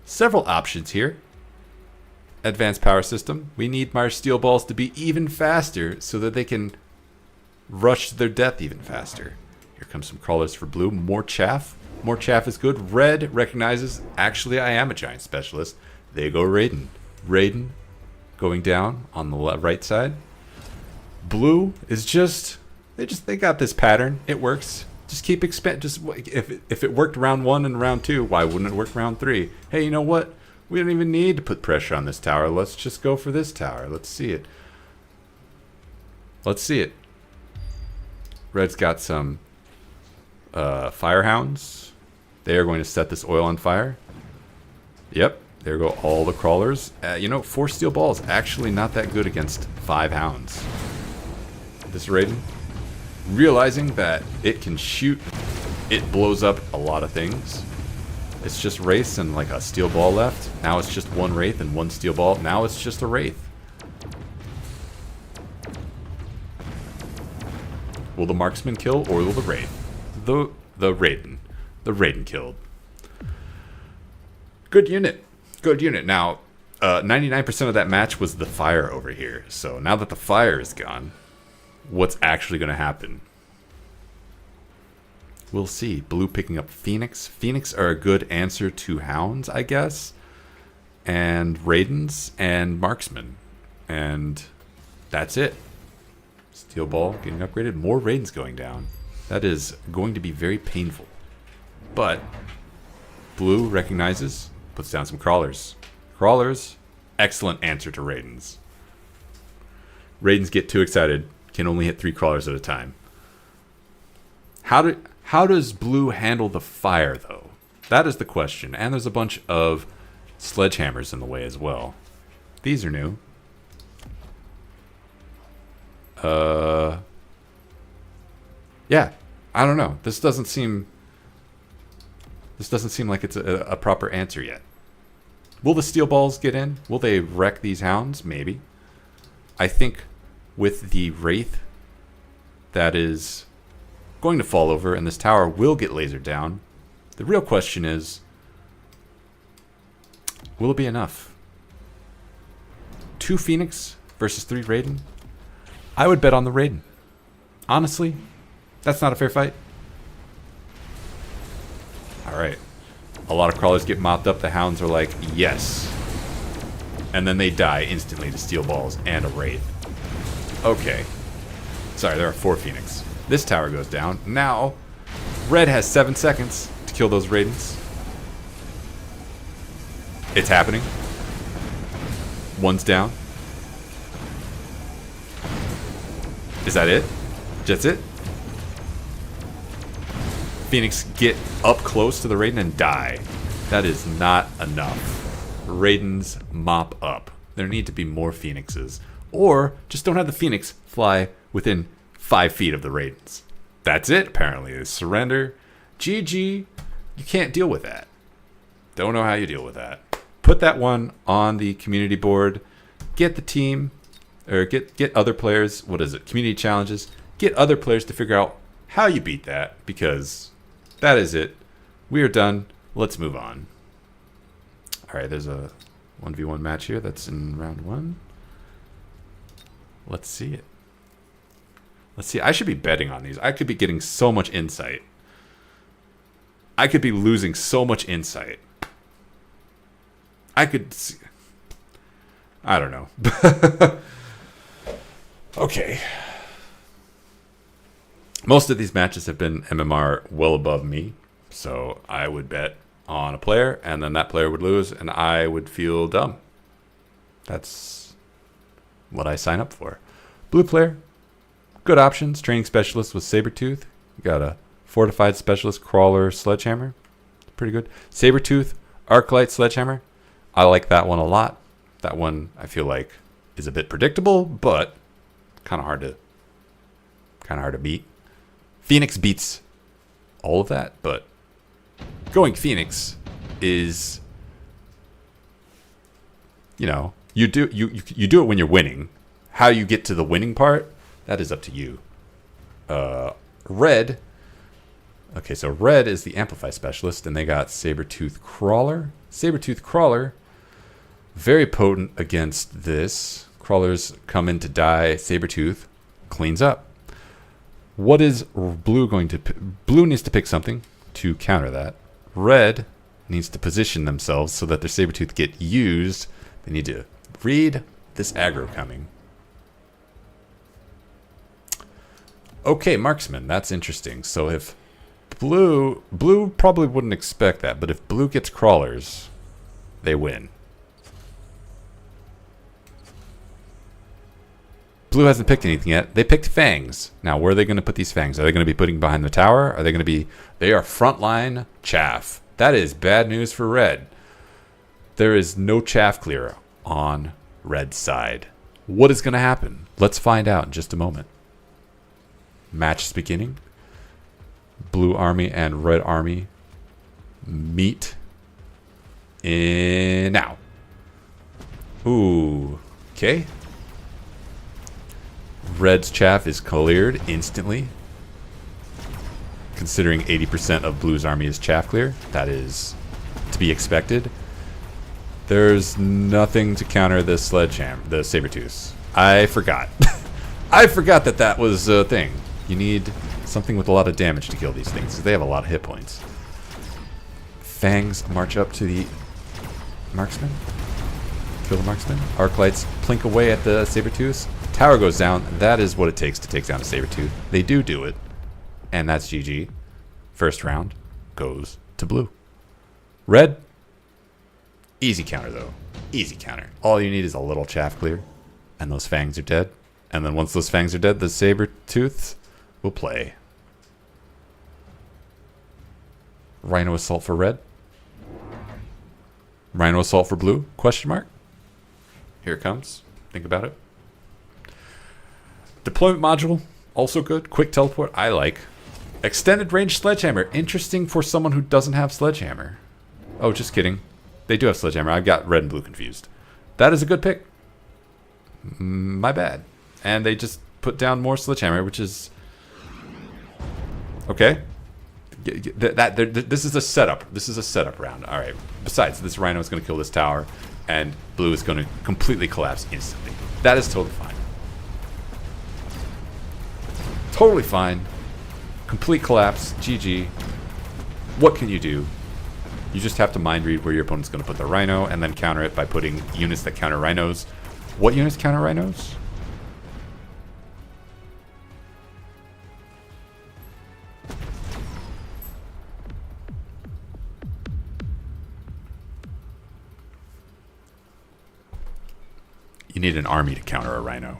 several options here. Advanced power system. We need my steel balls to be even faster so that they can rush to their death even faster. Here comes some crawlers for blue. More chaff. More chaff is good. Red recognizes, actually I am a giant specialist. They go Raiden. Raiden going down on the right side. Blue is just, they got this pattern. It works. Just keep if it worked round 1 and round 2, why wouldn't it work round 3? Hey, you know what? We don't even need to put pressure on this tower. Let's just go for this tower. Let's see it. Let's see it. Red's got some firehounds. They are going to set this oil on fire. Yep, there go all the crawlers. 4 steel balls, actually not that good against 5 hounds. This Raiden, realizing that it can shoot, it blows up a lot of things. It's just wraiths and like a steel ball left. Now it's just 1 wraith and 1 steel ball. Now it's just a wraith. Will the marksman kill or will the wraith? The Raiden. The Raiden killed. Good unit. Good unit. Now, 99% of that match was the fire over here. So now that the fire is gone, what's actually going to happen? We'll see. Blue picking up Phoenix. Phoenix are a good answer to hounds, I guess. And Raidens and marksmen. And that's it. Steel ball getting upgraded. More Raidens going down. That is going to be very painful. But Blue recognizes, puts down some crawlers. Crawlers, excellent answer to Raidens. Raidens get too excited, can only hit 3 crawlers at a time. How does Blue handle the fire, though? That is the question. And there's a bunch of sledgehammers in the way as well. These are new. Yeah, I don't know. This doesn't seem like it's a proper answer yet. Will the steel balls get in? Will they wreck these hounds? Maybe. I think with the wraith that is going to fall over and this tower will get lasered down, the real question is, will it be enough? 2 Phoenix versus 3 Raiden. I would bet on the Raiden. Honestly, that's not a fair fight. Alright. A lot of crawlers get mopped up. The hounds are like, yes. And then they die instantly to steel balls and a wraith. Okay. Sorry, there are 4 Phoenix. This tower goes down. Now, red has 7 seconds to kill those Raidens. It's happening. One's down. Is that it? That's it? Phoenix get up close to the Raiden and die. That is not enough. Raidens mop up. There need to be more Phoenixes. Or just don't have the Phoenix fly within 5 feet of the Raidens. That's it, apparently. It's surrender. GG. You can't deal with that. Don't know how you deal with that. Put that one on the community board. Get the team, or get other players. What is it? Community challenges. Get other players to figure out how you beat that, because that is it. We are done. Let's move on. All right, there's a 1v1 match here. That's in round 1. Let's see it. Let's see. I should be betting on these. I could be getting so much insight. I could be losing so much insight. I could see. I don't know. Okay. Most of these matches have been MMR well above me, so I would bet on a player, and then that player would lose, and I would feel dumb. That's what I sign up for. Blue player, good options. Training specialist with Sabertooth. You got a fortified specialist, crawler, sledgehammer. Pretty good. Sabertooth, Arclight, sledgehammer. I like that one a lot. That one I feel like is a bit predictable, but kind of hard to beat. Phoenix beats all of that, but going Phoenix is, you know, you do it when you're winning. How you get to the winning part, that is up to you. Red. Okay, so red is the Amplify specialist, and they got Sabertooth Crawler. Sabertooth Crawler, very potent against this. Crawlers come in to die. Sabertooth cleans up. What is blue going to... Blue needs to pick something to counter that. Red needs to position themselves so that their Sabertooth get used. They need to read this aggro coming. Okay, marksman. That's interesting. So if blue probably wouldn't expect that, but if blue gets crawlers, they win. Blue hasn't picked anything yet. They picked fangs. Now, where are they going to put these fangs? Are they going to be putting behind the tower? Are they going to be... They are frontline chaff. That is bad news for red. There is no chaff clear on red's side. What is going to happen? Let's find out in just a moment. Match is beginning. Blue army and red army meet in now. Ooh. Okay. Red's chaff is cleared instantly. Considering 80% of Blue's army is chaff clear, that is to be expected. There's nothing to counter the sledgehammer, the Sabertooth. I forgot. I forgot that that was a thing. You need something with a lot of damage to kill these things, because they have a lot of hit points. Fangs march up to the marksman. Kill the marksman. Arclights plink away at the Sabertooth. Tower goes down. That is what it takes to take down a Sabertooth. They do it. And that's GG. First round goes to blue. Red. Easy counter, though. Easy counter. All you need is a little chaff clear. And those fangs are dead. And then once those fangs are dead, the Sabertooths will play. Rhino Assault for red. Rhino Assault for blue? Question mark. Here it comes. Think about it. Deployment module, also good. Quick teleport, I like. Extended range sledgehammer, interesting for someone who doesn't have sledgehammer. Oh, just kidding. They do have sledgehammer. I've got red and blue confused. That is a good pick. My bad. And they just put down more sledgehammer, which is... Okay. This is a setup. This is a setup round. All right. Besides, this rhino is going to kill this tower, and blue is going to completely collapse instantly. That is totally fine. Totally fine. Complete collapse. GG. What can you do? You just have to mind read where your opponent's going to put the rhino and then counter it by putting units that counter rhinos. What units counter rhinos? You need an army to counter a rhino.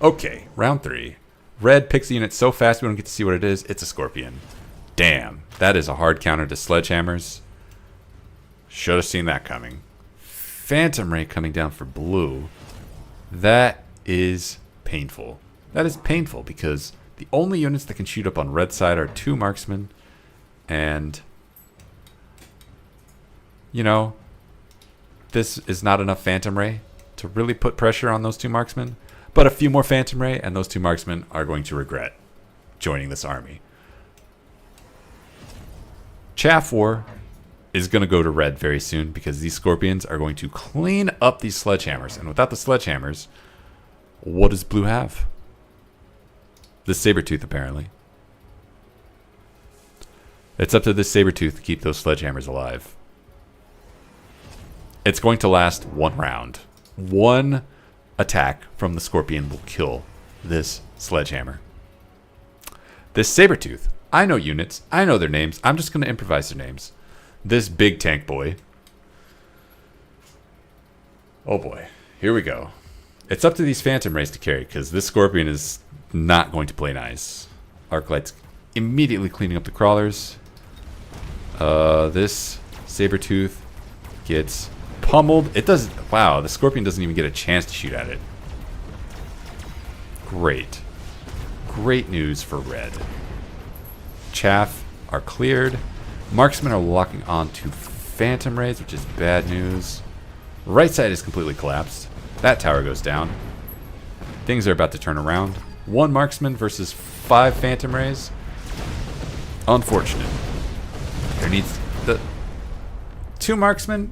Okay, round 3. Red picks a unit so fast we don't get to see what it is. It's a scorpion. Damn, that is a hard counter to sledgehammers. Should have seen that coming. Phantom Ray coming down for blue. That is painful. That is painful because the only units that can shoot up on red side are 2 marksmen. And, you know, this is not enough Phantom Ray to really put pressure on those 2 marksmen. But a few more Phantom Ray and those 2 marksmen are going to regret joining this army. Chaff War is going to go to red very soon because these scorpions are going to clean up these sledgehammers. And without the sledgehammers, what does blue have? The Sabertooth, apparently. It's up to this Sabertooth to keep those sledgehammers alive. It's going to last 1 round. 1 attack from the scorpion will kill this sledgehammer. This Sabertooth, I know units, I know their names, I'm just going to improvise their names. This big tank boy. Oh boy, here we go. It's up to these Phantom Rays to carry because this scorpion is not going to play nice. Arclight's immediately cleaning up the crawlers. This Sabertooth gets pummeled. It does. Wow, the scorpion doesn't even get a chance to shoot at it. Great. Great news for red. Chaff are cleared. Marksmen are locking on to Phantom Rays, which is bad news. Right side is completely collapsed. That tower goes down. Things are about to turn around. 1 marksman versus 5 Phantom Rays. Unfortunate. There needs the 2 marksmen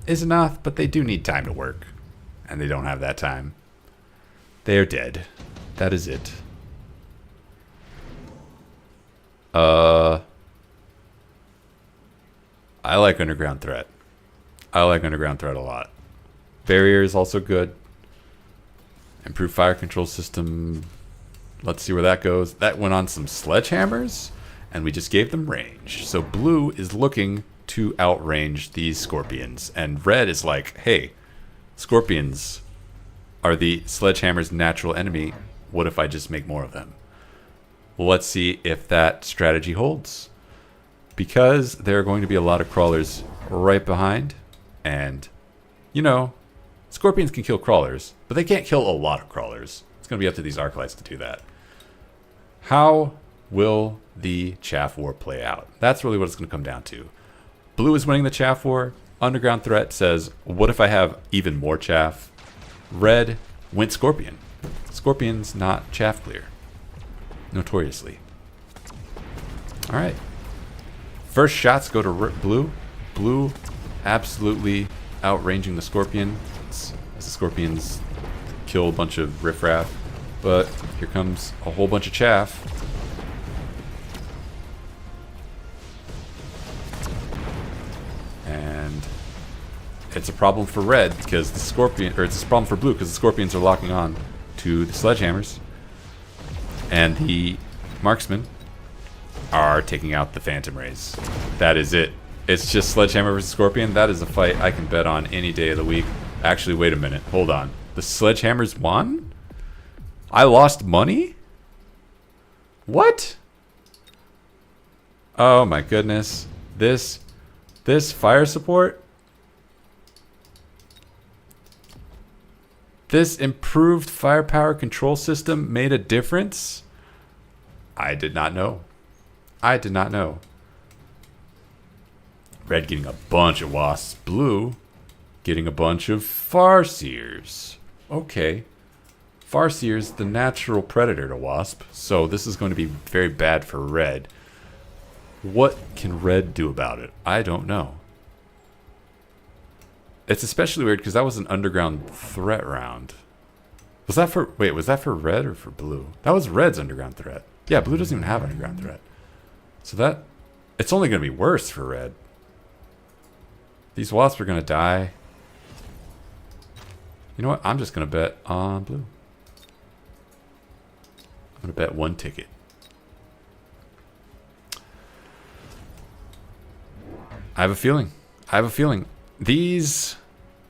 is enough, but they do need time to work. And they don't have that time. They are dead. That is it. I like Underground Threat. I like Underground Threat a lot. Barrier is also good. Improved fire control system. Let's see where that goes. That went on some sledgehammers, and we just gave them range. So blue is looking to outrange these scorpions, and red is like, hey, scorpions are the sledgehammer's natural enemy. What if I just make more of them? Let's see if that strategy holds. Because there are going to be a lot of crawlers right behind. And, you know, scorpions can kill crawlers, but they can't kill a lot of crawlers. It's going to be up to these Arclights to do that. How will the Chaff War play out? That's really what it's going to come down to. Blue is winning the Chaff War. Underground Threat says, what if I have even more chaff? Red went Scorpion. Scorpion's not chaff clear. Notoriously. Alright. First shots go to blue. Blue absolutely outranging the Scorpion. As the Scorpions kill a bunch of riffraff. But here comes a whole bunch of chaff. And it's a problem for red because the Scorpion, or it's a problem for blue because the Scorpions are locking on to the sledgehammers. And the marksmen are taking out the Phantom Rays. That is it. It's just Sledgehammer versus Scorpion. That is a fight I can bet on any day of the week. Actually, wait a minute. Hold on. The Sledgehammers won? I lost money? What? Oh my goodness. This fire support? This improved firepower control system made a difference? I did not know. I did not know. Red getting a bunch of wasps. Blue getting a bunch of Farseers. Okay. Farseer's the natural predator to wasp, so this is going to be very bad for red. What can red do about it? I don't know. It's especially weird because that was an underground threat round. Was that for... Wait, was that for red or for blue? That was red's underground threat. Yeah, blue doesn't even have underground threat. So that... It's only going to be worse for red. These wasps are going to die. You know what? I'm just going to bet on blue. I'm going to bet 1 ticket. I have a feeling. These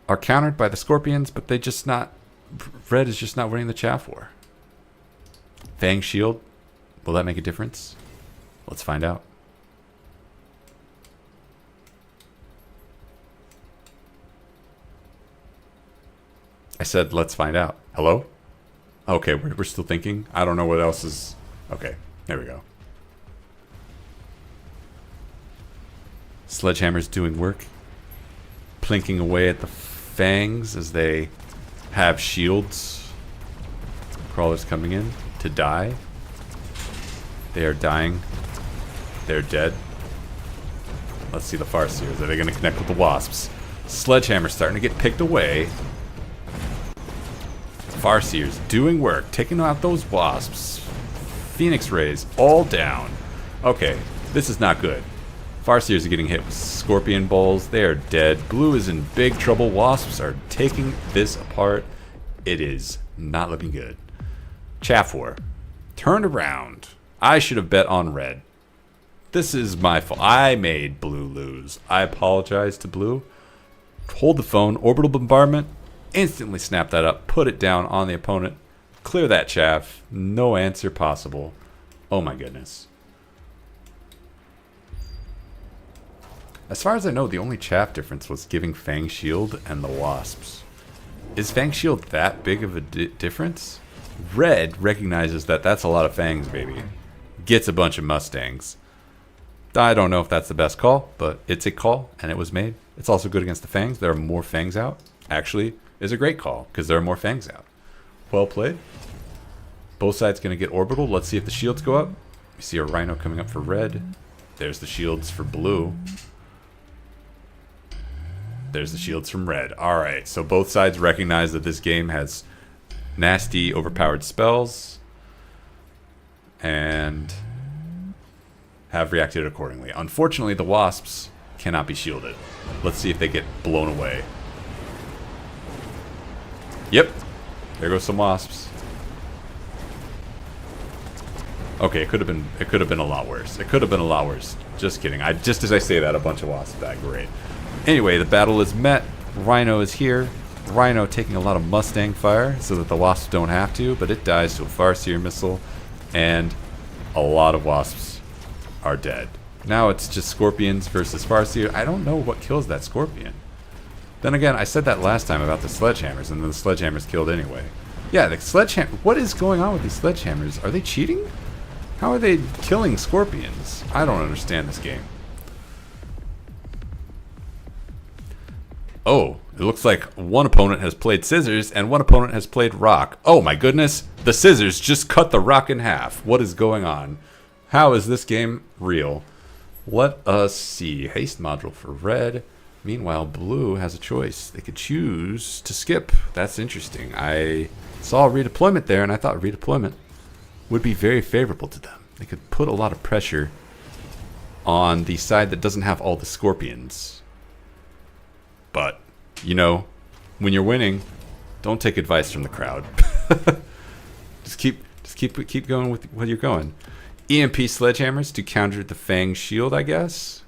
are countered by the scorpions, but they just not... Red is just not winning the chaff war. Fang shield. Will that make a difference? Let's find out. I said, let's find out. Hello? Okay, we're still thinking. I don't know what else is... Okay, there we go. Sledgehammer's doing work. Plinking away at the fangs as they have shields. Crawlers coming in to die. They are dying. They're dead. Let's see the Farseers. Are they going to connect with the wasps? Sledgehammer's starting to get picked away. Farseers doing work, taking out those wasps. Phoenix rays all down. Okay, this is not good. Farseers are getting hit with scorpion bowls. They are dead. Blue is in big trouble. Wasps are taking this apart. It is not looking good. Chaff war. Turned around. I should have bet on red. This is my fault. I made blue lose. I apologize to blue. Hold the phone. Orbital bombardment. Instantly snap that up. Put it down on the opponent. Clear that chaff. No answer possible. Oh my goodness. As far as I know, the only chaff difference was giving Fang Shield and the Wasps. Is Fang Shield that big of a difference? Red recognizes that that's a lot of Fangs, baby. Gets a bunch of Mustangs. I don't know if that's the best call, but it's a call, and it was made. It's also good against the Fangs. There are more Fangs out. Actually, is a great call, because there are more Fangs out. Well played. Both sides going to get orbital. Let's see if the shields go up. We see a Rhino coming up for red. There's the shields for blue. There's the shields from red. Alright, so both sides recognize that this game has nasty, overpowered spells. And have reacted accordingly. Unfortunately, the Wasps cannot be shielded. Let's see if they get blown away. Yep. There goes some Wasps. Okay, it could have been a lot worse. It could have been a lot worse. Just kidding. Just as I say that, a bunch of Wasps died. Great. Anyway, the battle is met. Rhino is here. Rhino taking a lot of Mustang fire so that the Wasps don't have to, but it dies to a Farseer missile, and a lot of Wasps are dead. Now it's just Scorpions versus Farseer. I don't know what kills that Scorpion. Then again, I said that last time about the Sledgehammers, and then the Sledgehammers killed anyway. Yeah, the Sledgehammer... What is going on with these Sledgehammers? Are they cheating? How are they killing Scorpions? I don't understand this game. Oh, it looks like one opponent has played scissors and one opponent has played rock. Oh my goodness, the scissors just cut the rock in half. What is going on? How is this game real? Let us see. Haste module for red. Meanwhile, blue has a choice. They could choose to skip. That's interesting. I saw redeployment there, and I thought redeployment would be very favorable to them. They could put a lot of pressure on the side that doesn't have all the Scorpions. But, you know, when you're winning, don't take advice from the crowd. just keep going with where you're going. EMP Sledgehammers to counter the Fang Shield, I guess.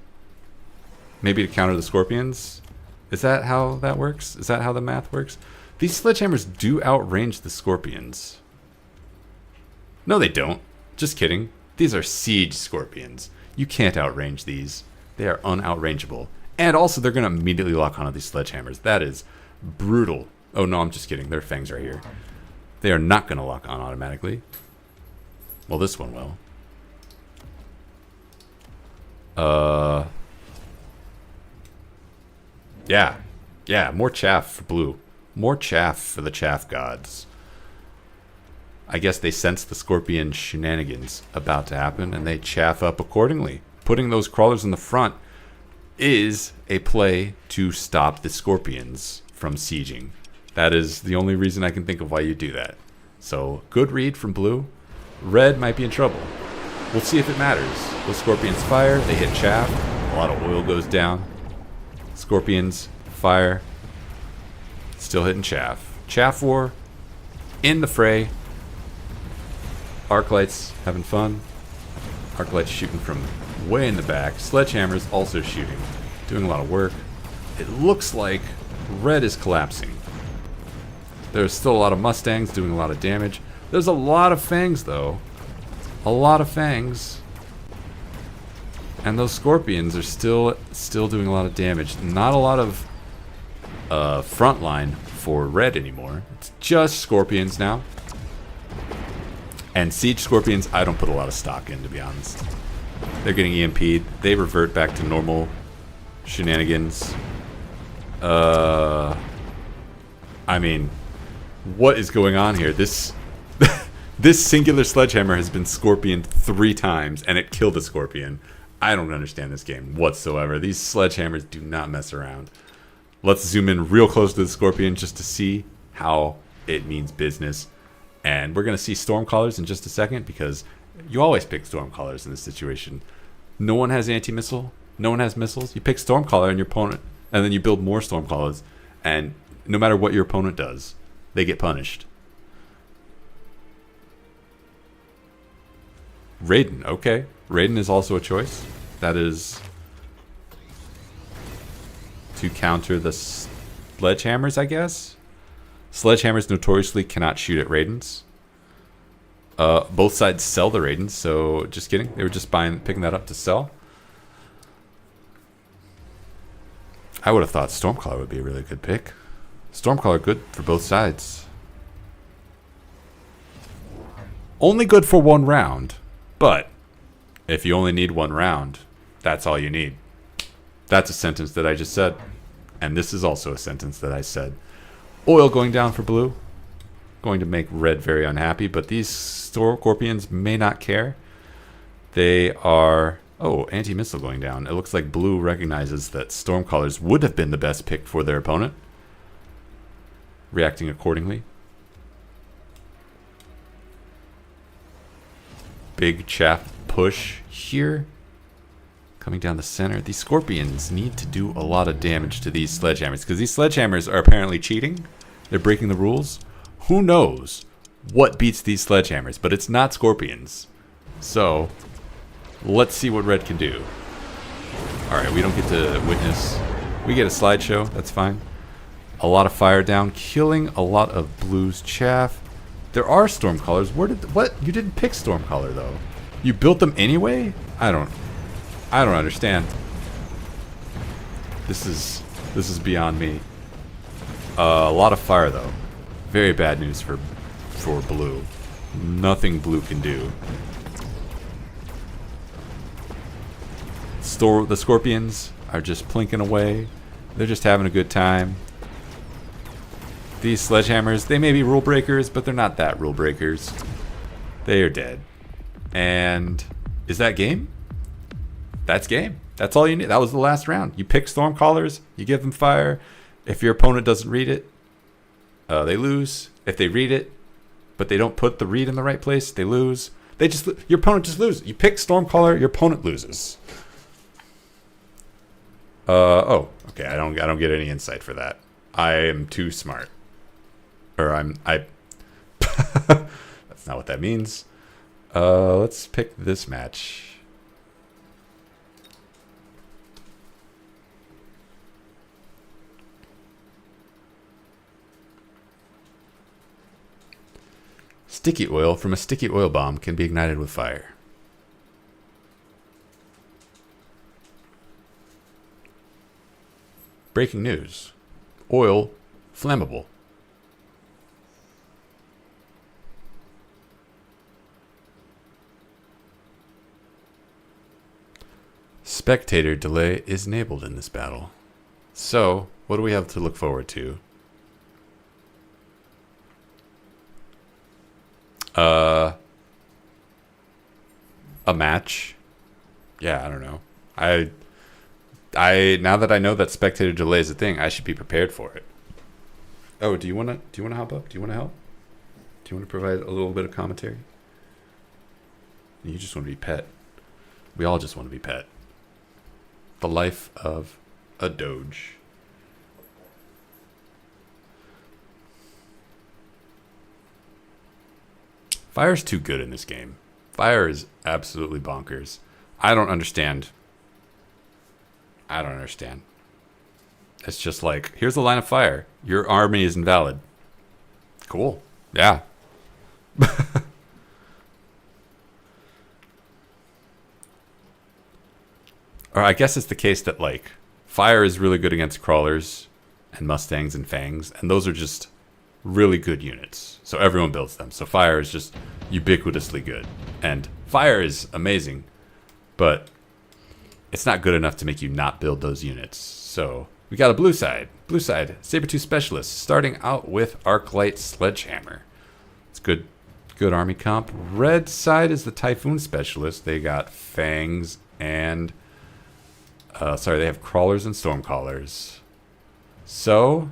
Maybe to counter the Scorpions. Is that how that works? Is that how the math works? These Sledgehammers do outrange the Scorpions. No, they don't. Just kidding. These are Siege Scorpions. You can't outrange these. They are unoutrageable. And also, they're going to immediately lock onto these Sledgehammers. That is brutal. Oh, no, I'm just kidding. Their fangs right here. They are not going to lock on automatically. Well, this one will. Yeah. Yeah, more chaff for blue. More chaff for the chaff gods. I guess they sense the Scorpion shenanigans about to happen, and they chaff up accordingly. Putting those crawlers in the front is a play to stop the scorpions from sieging. That is the only reason I can think of why you do that. So, good read from blue. Red might be in trouble. We'll see if it matters. Those scorpions fire, they hit chaff. A lot of oil goes down. Scorpions fire. Still hitting chaff. Chaff war in the fray. Arclights having fun. Arclights shooting from way in the back. Sledgehammer's also shooting. Doing a lot of work. It looks like red is collapsing. There's still a lot of Mustangs doing a lot of damage. There's a lot of fangs, though. A lot of fangs. And those scorpions are still doing a lot of damage. Not a lot of front line for red anymore. It's just scorpions now. And siege scorpions, I don't put a lot of stock in, to be honest. They're getting EMP'd. They revert back to normal shenanigans. I mean, what is going on here? This this singular sledgehammer has been scorpioned 3 times, and it killed a scorpion. I don't understand this game whatsoever. These sledgehammers do not mess around. Let's zoom in real close to the scorpion just to see how it means business. And we're going to see Stormcallers in just a second, because you always pick Stormcallers in this situation. No one has anti-missile. No one has missiles. You pick Stormcaller and your opponent, and then you build more Stormcallers. And no matter what your opponent does, they get punished. Raiden, okay. Raiden is also a choice. That is to counter the sledgehammers, I guess. Sledgehammers notoriously cannot shoot at Raidens. Both sides sell the Raidens, so just kidding. They were just picking that up to sell. I would have thought Stormcaller would be a really good pick. Stormcaller good for both sides. Only good for 1 round, but if you only need 1 round, that's all you need. That's a sentence that I just said. And this is also a sentence that I said. Oil going down for blue. Going to make red very unhappy, but these scorpions may not care. They are... Oh, anti-missile going down. It looks like blue recognizes that Stormcallers would have been the best pick for their opponent. Reacting accordingly. Big chaff push here. Coming down the center. These scorpions need to do a lot of damage to these sledgehammers, because these sledgehammers are apparently cheating. They're breaking the rules. Who knows what beats these sledgehammers, but it's not scorpions. So, let's see what red can do. Alright, we don't get to witness. We get a slideshow, that's fine. A lot of fire down, killing a lot of blue's chaff. There are Stormcallers. What? You didn't pick Stormcaller, though. You built them anyway? I don't understand. This is beyond me. A lot of fire, though. Very bad news for blue. Nothing blue can do. The scorpions are just plinking away. They're just having a good time. These sledgehammers, they may be rule breakers, but they're not that rule breakers. They are dead. And is that game? That's game. That's all you need. That was the last round. You pick Stormcallers, you give them fire. If your opponent doesn't read it, they lose. If they read it, but they don't put the read in the right place, they lose. Your opponent just loses. You pick Stormcaller, your opponent loses. Oh, okay. I don't get any insight for that. I am too smart. Or that's not what that means. Let's pick this match. Sticky oil from a sticky oil bomb can be ignited with fire. Breaking news. Oil flammable. Spectator delay is enabled in this battle. So, what do we have to look forward to? A match? Yeah, I don't know. now that I know that spectator delay is a thing, I should be prepared for it. Oh, do you wanna hop up? Do you wanna help? Do you wanna provide a little bit of commentary? You just want to be pet. We all just want to be pet. The life of a doge. Fire's too good in this game. Fire is absolutely bonkers. I don't understand. It's just like, here's the line of fire. Your army is invalid. Cool. Yeah. Or I guess it's the case that, like, fire is really good against crawlers and mustangs and fangs, and those are just really good units. So everyone builds them. So fire is just ubiquitously good. And fire is amazing, but it's not good enough to make you not build those units. So we got a blue side. Blue side, Saber-tooth Specialist, starting out with Arclight Sledgehammer. It's good army comp. Red side is the Typhoon Specialist. They got fangs and... they have crawlers and stormcallers. So,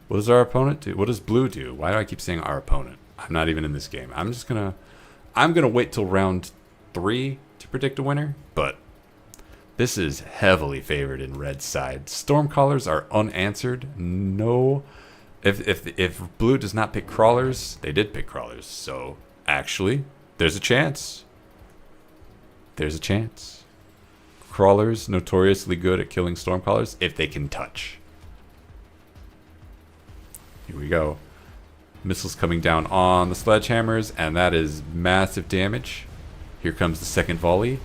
what does our opponent do? What does blue do? Why do I keep saying our opponent? I'm not even in this game. I'm gonna wait till round 3 to predict a winner, but this is heavily favored in red side. Stormcallers are unanswered. No. If blue does not pick crawlers, they did pick crawlers. So, actually, there's a chance. Crawlers notoriously good at killing stormcallers if they can touch. Here we go. Missiles coming down on the sledgehammers, and that is massive damage. Here comes the second volley.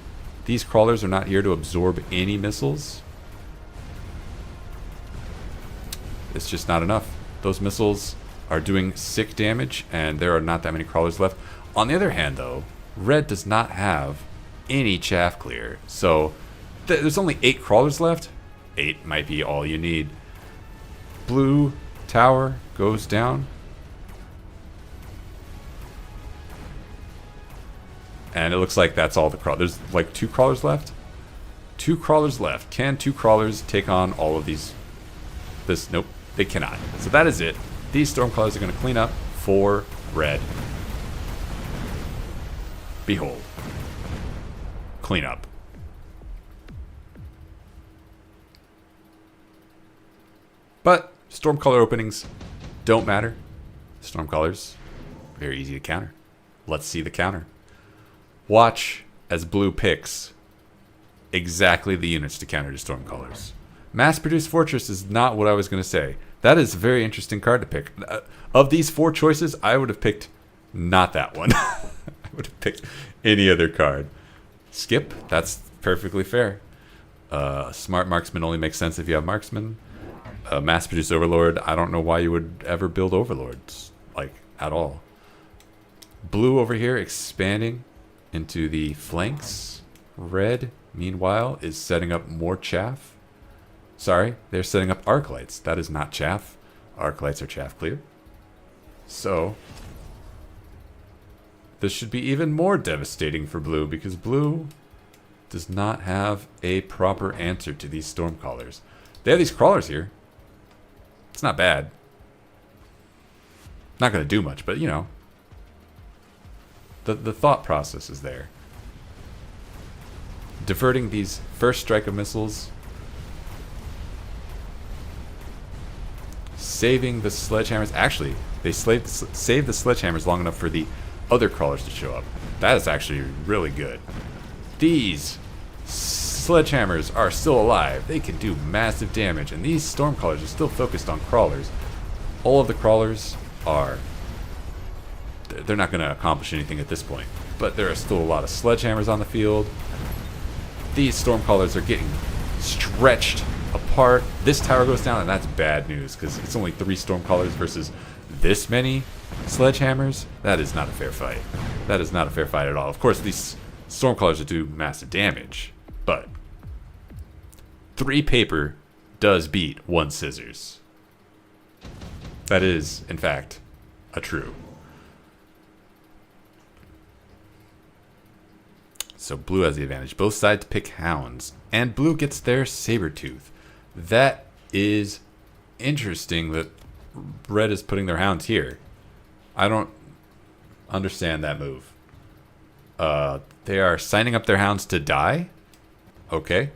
These crawlers are not here to absorb any missiles. It's just not enough. Those missiles are doing sick damage, and there are not that many crawlers left. On the other hand, though, red does not have any chaff clear, so there's only 8 crawlers left. 8 might be all you need. Blue tower goes down. And it looks like that's all the crawlers. There's like 2 crawlers left. 2 crawlers left. Can 2 crawlers take on all of these? Nope, they cannot. So that is it. These stormcallers are going to clean up for red. Behold. Clean up. But stormcaller openings don't matter. Stormcallers, very easy to counter. Let's see the counter. Watch as blue picks exactly the units to counter to stormcallers. Mass-produced fortress is not what I was going to say. That is a very interesting card to pick. Of these 4 choices, I would have picked not that one. I would have picked any other card. Skip, that's perfectly fair. Smart marksman only makes sense if you have marksman. Mass-produced overlord, I don't know why you would ever build overlords, like, at all. Blue over here expanding into the flanks. Red, meanwhile, is setting up more chaff. Sorry, they're setting up arc lights. That is not chaff. Arc lights are chaff clear. So, this should be even more devastating for blue, because blue does not have a proper answer to these stormcallers. They have these crawlers here. It's not bad. Not going to do much, but you know. The thought process is there. Diverting these first strike of missiles. Saving the sledgehammers. Actually, they saved the sledgehammers long enough for the other crawlers to show up. That is actually really good. These sledgehammers are still alive. They can do massive damage, and these stormcallers are still focused on crawlers. All of the crawlers are... they're not going to accomplish anything at this point, but there are still a lot of sledgehammers on the field. These stormcallers are getting stretched apart. This tower goes down, and that's bad news, because it's only 3 stormcallers versus this many sledgehammers. That is not a fair fight. That is not a fair fight at all. Of course, these stormcallers will do massive damage, but 3 paper does beat 1 scissors. That is, in fact, a true. So blue has the advantage. Both sides pick hounds. And blue gets their Sabertooth. That is interesting that red is putting their hounds here. I don't understand that move. They are signing up their hounds to die? Okay.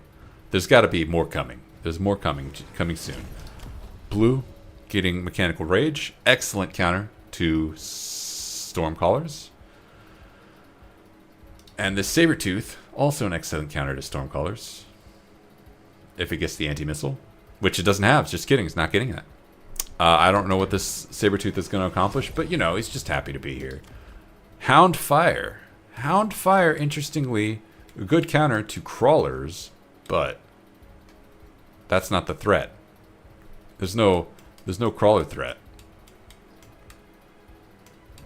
There's got to be more coming. There's more coming soon. Blue getting Mechanical Rage. Excellent counter to Stormcallers. And the Sabertooth, also an excellent counter to Stormcallers. If it gets the anti-missile. Which it doesn't have. Just kidding. It's not getting that. I don't know what this Sabertooth is going to accomplish. But, you know, he's just happy to be here. Hound Fire. Hound Fire, interestingly, a good counter to Crawlers. But that's not the threat. There's no Crawler threat.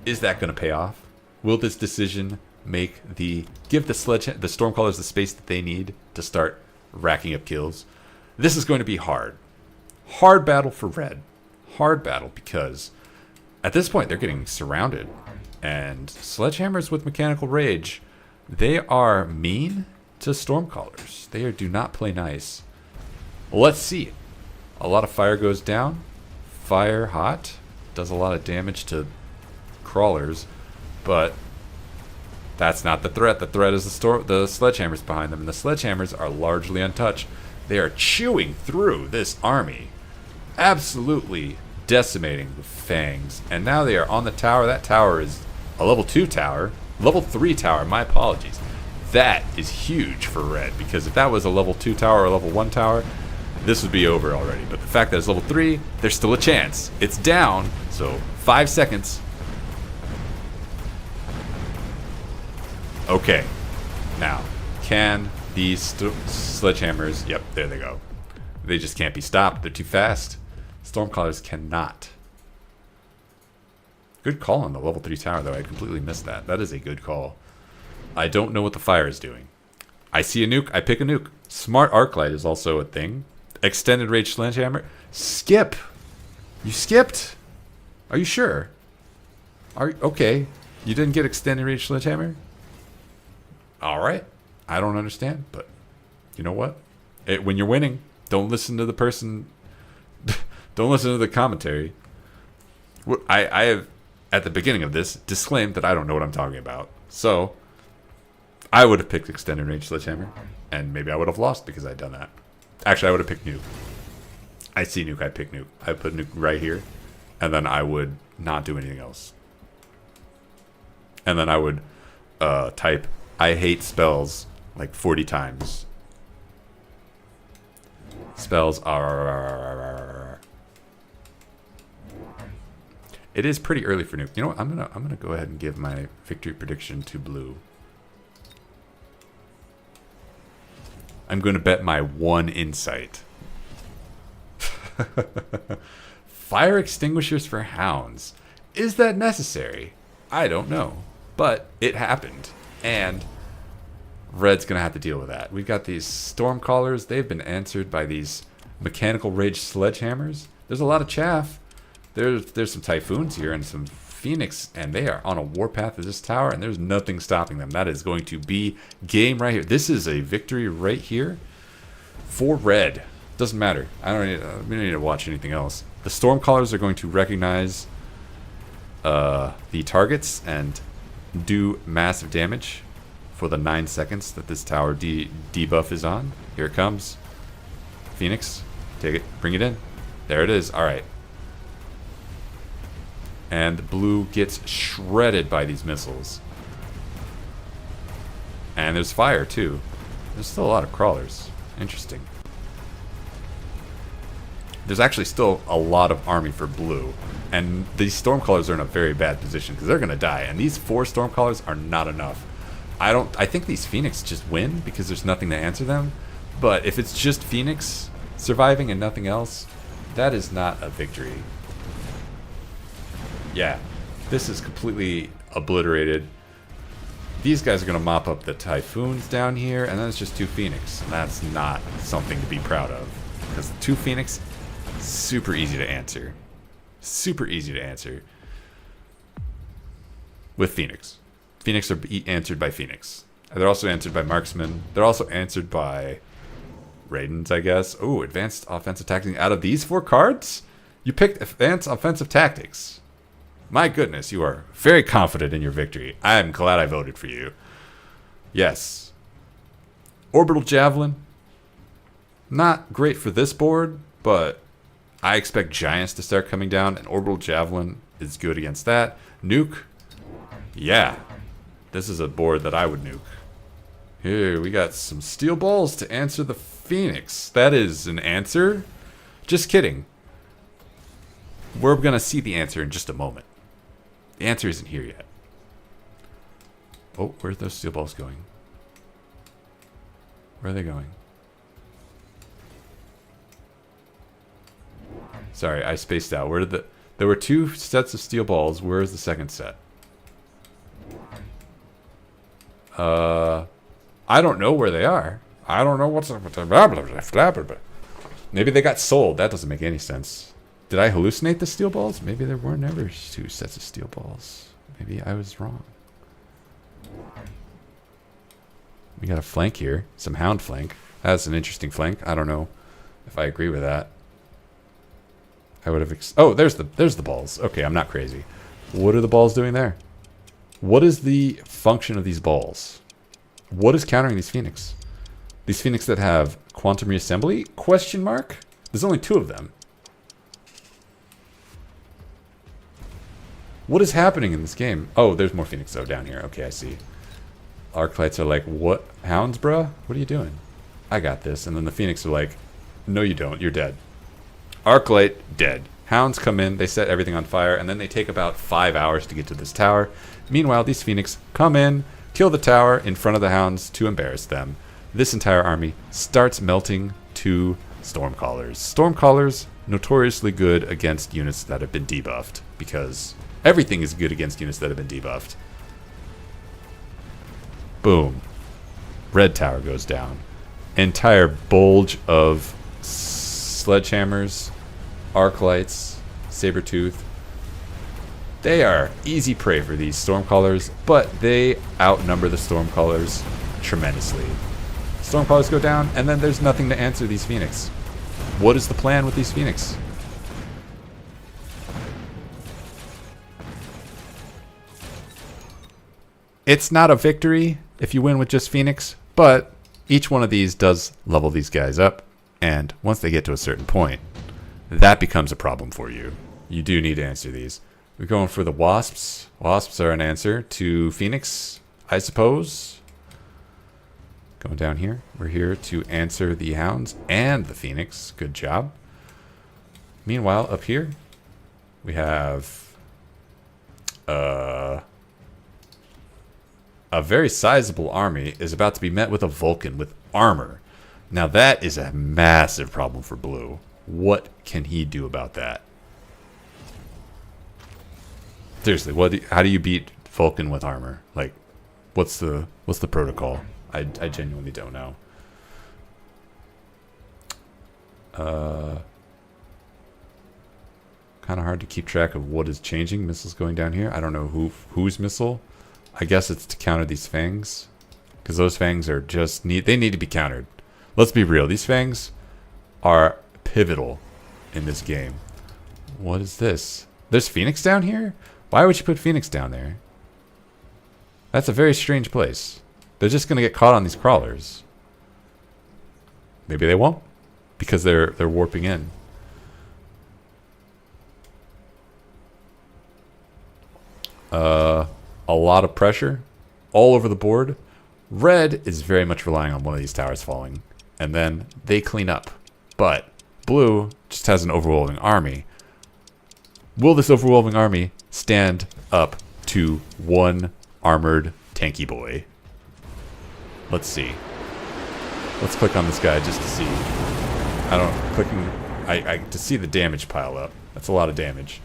Is that going to pay off? Will this decision give the Stormcallers the space that they need to start racking up kills? This is going to be hard. Hard battle for red. Hard battle because at this point they're getting surrounded. And Sledgehammers with Mechanical Rage, they are mean to Stormcallers. They do not play nice. Let's see. A lot of fire goes down. Fire hot. Does a lot of damage to Crawlers. But that's not the threat. The threat is the Sledgehammers behind them. And the Sledgehammers are largely untouched. They are chewing through this army. Absolutely decimating the fangs. And now they are on the tower. That tower is a level 2 tower. Level 3 tower. My apologies. That is huge for red. Because if that was a level 2 tower or a level 1 tower, this would be over already. But the fact that it's level 3, there's still a chance. It's down. So 5 seconds. Okay. Now, can these Sledgehammers... Yep, there they go. They just can't be stopped. They're too fast. Stormcallers cannot. Good call on the level 3 tower, though. I completely missed that. That is a good call. I don't know what the fire is doing. I see a nuke. I pick a nuke. Smart Arclight is also a thing. Extended Range Sledgehammer. Skip. You skipped? Are you sure? Okay. You didn't get Extended Range Sledgehammer? Alright. I don't understand, but you know what? When you're winning, don't listen to the person... don't listen to the commentary. I have, at the beginning of this, disclaimed that I don't know what I'm talking about. So, I would have picked Extended Range Sledgehammer, and maybe I would have lost because I'd done that. Actually, I would have picked Nuke. I see Nuke, I pick Nuke. I put Nuke right here, and then I would not do anything else. And then I would type, I hate spells, like 40 times. Spells are... It is pretty early for Nuke. You know what? I'm gonna go ahead and give my victory prediction to blue. I'm going to bet my 1 insight. Fire extinguishers for hounds. Is that necessary? I don't know. But it happened. And red's going to have to deal with that. We've got these Stormcallers. They've been answered by these Mechanical Rage Sledgehammers. There's a lot of chaff. There's some Typhoons here and some Phoenix, and they are on a warpath to this tower, and there's nothing stopping them. That is going to be game right here. This is a victory right here for red. Doesn't matter. We don't need to watch anything else. The Stormcallers are going to recognize the targets and do massive damage for the 9 seconds that this tower debuff is on. Here it comes. Phoenix, take it. Bring it in. There it is. All right. And blue gets shredded by these missiles. And there's fire, too. There's still a lot of crawlers. Interesting. There's actually still a lot of army for blue. And these Stormcallers are in a very bad position because they're going to die. And these 4 Stormcallers are not enough. I think these Phoenix just win because there's nothing to answer them. But if it's just Phoenix surviving and nothing else, that is not a victory. Yeah, this is completely obliterated. These guys are going to mop up the Typhoons down here, and then it's just 2 Phoenix. And that's not something to be proud of. Because the 2 Phoenix, super easy to answer. Super easy to answer. With Phoenix. Phoenix are answered by Phoenix. They're also answered by marksmen. They're also answered by Raidens, I guess. Oh, advanced offensive tactics. Out of these 4 cards, you picked advanced offensive tactics. My goodness, you are very confident in your victory. I am glad I voted for you. Yes. Orbital Javelin. Not great for this board, but I expect Giants to start coming down, and Orbital Javelin is good against that. Nuke. Yeah. This is a board that I would nuke. Here, we got some steel balls to answer the Phoenix. That is an answer? Just kidding. We're going to see the answer in just a moment. The answer isn't here yet. Oh, where's those steel balls going? Where are they going? Sorry, I spaced out. Where did there were 2 sets of steel balls. Where is the second set? I don't know where they are. I don't know what's up with the Maybe they got sold. That doesn't make any sense. Did I hallucinate the steel balls? Maybe there were never 2 sets of steel balls. Maybe I was wrong. We got a flank here. Some hound flank. That's an interesting flank. I don't know if I agree with that. I would have... oh, there's the balls. Okay, I'm not crazy. What are the balls doing there? What is the function of these balls? What is countering these Phoenix? These Phoenix that have quantum reassembly? Question mark? There's only 2 of them. What is happening in this game? Oh, there's more Phoenix though down here. Okay, I see. Arclights are like, what? Hounds, bruh? What are you doing? I got this. And then the Phoenix are like, no you don't. You're dead. Arclight, dead. Hounds come in, they set everything on fire, and then they take about 5 hours to get to this tower. Meanwhile, these Phoenix come in, kill the tower in front of the Hounds to embarrass them. This entire army starts melting to Stormcallers. Stormcallers, notoriously good against units that have been debuffed, because everything is good against units that have been debuffed. Boom. Red tower goes down. Entire bulge of sledgehammers, arclights, saber-tooth. They are easy prey for these Stormcallers, but they outnumber the Stormcallers tremendously. Stormcallers go down, and then there's nothing to answer these Phoenix. What is the plan with these Phoenix? It's not a victory if you win with just Phoenix, but each one of these does level these guys up, and once they get to a certain point, that becomes a problem for you. You do need to answer these. We're going for the Wasps. Wasps are an answer to Phoenix, I suppose. Going down here. We're here to answer the Hounds and the Phoenix. Good job. Meanwhile, up here, we have a very sizable army is about to be met with a Vulcan with armor. Now that is a massive problem for Blue. What can he do about that? Seriously, how do you beat Vulcan with armor? Like, what's the protocol? I genuinely don't know. Kind of hard to keep track of what is changing. Missiles going down here. I don't know whose missile. I guess it's to counter these fangs, because those fangs are just they need to be countered. Let's be real. These fangs are pivotal in this game. What is this? There's Phoenix down here? Why would you put Phoenix down there? That's a very strange place. They're just going to get caught on these crawlers. Maybe they won't, because they're warping in. A lot of pressure all over the board. Red is very much relying on one of these towers falling, and then they clean up. But Blue just has an overwhelming army. Will this overwhelming army stand up to one armored tanky boy? Let's see. Let's click on this guy just to see. To see the damage pile up. That's a lot of damage.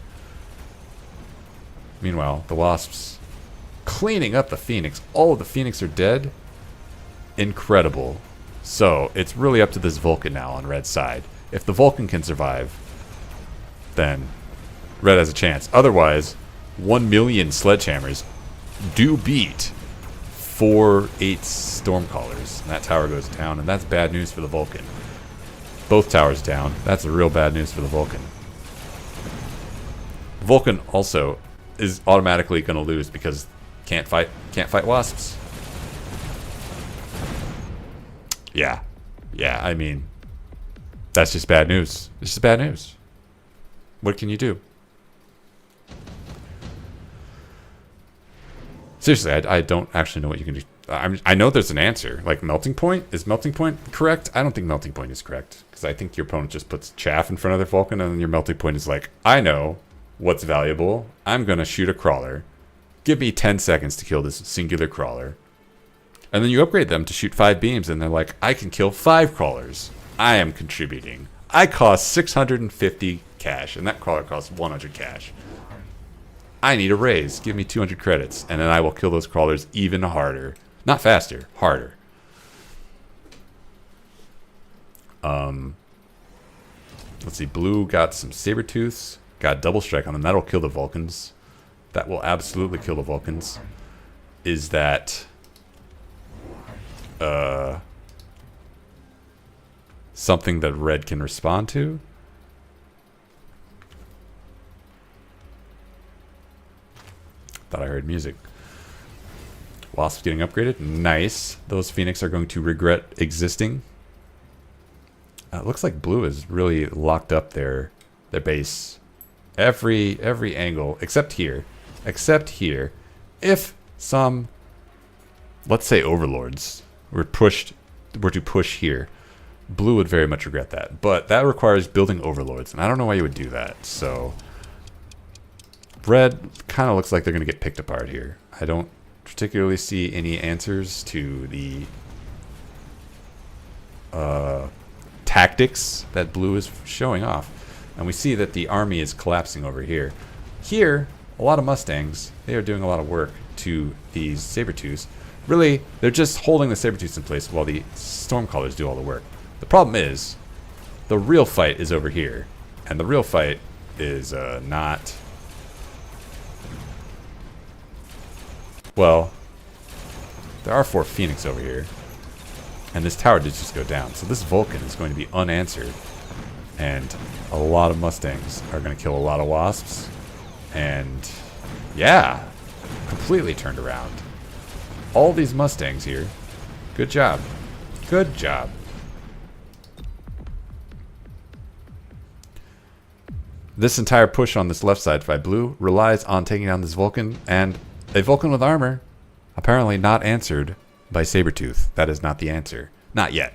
Meanwhile, the Wasps cleaning up the Phoenix. All of the Phoenix are dead. Incredible. So, it's really up to this Vulcan now on Red's side. If the Vulcan can survive, then Red has a chance. Otherwise, 1 million sledgehammers do beat 4 8 Stormcallers. And that tower goes down, and that's bad news for the Vulcan. Both towers down. That's real bad news for the Vulcan. Vulcan also is automatically going to lose because can't fight wasps. Yeah. Yeah, I mean, that's just bad news. It's just bad news. What can you do? Seriously, I don't actually know what you can do. I know there's an answer. Like melting point? Is melting point correct? I don't think melting point is correct. Because I think your opponent just puts chaff in front of their Vulcan, and then your melting point is like, I know what's valuable. I'm going to shoot a crawler. Give me 10 seconds to kill this singular crawler. And then you upgrade them to shoot 5 beams, and they're like, I can kill 5 crawlers. I am contributing. I cost 650 cash, and that crawler costs 100 cash. I need a raise. Give me 200 credits, and then I will kill those crawlers even harder. Not faster, harder. Let's see. Blue got some Sabertooths. Got double strike on them. That'll kill the Vulcans. That will absolutely kill the Vulcans. Is that something that red can respond to? Thought I heard music. Wasps getting upgraded. Nice. Those Phoenix are going to regret existing. It looks like blue is really locked up their base. Every angle except here. Except here. If some, let's say, overlords were to push here, blue would very much regret that. But that requires building overlords, and I don't know why you would do that. So red kind of looks like they're going to get picked apart here. I don't particularly see any answers to the tactics that blue is showing off. And we see that the army is collapsing over here. Here, a lot of Mustangs, they are doing a lot of work to these Sabertooths. Really, they're just holding the Sabertooths in place while the Stormcallers do all the work. The problem is, the real fight is over here. And the real fight is not... Well, there are 4 Phoenix over here. And this tower did just go down. So this Vulcan is going to be unanswered. And a lot of Mustangs are going to kill a lot of Wasps. And yeah, completely turned around. All these Mustangs here. Good job. Good job. This entire push on this left side by blue relies on taking down this Vulcan, and a Vulcan with armor apparently not answered by Sabertooth. That is not the answer. Not yet.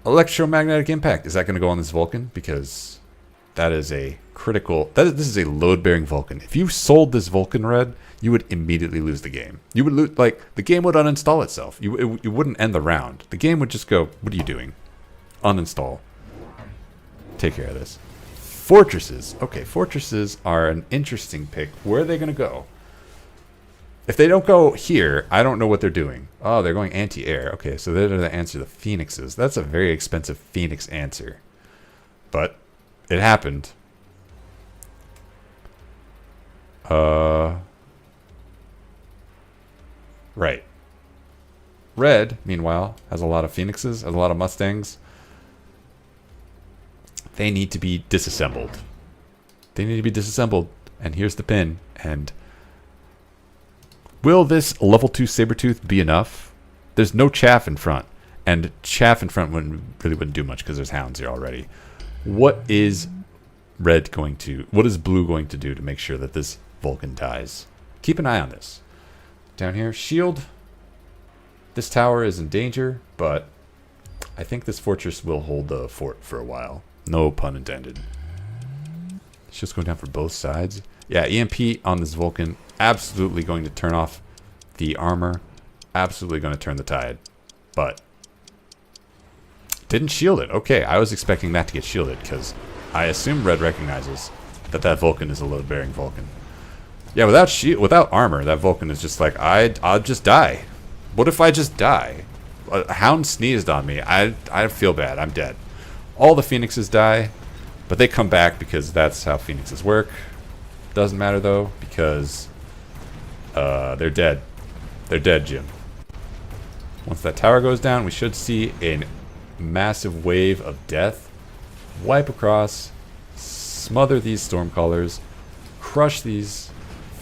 Electromagnetic impact. Is that going to go on this Vulcan? Because that is a critical... This is a load-bearing Vulcan. If you sold this Vulcan red, you would immediately lose the game. You would lose... Like, the game would uninstall itself. You wouldn't end the round. The game would just go, what are you doing? Uninstall. Take care of this. Fortresses. Okay, fortresses are an interesting pick. Where are they going to go? If they don't go here, I don't know what they're doing. Oh, they're going anti-air. Okay, so they're going to answer the Phoenixes. That's a very expensive Phoenix answer. But it happened. Right. Red, meanwhile, has a lot of Phoenixes, has a lot of Mustangs. They need to be disassembled. They need to be disassembled. And here's the pin. And will this level 2 Sabertooth be enough? There's no chaff in front. And chaff in front wouldn't do much because there's hounds here already. What is red going to... What is blue going to do to make sure that this Vulcan dies? Keep an eye on this. Down here, shield. This tower is in danger, but I think this fortress will hold the fort for a while. No pun intended. It's just going down for both sides. Yeah, EMP on this Vulcan. Absolutely going to turn off the armor. Absolutely going to turn the tide. But didn't shield it. Okay, I was expecting that to get shielded because I assume red recognizes that that Vulcan is a load-bearing Vulcan. Yeah, without armor, that Vulcan is just like, I'll just die. What if I just die? A hound sneezed on me. I feel bad. I'm dead. All the Phoenixes die, but they come back because that's how Phoenixes work. Doesn't matter though, because they're dead. They're dead, Jim. Once that tower goes down, we should see a massive wave of death. Wipe across, smother these Stormcallers, crush these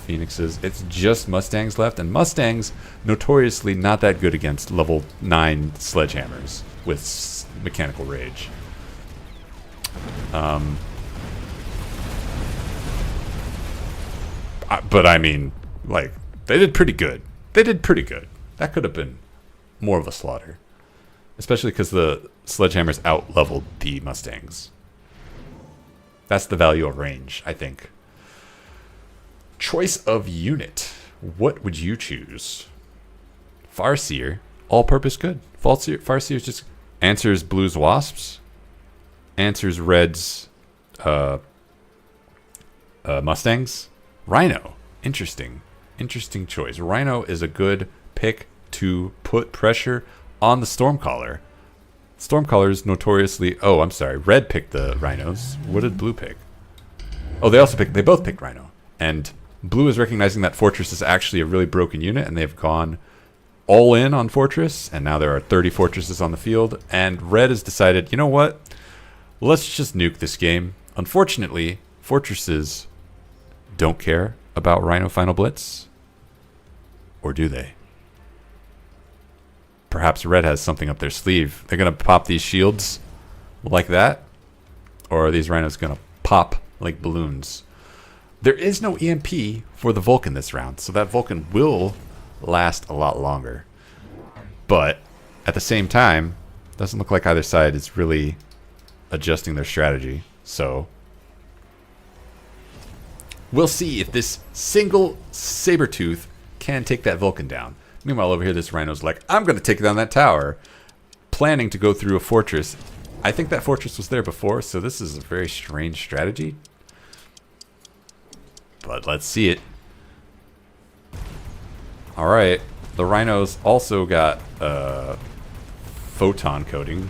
Phoenixes. It's just Mustangs left, and Mustangs notoriously not that good against level 9 sledgehammers with mechanical rage. But I mean, like, they did pretty good. They did pretty good. That could have been more of a slaughter. Especially because the sledgehammers out-leveled the Mustangs. That's the value of range, I think. Choice of unit. What would you choose? Farseer. All-purpose good. Farseer just answers Blue's Wasps. Answers Red's Mustangs. Rhino. Interesting. Interesting choice. Rhino is a good pick to put pressure on the Stormcaller. Stormcallers notoriously... Oh, I'm sorry. Red picked the Rhinos. What did Blue pick? Oh, they both picked Rhino. And Blue is recognizing that Fortress is actually a really broken unit, and they've gone all in on Fortress, and now there are 30 Fortresses on the field, and Red has decided, you know what? Let's just nuke this game. Unfortunately, Fortresses don't care about Rhino Final Blitz. Or do they? Perhaps Red has something up their sleeve. They're going to pop these shields like that? Or are these Rhinos going to pop like balloons? There is no EMP for the Vulcan this round, so that Vulcan will last a lot longer. But at the same time, doesn't look like either side is really adjusting their strategy. So we'll see if this single Sabertooth can take that Vulcan down. Meanwhile, over here, this Rhino's like, I'm going to take down that tower, planning to go through a fortress. I think that fortress was there before, so this is a very strange strategy. But let's see it. Alright, the Rhinos also got photon coating.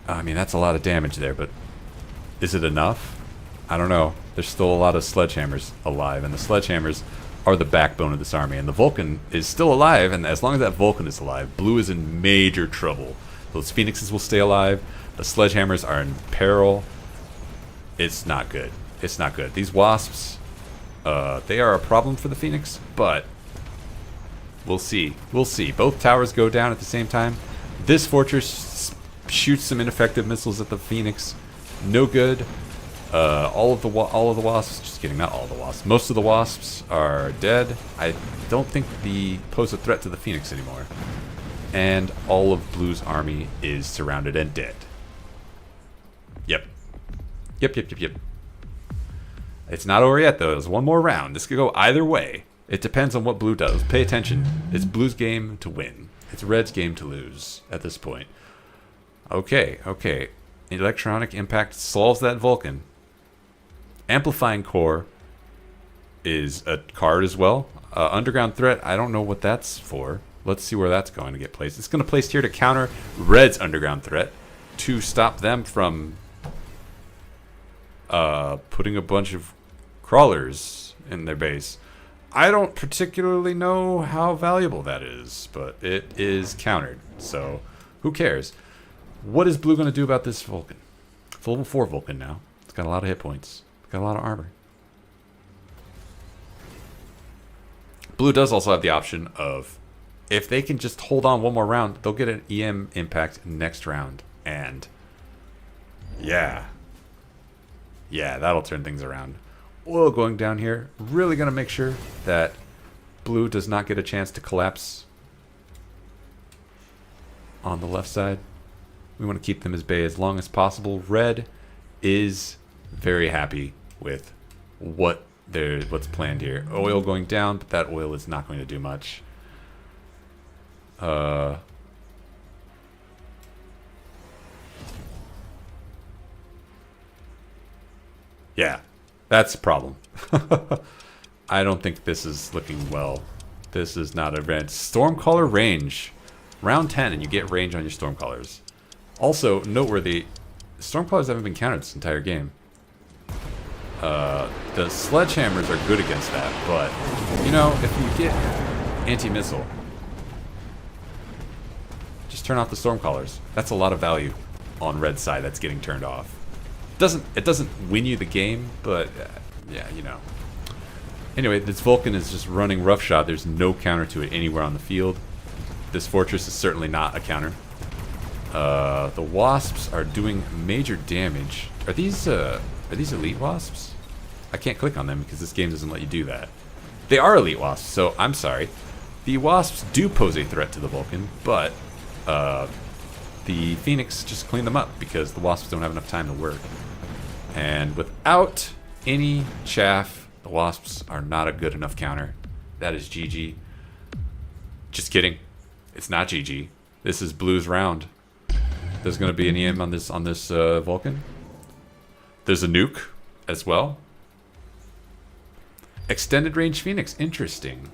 I mean, that's a lot of damage there, but is it enough? I don't know. There's still a lot of sledgehammers alive, and the sledgehammers are the backbone of this army. And the Vulcan is still alive, and as long as that Vulcan is alive, Blue is in major trouble. Those Phoenixes will stay alive. The sledgehammers are in peril. It's not good. It's not good. These Wasps, they are a problem for the Phoenix, but we'll see. We'll see. Both towers go down at the same time. This fortress shoots some ineffective missiles at the Phoenix. No good. All of the Wasps, just kidding, not all the Wasps. Most of the Wasps are dead. I don't think they pose a threat to the Phoenix anymore. And all of Blue's army is surrounded and dead. Yep. Yep. It's not over yet, though. There's one more round. This could go either way. It depends on what Blue does. Pay attention. It's Blue's game to win. It's Red's game to lose at this point. Okay. Electronic Impact solves that Vulcan. Amplifying Core is a card as well. Underground Threat, I don't know what that's for. Let's see where that's going to get placed. It's going to place here to counter Red's Underground Threat to stop them from putting a bunch of crawlers in their base. I don't particularly know how valuable that is, but it is countered, so who cares? What is Blue going to do about this Vulcan? It's a level 4 Vulcan now. It's got a lot of hit points. It's got a lot of armor. Blue does also have the option of, if they can just hold on one more round, they'll get an EM impact next round. And yeah, that'll turn things around. Oil going down here. Really going to make sure that Blue does not get a chance to collapse on the left side. We want to keep them as bay as long as possible. Red is very happy with what's planned here. Oil going down, but that oil is not going to do much. Yeah, that's a problem. I don't think this is looking well. This is not a range. Stormcaller range. Round 10 and you get range on your Stormcallers. Also, noteworthy, Stormcallers haven't been countered this entire game. The Sledgehammers are good against that, but, you know, if you get Anti-missile. Just turn off the Stormcallers. That's a lot of value on red side that's getting turned off. It doesn't win you the game, but yeah, you know. Anyway, this Vulcan is just running roughshod. There's no counter to it anywhere on the field. This fortress is certainly not a counter. The wasps are doing major damage. Are these elite wasps? I can't click on them because this game doesn't let you do that. They are elite wasps, so I'm sorry. The wasps do pose a threat to the Vulcan, but the Phoenix just cleaned them up because the wasps don't have enough time to work. And without any chaff, the wasps are not a good enough counter. That is GG. Just kidding. It's not GG. This is Blue's round. There's going to be an EM on this Vulcan. There's a nuke as well. Extended range Phoenix. Interesting.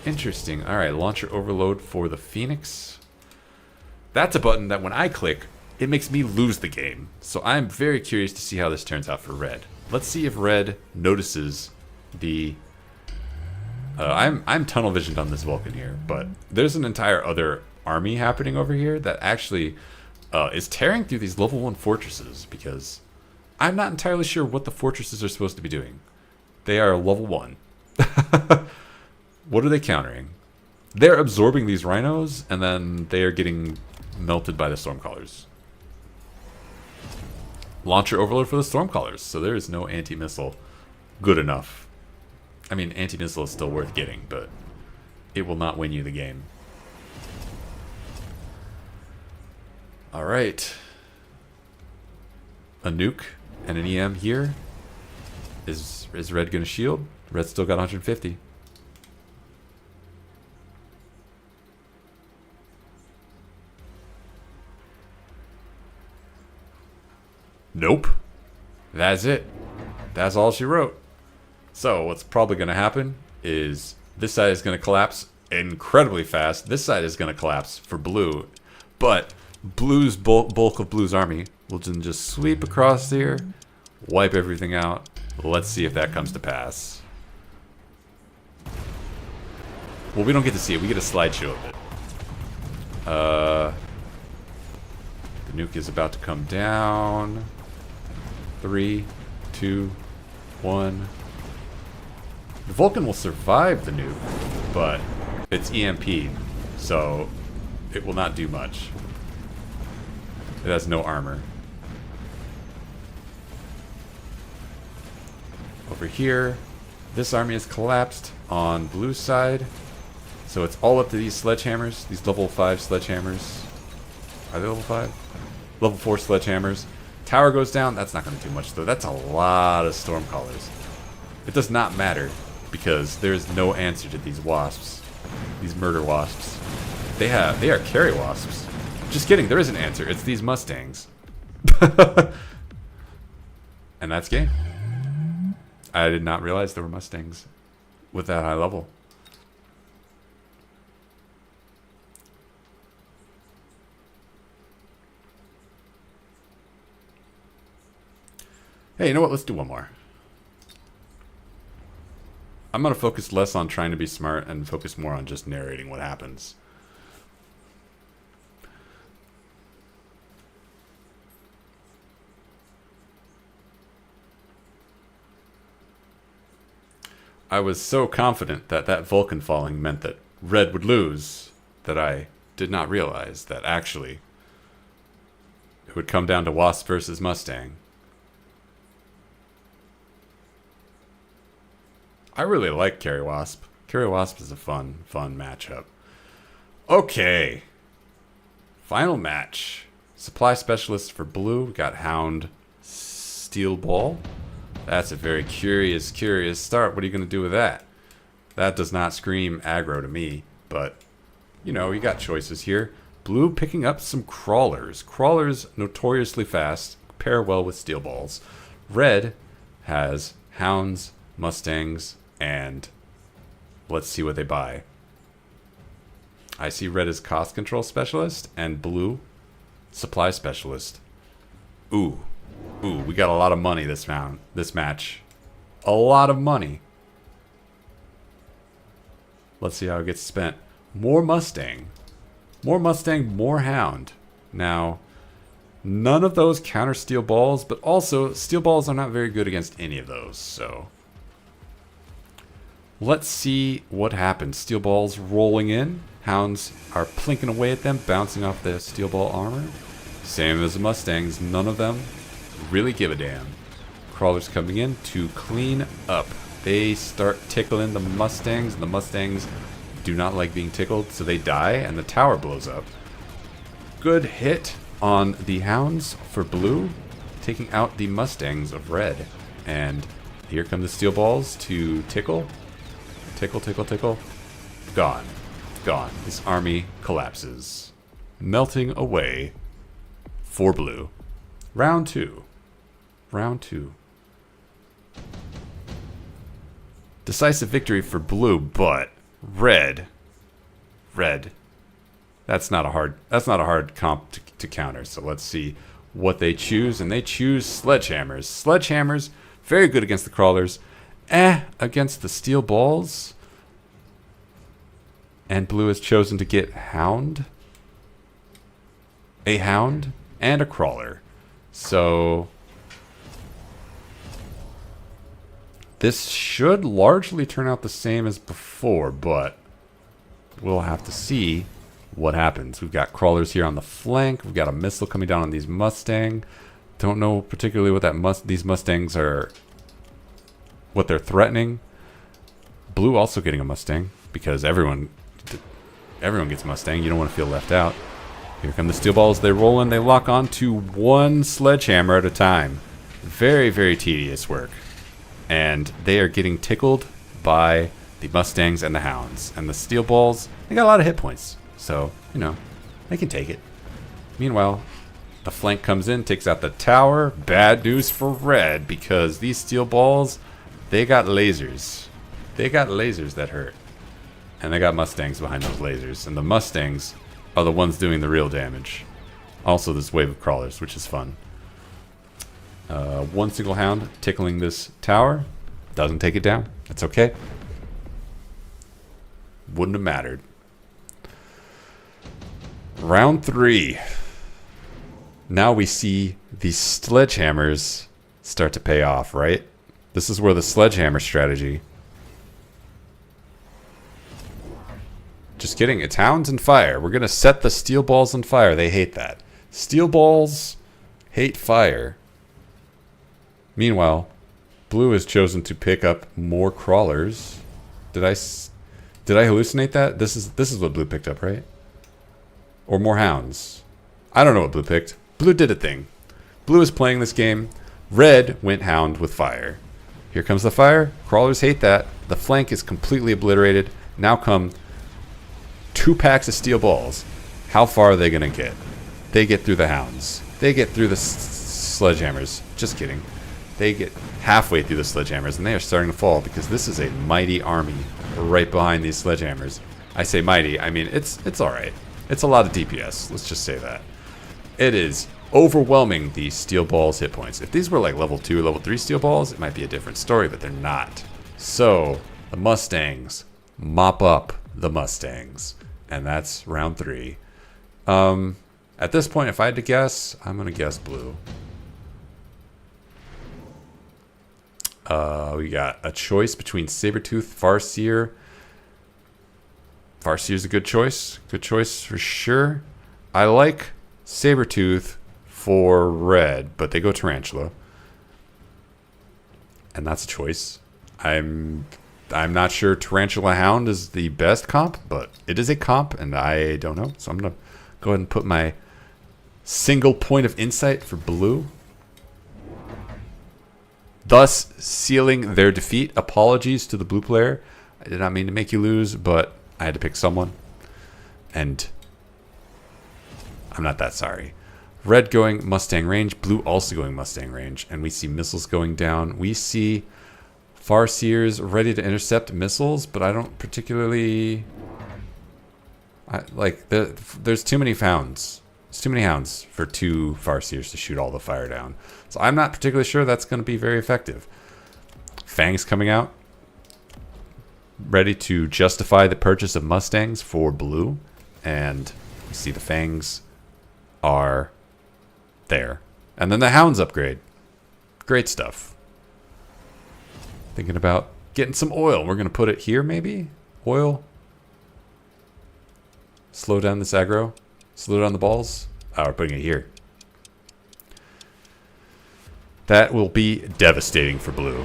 Interesting. All right, launcher overload for the Phoenix. That's a button that when I click, it makes me lose the game. So I'm very curious to see how this turns out for red. Let's see if red notices the... I'm tunnel visioned on this Vulcan here, but there's an entire other army happening over here that actually is tearing through these level 1 fortresses because I'm not entirely sure what the fortresses are supposed to be doing. They are level 1. What are they countering? They're absorbing these rhinos, and then they are getting melted by the Stormcallers. Launcher overload for the Stormcallers, so there is no anti-missile good enough. I mean, anti-missile is still worth getting, but it will not win you the game. Alright. A nuke and an EM here. Is red going to shield? Red still got 150. Nope. That's it. That's all she wrote. So what's probably going to happen is this side is going to collapse incredibly fast. This side is going to collapse for blue. But blue's bulk of blue's army will just sweep across here, wipe everything out. Let's see if that comes to pass. Well, we don't get to see it. We get a slideshow of it. The nuke is about to come down. 3, 2, 1. The Vulcan will survive the nuke, but it's EMP'd, so it will not do much. It has no armor. Over here, this army is collapsed on blue side, so it's all up to these sledgehammers, these level 5 sledgehammers. Are they level 5? Level 4 sledgehammers. Tower goes down. That's not going to do much, though. That's a lot of Stormcallers. It does not matter, because there is no answer to these wasps. These murder wasps. They are carry wasps. Just kidding. There is an answer. It's these Mustangs. And that's game. I did not realize there were Mustangs with that high level. Hey, you know what? Let's do one more. I'm going to focus less on trying to be smart and focus more on just narrating what happens. I was so confident that that Vulcan falling meant that red would lose that I did not realize that actually it would come down to Wasp versus Mustang. I really like Carry Wasp. Carry Wasp is a fun matchup. Okay. Final match. Supply Specialist for blue. We got Hound Steel Ball. That's a very curious start. What are you going to do with that? That does not scream aggro to me, but, you know, you got choices here. Blue picking up some Crawlers. Crawlers, notoriously fast, pair well with Steel Balls. Red has Hounds, Mustangs, and let's see what they buy. I see red as Cost Control Specialist, and blue, Supply Specialist. Ooh, we got a lot of money this match. A lot of money. Let's see how it gets spent. More Mustang. More Mustang, more Hound. Now, none of those counter steel balls, but also steel balls are not very good against any of those, so let's see what happens. Steel balls rolling in. Hounds are plinking away at them, bouncing off the steel ball armor. Same as the Mustangs. None of them really give a damn. Crawlers coming in to clean up. They start tickling the Mustangs, and the Mustangs do not like being tickled, so they die, and the tower blows up. Good hit on the Hounds for blue, taking out the Mustangs of red. And here come the steel balls to tickle. Tickle, tickle, tickle. Gone. Gone. This army collapses. Melting away for blue. Round 2. Round 2. Decisive victory for blue, but red. That's not a hard comp to counter. So let's see what they choose. And they choose sledgehammers. Sledgehammers, very good against the crawlers. Against the steel balls. And blue has chosen to get Hound. A Hound and a crawler. So this should largely turn out the same as before, but we'll have to see what happens. We've got crawlers here on the flank. We've got a missile coming down on these Mustang. Don't know particularly what these Mustangs are, what they're threatening. Blue also getting a Mustang because everyone gets Mustang. You don't want to feel left out. Here come the steel balls. They roll in. They lock on to one sledgehammer at a time. Very, very tedious work. And they are getting tickled by the Mustangs and the Hounds. And the steel balls, they got a lot of hit points. So, you know, they can take it. Meanwhile, the flank comes in, takes out the tower. Bad news for red because these steel balls, they got lasers. They got lasers that hurt. And they got Mustangs behind those lasers. And the Mustangs are the ones doing the real damage. Also this wave of crawlers, which is fun. One single Hound tickling this tower. Doesn't take it down. It's okay. Wouldn't have mattered. Round 3. Now we see the sledgehammers start to pay off, right? This is where the sledgehammer strategy... Just kidding. It's Hounds and fire. We're going to set the steel balls on fire. They hate that. Steel balls hate fire. Meanwhile, blue has chosen to pick up more crawlers. Did I hallucinate that? This is what blue picked up, right? Or more Hounds. I don't know what blue picked. Blue did a thing. Blue is playing this game. Red went Hound with fire. Here comes the fire. Crawlers hate that. The flank is completely obliterated. Now come 2 packs of steel balls. How far are they going to get? They get through the Hounds. They get through the sledgehammers. Just kidding. They get halfway through the sledgehammers, and they are starting to fall because this is a mighty army right behind these sledgehammers. I say mighty, I mean it's all right. It's a lot of DPS. Let's just say that. It is overwhelming the steel balls hit points. If these were like level 2, level 3 steel balls, it might be a different story, but they're not. So the Mustangs mop up the Mustangs, and that's round 3. At this point, if I had to guess, I'm gonna guess blue. We got a choice between Sabertooth, Farseer. Farseer's a good choice. Good choice for sure. I like Sabertooth for red, but they go Tarantula. And that's a choice. I'm not sure Tarantula Hound is the best comp, but it is a comp, and I don't know. So I'm going to go ahead and put my single point of insight for blue. Thus sealing their defeat. Apologies to the blue player. I did not mean to make you lose, but I had to pick someone. And I'm not that sorry. Red going Mustang range. Blue also going Mustang range. And we see missiles going down. We see Farseers ready to intercept missiles, but I don't particularly... there's too many Hounds. There's too many Hounds for 2 Farseers to shoot all the fire down. So I'm not particularly sure that's going to be very effective. Fangs coming out. ready to justify the purchase of Mustangs for blue. And you see the fangs are there. And then the hounds upgrade. Great stuff. Thinking about getting some oil. We're going to put it here maybe? Oil. Slow down this aggro. Slow down the balls. Oh, we're putting it here. That will be devastating for blue.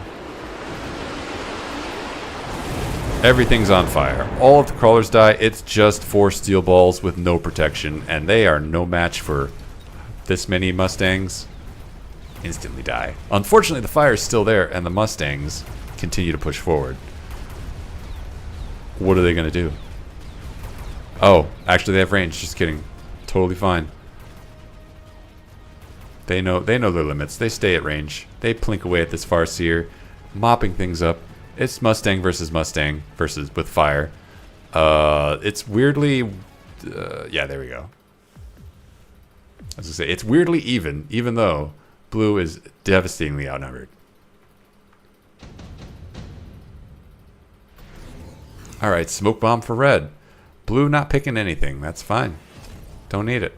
Everything's on fire. All of the crawlers die. It's just 4 steel balls with no protection. And they are no match for this many Mustangs. Instantly die. Unfortunately, the fire is still there. And the Mustangs continue to push forward. What are they going to do? Oh, actually they have range. Just kidding. Totally fine. They know their limits. They stay at range. They plink away at this Farseer, mopping things up. It's Mustang versus with fire. It's weirdly... yeah, there we go. I was going to say, it's weirdly even though blue is devastatingly outnumbered. Alright, smoke bomb for red. Blue not picking anything. That's fine. Don't need it.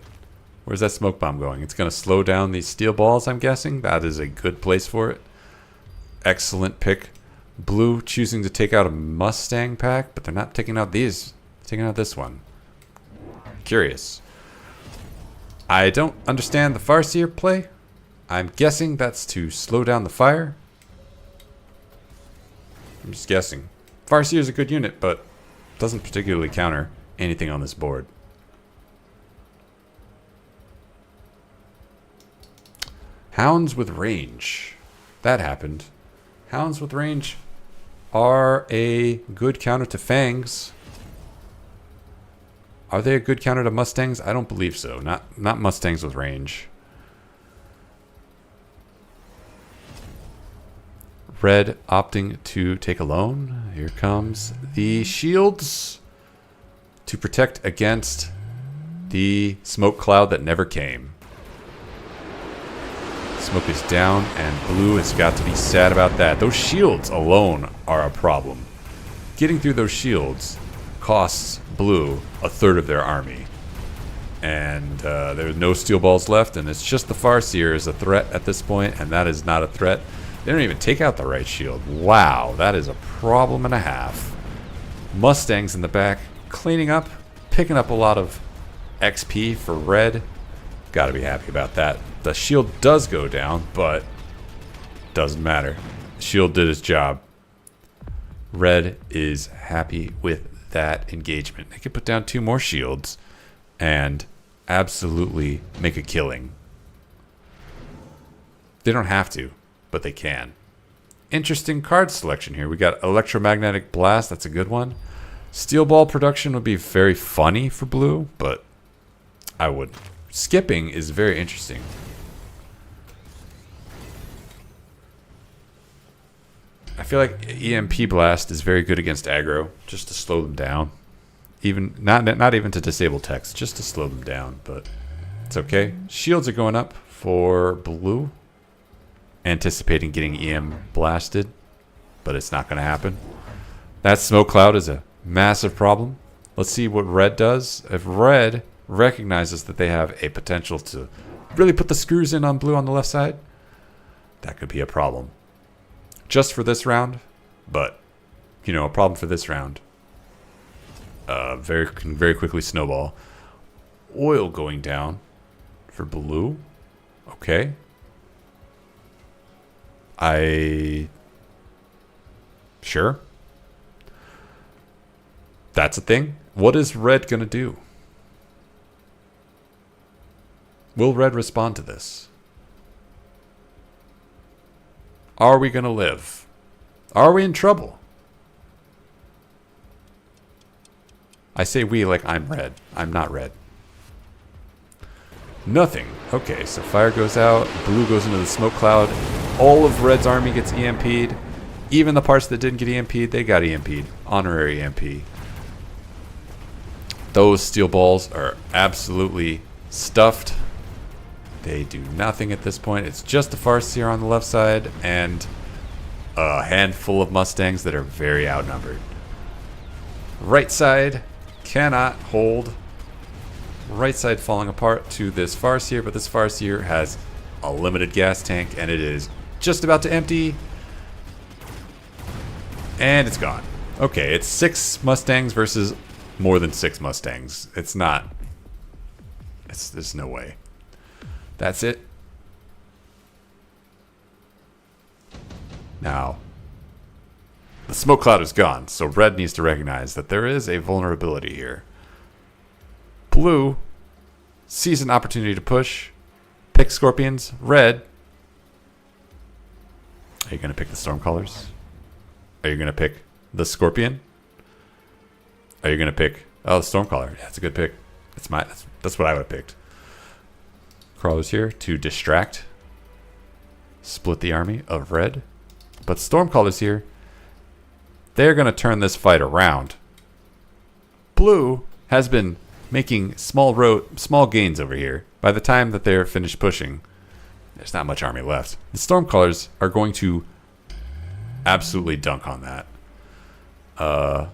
Where's that smoke bomb going? It's going to slow down these steel balls, I'm guessing. That is a good place for it. Excellent pick. Blue choosing to take out a Mustang pack, but they're not taking out these. They're taking out this one. Curious. I don't understand the Farseer play. I'm guessing that's to slow down the fire. I'm just guessing. Farseer is a good unit, but doesn't particularly counter anything on this board. Hounds with range. That happened. Hounds with range are a good counter to fangs. Are they a good counter to Mustangs? I don't believe so. Not Mustangs with range. Red opting to take a loan. Here comes the shields to protect against the smoke cloud that never came. Smoke is down, and blue has got to be sad about that. Those shields alone are a problem. Getting through those shields costs blue a third of their army. And there's no steel balls left, and it's just the Farseer is a threat at this point, and that is not a threat. They don't even take out the right shield. Wow, that is a problem and a half. Mustangs in the back, cleaning up, picking up a lot of XP for red. Gotta be happy about that. The shield does go down, but doesn't matter. The shield did its job. Red is happy with that engagement. They could put down 2 more shields and absolutely make a killing. They don't have to, but they can. Interesting card selection here. We got Electromagnetic Blast. That's a good one. Steel Ball production would be very funny for blue, but I would. Skipping is very interesting. I feel like EMP Blast is very good against aggro, just to slow them down. Even not even to disable text, just to slow them down, but it's okay. Shields are going up for blue. Anticipating getting EM blasted, but it's not going to happen. That smoke cloud is a massive problem. Let's see what red does. If red recognizes that they have a potential to really put the screws in on blue on the left side, that could be a problem. Just for this round, but, you know, a problem for this round. Can very quickly snowball. Oil going down for blue. Okay. Sure. That's a thing. What is red going to do? Will red respond to this? Are we going to live? Are we in trouble? I say we like I'm red. I'm not red. Nothing. Okay, so fire goes out. Blue goes into the smoke cloud. All of red's army gets EMP'd. Even the parts that didn't get EMP'd, they got EMP'd. Honorary EMP. Those steel balls are absolutely stuffed. They do nothing at this point. It's just the Farseer on the left side and a handful of Mustangs that are very outnumbered. Right side cannot hold. Right side falling apart to this Farseer, but this Farseer has a limited gas tank, and it is just about to empty. And it's gone. Okay, it's 6 Mustangs versus more than 6 Mustangs. It's not... there's no way. That's it. Now, the smoke cloud is gone, so red needs to recognize that there is a vulnerability here. Blue sees an opportunity to push. Pick Scorpions. Red. Are you going to pick the Stormcallers? Are you going to pick the Scorpion? Are you going to pick... oh, the Stormcaller. Yeah, that's a good pick. That's what I would have picked. Crawlers here to distract. Split the army of red. But Stormcallers here, they're going to turn this fight around. Blue has been making small gains over here. By the time that they're finished pushing, there's not much army left. The Stormcallers are going to absolutely dunk on that. I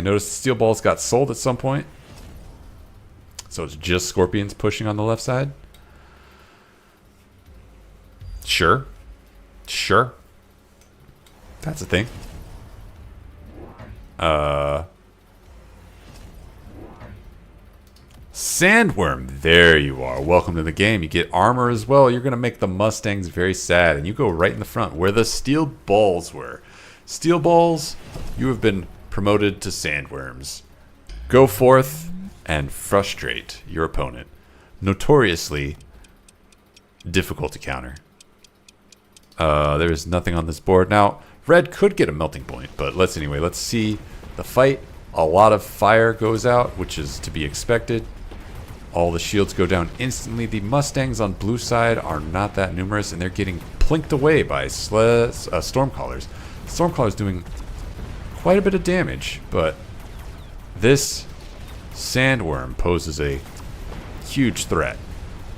noticed the Steel Balls got sold at some point. So it's just Scorpions pushing on the left side. Sure. Sure. That's a thing. Sandworm. There you are. Welcome to the game. You get armor as well. You're going to make the Mustangs very sad. And you go right in the front where the Steel Balls were. Steel Balls, you have been promoted to Sandworms. Go forth and frustrate your opponent. Notoriously difficult to counter. There is nothing on this board. Now, red could get a melting point, but let's see the fight. A lot of fire goes out, which is to be expected. All the shields go down instantly. The Mustangs on blue side are not that numerous, and they're getting plinked away by Stormcallers. Stormcallers doing quite a bit of damage, but this Sandworm poses a huge threat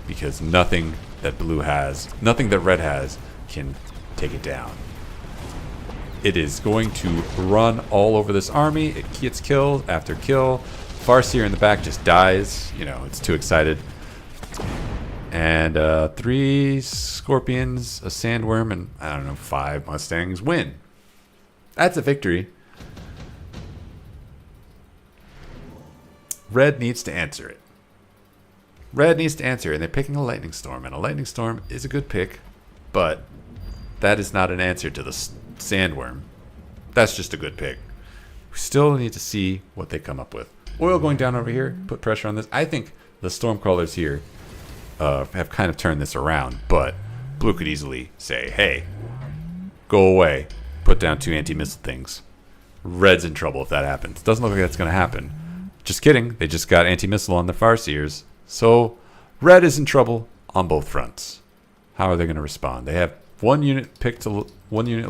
because nothing that red has can take it down. It is going to run all over this army. It gets killed after kill. Farseer in the back just dies. You know, it's too excited. And 3 Scorpions, a Sandworm, and I don't know, 5 Mustangs win. That's a victory. Red needs to answer it. Red needs to answer it, and they're picking a Lightning Storm, and a Lightning Storm is a good pick, but that is not an answer to the Sandworm. That's just a good pick. We still need to see what they come up with. Oil going down over here, put pressure on this. I think the Stormcrawlers here have kind of turned this around, but blue could easily say, hey, go away, put down 2 anti-missile things. Red's in trouble if that happens. Doesn't look like that's going to happen. Just kidding, they just got anti-missile on the Farseers. So red is in trouble on both fronts. How are they going to respond? They have one unit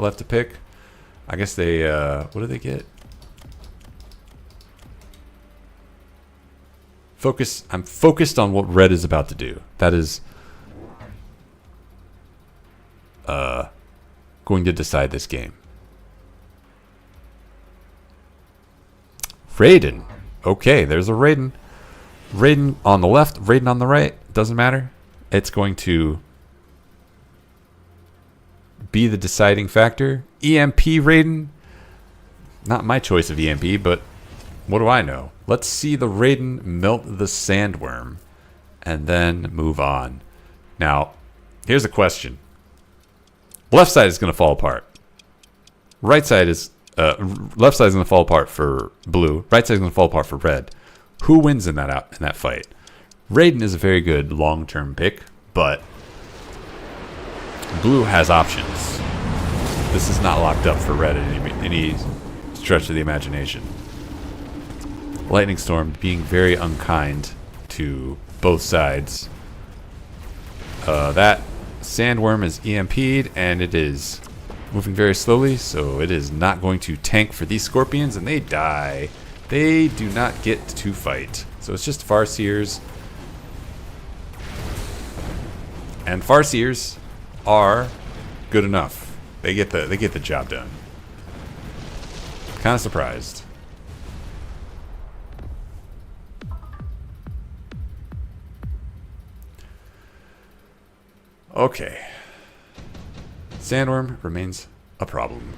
left to pick. I guess they what do they get? Focus. I'm focused on what red is about to do. That is going to decide this game. Raiden. Okay, there's a Raiden. Raiden on the left, Raiden on the right. Doesn't matter. It's going to be the deciding factor. EMP Raiden. Not my choice of EMP, but what do I know? Let's see the Raiden melt the Sandworm and then move on. Now, here's a question. Left side is going to fall apart. Right side is left side is going to fall apart for blue. Right side is going to fall apart for red. Who wins in that fight? Raiden is a very good long-term pick, but blue has options. This is not locked up for red in any stretch of the imagination. Lightning Storm being very unkind to both sides. That Sandworm is EMP'd, and it is moving very slowly, so it is not going to tank for these Scorpions, and they die. They do not get to fight. So it's just Farseers. And Farseers are good enough. They get the job done. Kind of surprised. Okay. Sandworm remains a problem.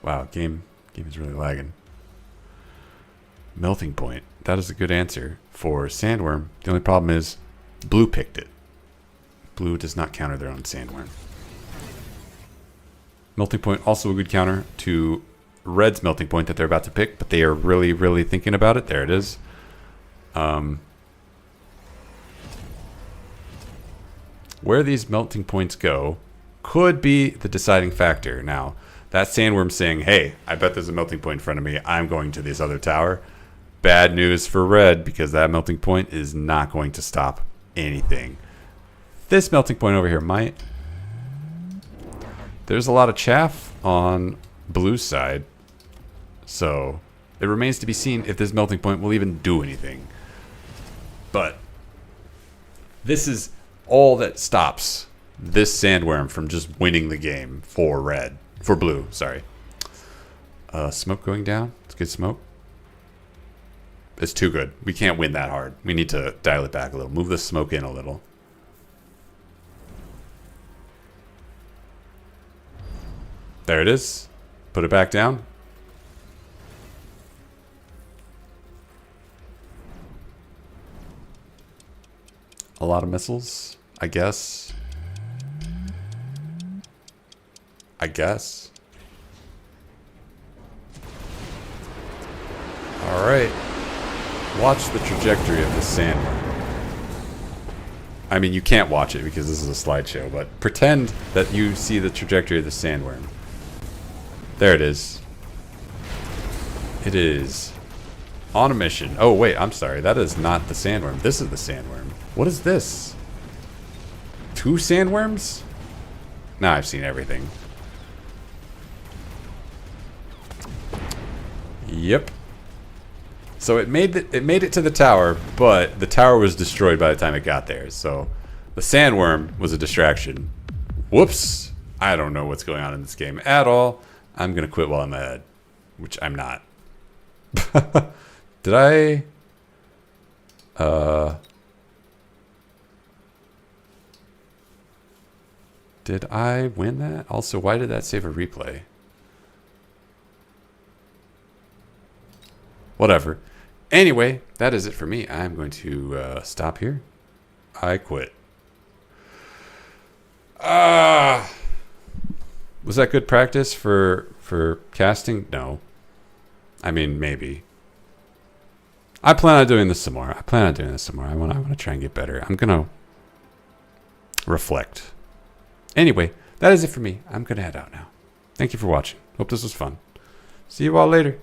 Wow, game is really lagging. Melting point. That is a good answer for sandworm. The only problem is blue picked it. Blue does not counter their own sandworm. Melting point also a good counter to red's melting point that they're about to pick, but they are really, really thinking about it. There it is. Where these melting points go could be the deciding factor. Now, that sandworm saying, hey, I bet there's a melting point in front of me. I'm going to this other tower. Bad news for red, because that melting point is not going to stop anything. This melting point over here might. There's a lot of chaff on blue's side. So it remains to be seen if this melting point will even do anything. But this is all that stops this sandworm from just winning the game for red. For blue, sorry. Smoke going down. It's good smoke. It's too good. We can't win that hard. We need to dial it back a little. Move the smoke in a little. There it is. Put it back down. A lot of missiles, I guess. Alright. Watch the trajectory of this sandworm. I mean, you can't watch it because this is a slideshow, but pretend that you see the trajectory of the sandworm. There it is. It is on a mission. Oh, wait, I'm sorry. That is not the sandworm. This is the sandworm. What is this? 2 sandworms? Now I've seen everything. Yep. So it made it to the tower, but the tower was destroyed by the time it got there. So the sandworm was a distraction. Whoops. I don't know what's going on in this game at all. I'm going to quit while I'm ahead, which I'm not. Did I... Did I win that? Also, why did that save a replay? Whatever. Anyway, that is it for me. I'm going to stop here. I quit. Was that good practice for casting? No. I mean, maybe. I plan on doing this some more. I want to try and get better. I'm going to reflect. Anyway, that is it for me. I'm going to head out now. Thank you for watching. Hope this was fun. See you all later.